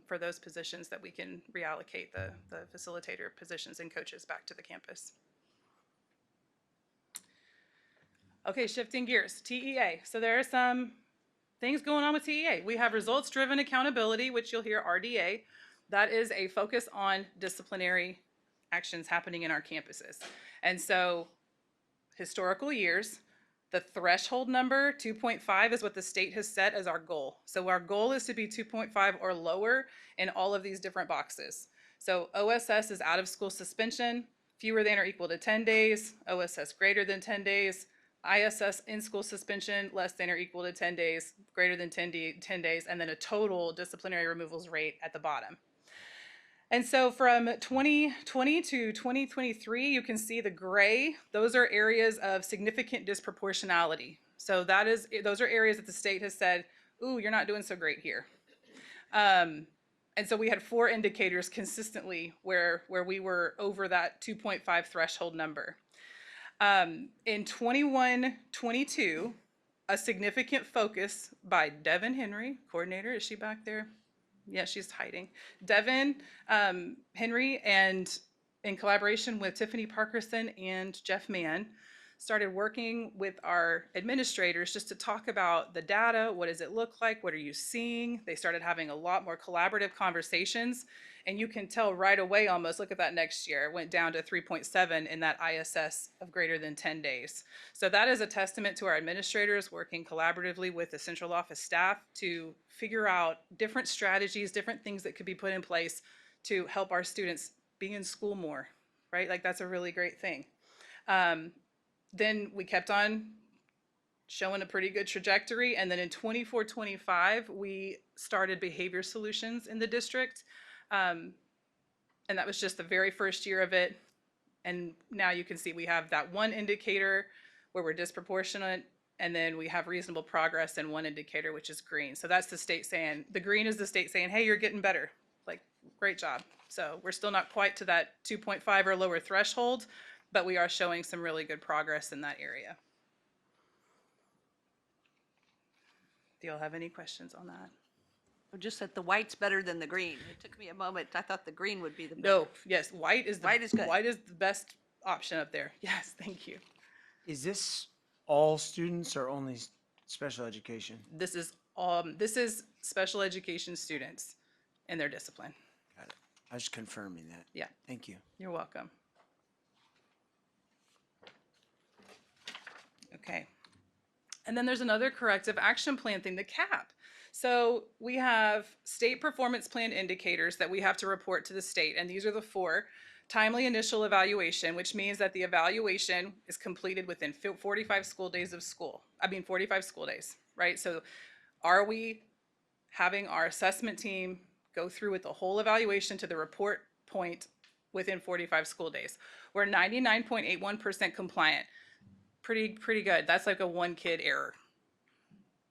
for those positions that we can reallocate the facilitator positions and coaches back to the campus. Okay, shifting gears, TEA. So there are some things going on with TEA. We have results-driven accountability, which you'll hear RDA. That is a focus on disciplinary actions happening in our campuses. And so historical years, the threshold number, 2.5, is what the state has set as our goal. So our goal is to be 2.5 or lower in all of these different boxes. So OSS is out of school suspension, fewer than or equal to 10 days, OSS greater than 10 days, ISS in school suspension, less than or equal to 10 days, greater than 10 days, and then a total disciplinary removals rate at the bottom. And so from 2020 to 2023, you can see the gray. Those are areas of significant disproportionality. So those are areas that the state has said, ooh, you're not doing so great here. And so we had 4 indicators consistently where we were over that 2.5 threshold number. In 21-22, a significant focus by Devin Henry, coordinator, is she back there? Yeah, she's hiding. Devin Henry, and in collaboration with Tiffany Parkerson and Jeff Mann, started working with our administrators just to talk about the data. What does it look like? What are you seeing? They started having a lot more collaborative conversations, and you can tell right away almost, look at that next year, it went down to 3.7 in that ISS of greater than 10 days. So that is a testament to our administrators working collaboratively with the central office staff to figure out different strategies, different things that could be put in place to help our students be in school more, right? Like that's a really great thing. Then we kept on showing a pretty good trajectory. And then in 24-25, we started behavior solutions in the district. And that was just the very first year of it. And now you can see we have that one indicator where we're disproportionate, and then we have reasonable progress in one indicator, which is green. So that's the state saying, the green is the state saying, hey, you're getting better. Like, great job. So we're still not quite to that 2.5 or lower threshold, but we are showing some really good progress in that area. Do y'all have any questions on that? Just that the white's better than the green. It took me a moment. I thought the green would be the better. No, yes, white is White is good. White is the best option up there. Yes, thank you. Is this all students or only special education? This is special education students in their discipline. Got it. I was just confirming that. Yeah. Thank you. You're welcome. Okay. And then there's another corrective action plan thing, the CAP. So we have state performance plan indicators that we have to report to the state, and these are the 4. Timely initial evaluation, which means that the evaluation is completed within 45 school days of school. 45 school days, right? So are we having our assessment team go through with the whole evaluation to the report point within 45 school days? We're 99.81% compliant. Pretty good. That's like a 1 kid error.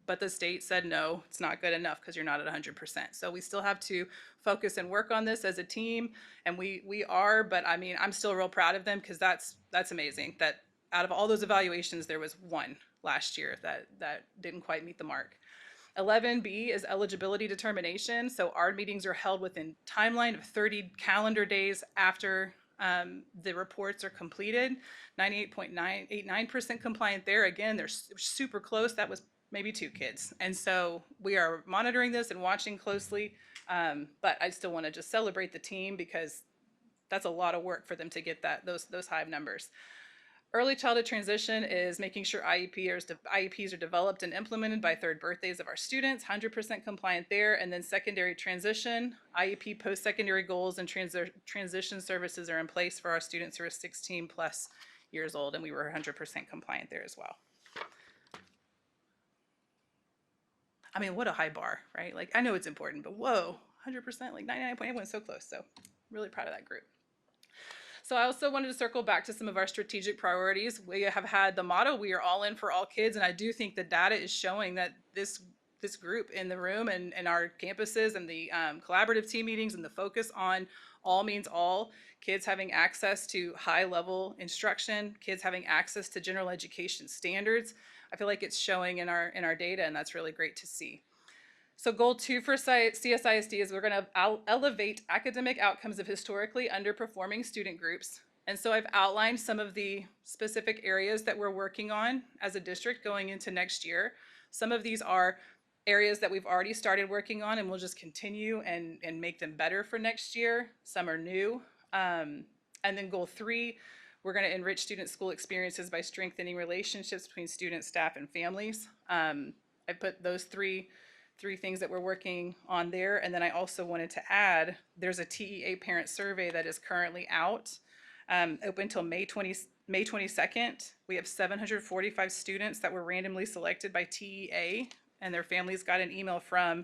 But the state said, no, it's not good enough because you're not at 100%. So we still have to focus and work on this as a team, and we are, but I'm still real proud of them because that's amazing that out of all those evaluations, there was 1 last year that didn't quite meet the mark. 11B is eligibility determination. So our meetings are held within timeline of 30 calendar days after the reports are completed. 98.989% compliant there. Again, they're super close. That was maybe 2 kids. And so we are monitoring this and watching closely. But I still want to just celebrate the team because that's a lot of work for them to get those high numbers. Early childhood transition is making sure IEPs are developed and implemented by 3rd birthdays of our students, 100% compliant there. And then secondary transition, IEP post-secondary goals and transition services are in place for our students who are 16 plus years old, and we were 100% compliant there as well. What a high bar, right? Like, I know it's important, but whoa, 100%, like 99.8 so close. So really proud of that group. So I also wanted to circle back to some of our strategic priorities. We have had the motto, we are all in for all kids. And I do think the data is showing that this group in the room and our campuses and the collaborative team meetings and the focus on all means all, kids having access to high level instruction, kids having access to general education standards. I feel like it's showing in our data, and that's really great to see. So goal 2 for CSISD is we're going to elevate academic outcomes of historically underperforming student groups. And so I've outlined some of the specific areas that we're working on as a district going into next year. Some of these are areas that we've already started working on, and we'll just continue and make them better for next year. Some are new. And then goal 3, we're going to enrich student school experiences by strengthening relationships between students, staff, and families. I put those three things that we're working on there. And then I also wanted to add, there's a TEA parent survey that is currently out, open till May 22nd. We have 745 students that were randomly selected by TEA, and their families got an email from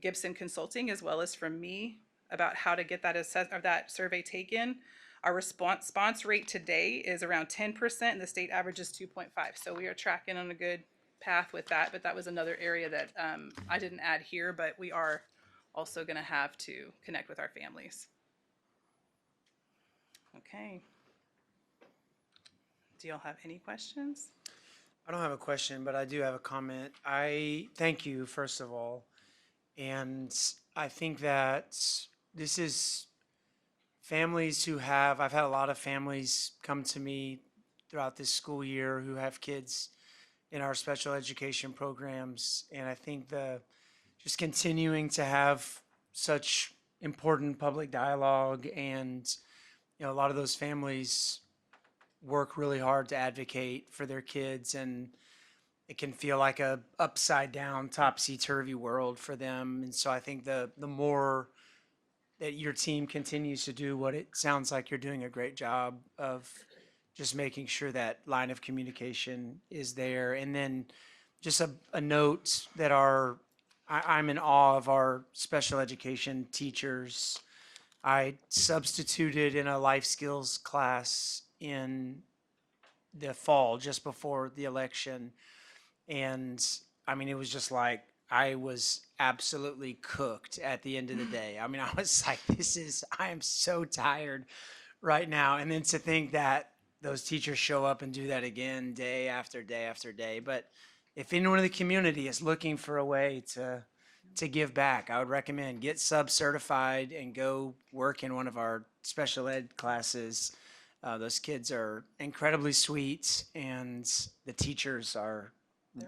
Gibson Consulting as well as from me about how to get that survey taken. Our response rate today is around 10%, and the state average is 2.5. So we are tracking on a good path with that, but that was another area that I didn't add here, but we are also going to have to connect with our families. Okay. Do y'all have any questions? I don't have a question, but I do have a comment. I thank you, first of all. And I think that this is families who I've had a lot of families come to me throughout this school year who have kids in our special education programs. And I think just continuing to have such important public dialogue, and a lot of those families work really hard to advocate for their kids, and it can feel like a upside down, topsy-turvy world for them. And so I think the more that your team continues to do what it sounds like you're doing a great job of just making sure that line of communication is there. And then just a note that I'm in awe of our special education teachers. I substituted in a life skills class in the fall just before the election. And I mean, it was just like I was absolutely cooked at the end of the day. I mean, I was like, I am so tired right now. And then to think that those teachers show up and do that again day after day after day. But if anyone in the community is looking for a way to give back, I would recommend get sub-certified and go work in one of our special ed classes. Those kids are incredibly sweet, and the teachers are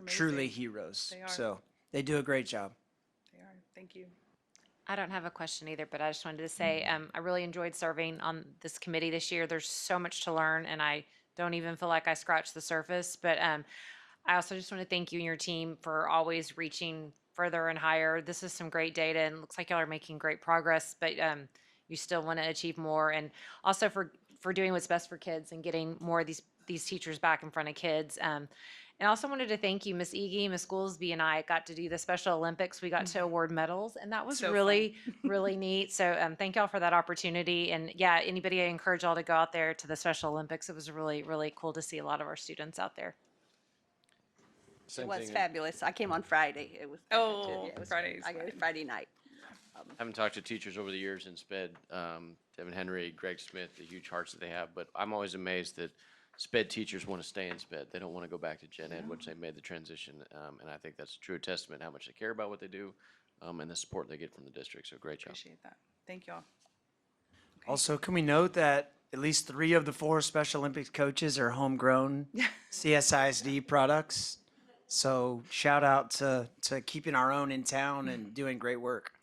truly heroes. They are. So they do a great job. They are. Thank you. I don't have a question either, but I just wanted to say I really enjoyed serving on this committee this year. There's so much to learn, and I don't even feel like I scratched the surface. But I also just want to thank you and your team for always reaching further and higher. This is some great data, and it looks like y'all are making great progress, but you still want to achieve more. And also for doing what's best for kids and getting more of these teachers back in front of kids. And I also wanted to thank you, Miss Iggy, Miss Goolsby, and I got to do the Special Olympics. We got to award medals, and that was So really, really neat. So thank y'all for that opportunity. And yeah, anybody, I encourage y'all to go out there to the Special Olympics. It was really, really cool to see a lot of our students out there. It was fabulous. I came on Friday. It was Friday's I got it fine. Friday night. I haven't talked to teachers over the years in SPED, Devin Henry, Greg Smith, the huge hearts that they have, but I'm always amazed that SPED teachers want to stay in SPED. They don't want to go back to Gen Ed, which they made the transition, and I think that's a true testament how much they care about what they do, and the support they get from the district. So great job. Appreciate that. Thank y'all. Also, can we note that at least 3 of the 4 Special Olympics coaches are homegrown CSISD products? So shout out to keeping our own in town and doing great work.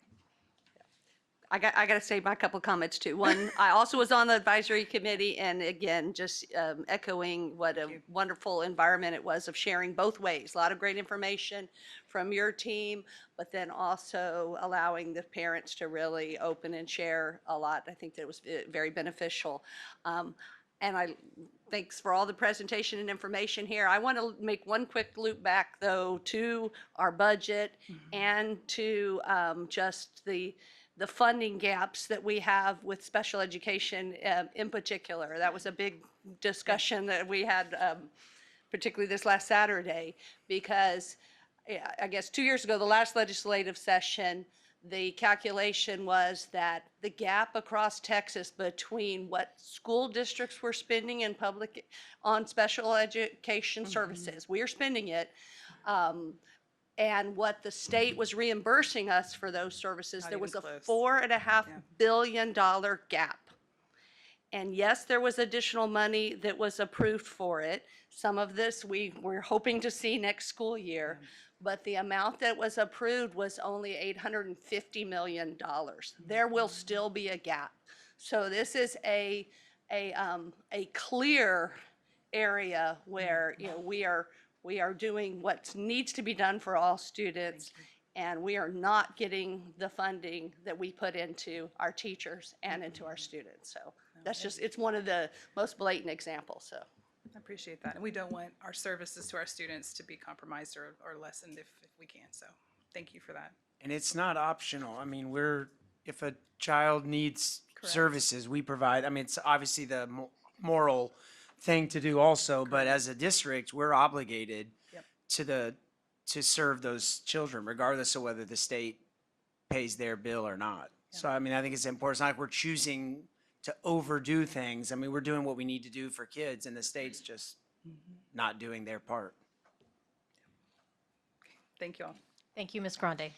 I got to say my couple comments too. One, I also was on the advisory committee, and again, just echoing what a wonderful environment it was of sharing both ways. A lot of great information from your team, but then also allowing the parents to really open and share a lot. I think that was very beneficial. And thanks for all the presentation and information here. I want to make one quick loop back though to our budget and to just the funding gaps that we have with special education in particular. That was a big discussion that we had, particularly this last Saturday, because I guess 2 years ago, the last legislative session, the calculation was that the gap across Texas between what school districts were spending in public on special education services, we are spending it, and what the state was reimbursing us for those services, there was a $4.5 billion gap. And yes, there was additional money that was approved for it. Some of this we're hoping to see next school year, but the amount that was approved was only $850 million. There will still be a gap. So this is a clear area where we are doing what needs to be done for all students, and we are not getting the funding that we put into our teachers and into our students. So that's just, it's one of the most blatant examples, so. I appreciate that. And we don't want our services to our students to be compromised or lessened if we can. So thank you for that. And it's not optional. I mean, if a child needs services, we provide. I mean, it's obviously the moral thing to do also, but as a district, we're obligated to serve those children, regardless of whether the state pays their bill or not. So, I mean, I think it's important. It's not like we're choosing to overdo things. I mean, we're doing what we need to do for kids, and the state's just not doing their part. Thank you all. Thank you, Ms. Grande.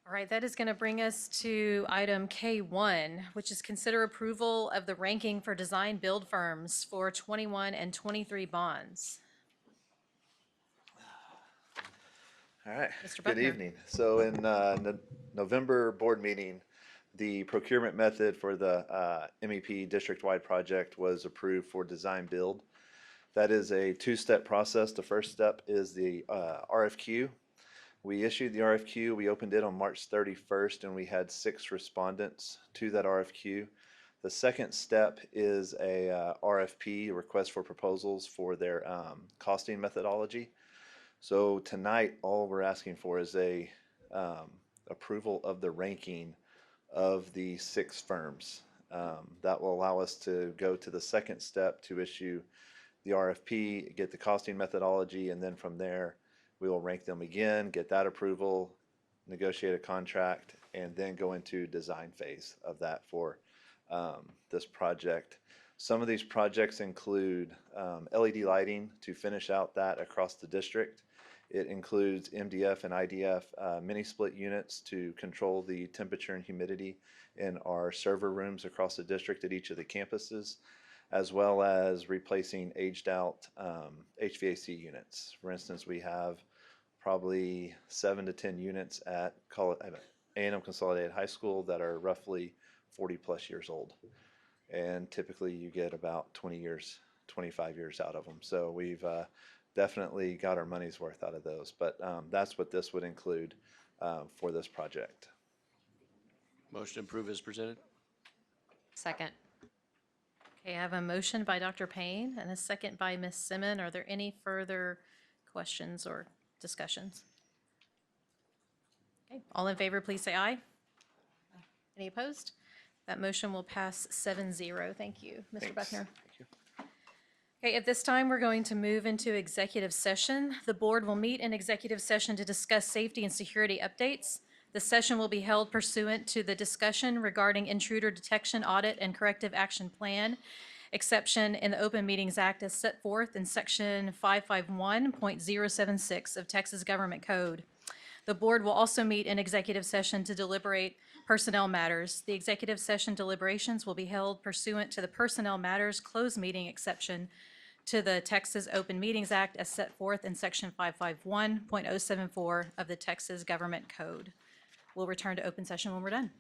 All right, that is going to bring us to item K1, which is consider approval of the ranking for design build firms for 21 and 23 bonds. All right, Mr. good Buckner. evening. So in November board meeting, the procurement method for the MEP district-wide project was approved for design build. That is a 2-step process. The first step is the RFQ. We issued the RFQ. We opened it on March 31st, and we had 6 respondents to that RFQ. The second step is a RFP, a request for proposals for their costing methodology. So tonight, all we're asking for is a approval of the ranking of the 6 firms. That will allow us to go to the second step to issue the RFP, get the costing methodology, and then from there, we will rank them again, get that approval, negotiate a contract, and then go into design phase of that for this project. Some of these projects include LED lighting to finish out that across the district. It includes MDF and IDF mini split units to control the temperature and humidity in our server rooms across the district at each of the campuses, as well as replacing aged out HVAC units. For instance, we have probably 7 to 10 units at A&M Consolidated High School that are roughly 40 plus years old. And typically you get about 20 years, 25 years out of them. So we've definitely got our money's worth out of those. But that's what this would include for this project. Motion to approve is presented. Second. Okay, I have a motion by Dr. Payne and a second by Ms. Simmons. Are there any further questions or discussions? Okay, all in favor, please say aye. Any opposed? That motion will pass 7-0. Thank you, Mr. Thanks. Buckner. Thank you. Okay, at this time, we're going to move into executive session. The board will meet in executive session to discuss safety and security updates. The session will be held pursuant to the discussion regarding intruder detection audit and corrective action plan exception in the Open Meetings Act as set forth in section 551.076 of Texas Government Code. The board will also meet in executive session to deliberate personnel matters. The executive session deliberations will be held pursuant to the personnel matters closed meeting exception to the Texas Open Meetings Act as set forth in section 551.074 of the Texas Government Code. We'll return to open session when we're done.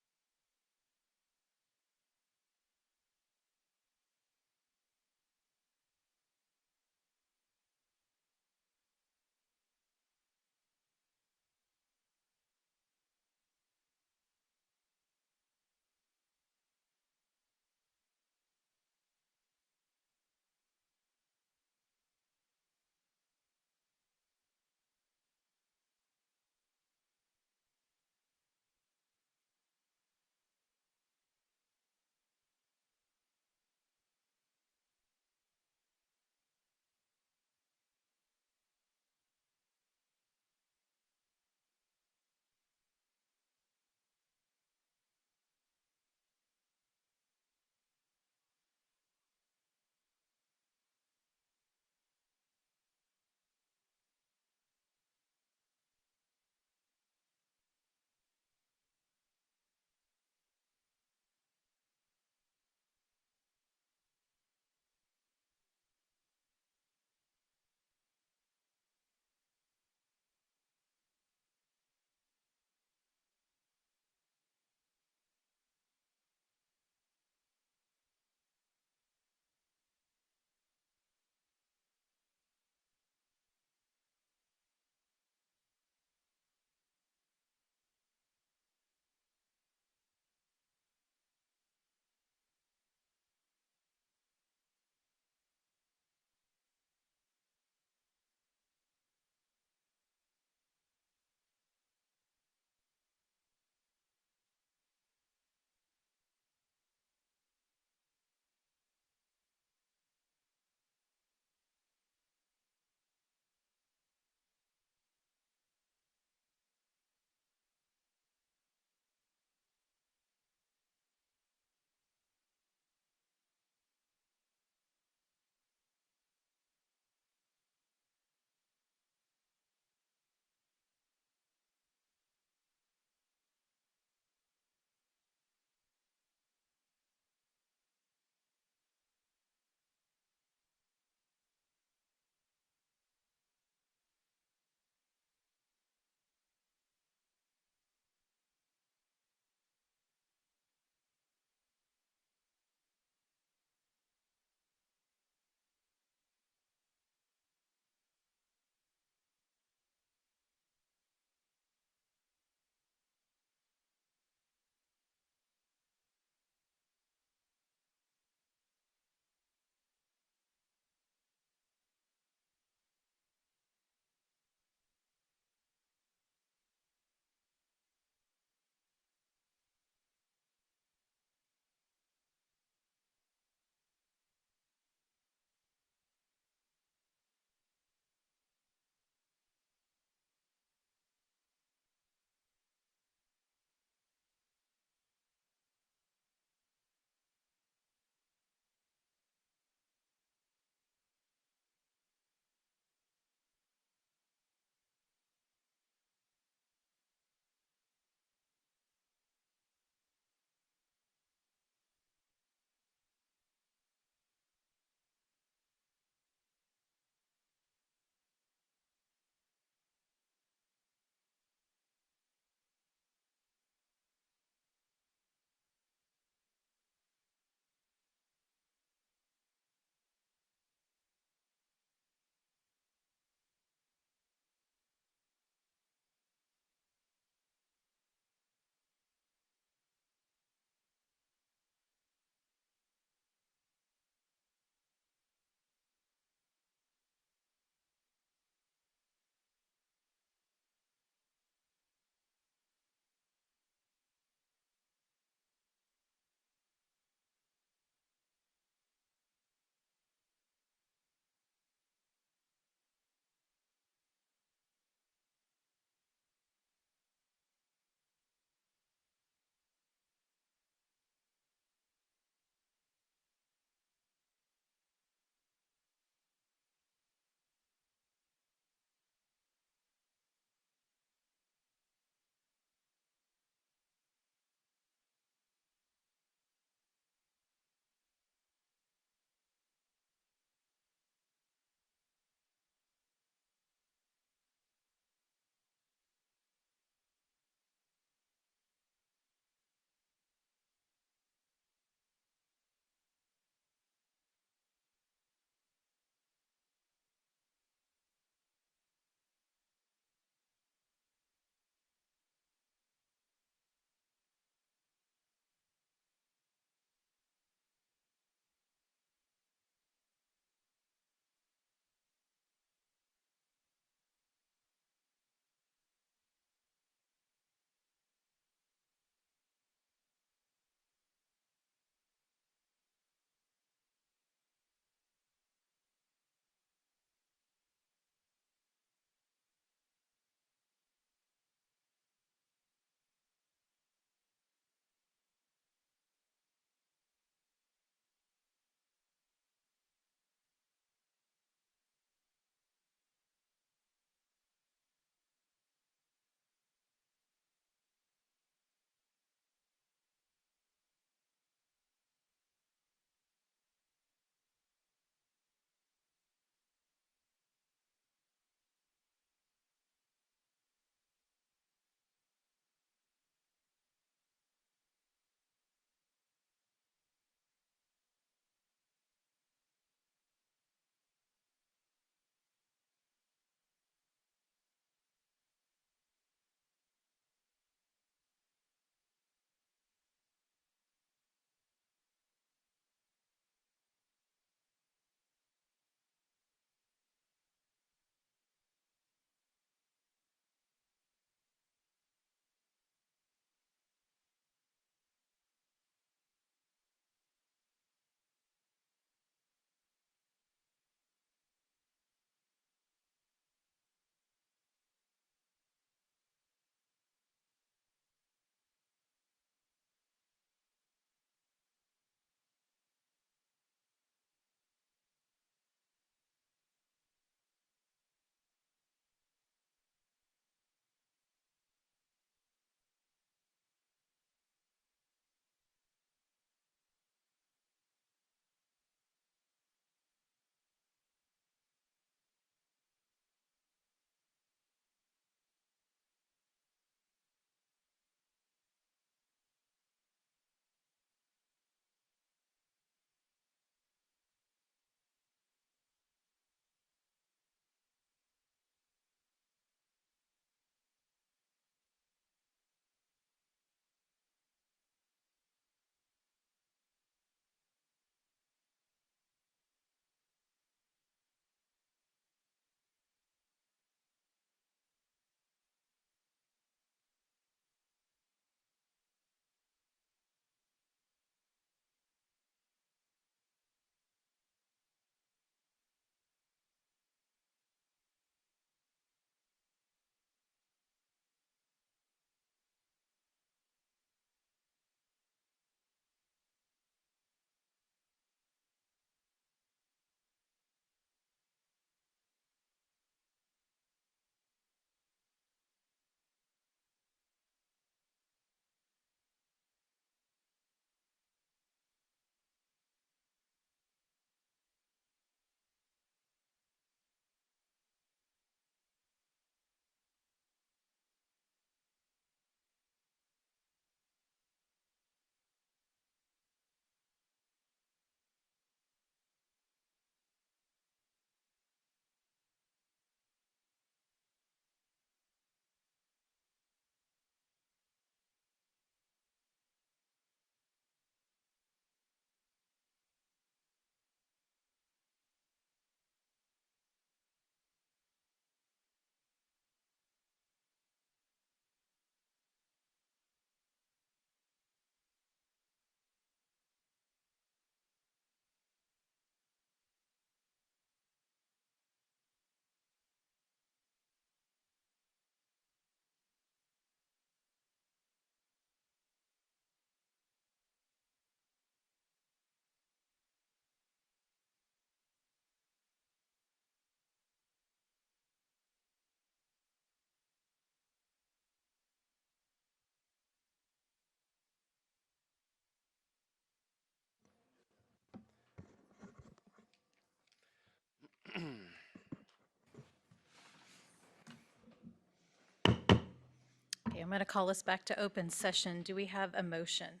I'm going to call us back to open session. Do we have a motion?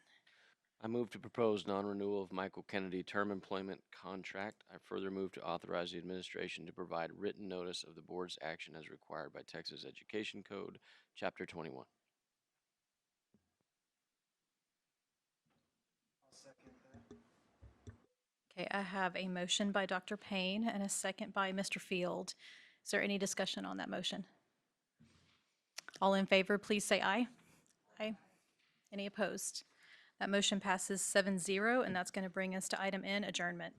I move to propose non-renewal of Michael Kennedy term employment contract. I further move to authorize the administration to provide written notice of the board's action as required by Texas Education Code, Chapter 21. Okay, I have a motion by Dr. Payne and a second by Mr. Field. Is there any discussion on that motion? All in favor, please say aye. Aye. Any opposed? That motion passes 7-0, and that's going to bring us to item N, adjournment.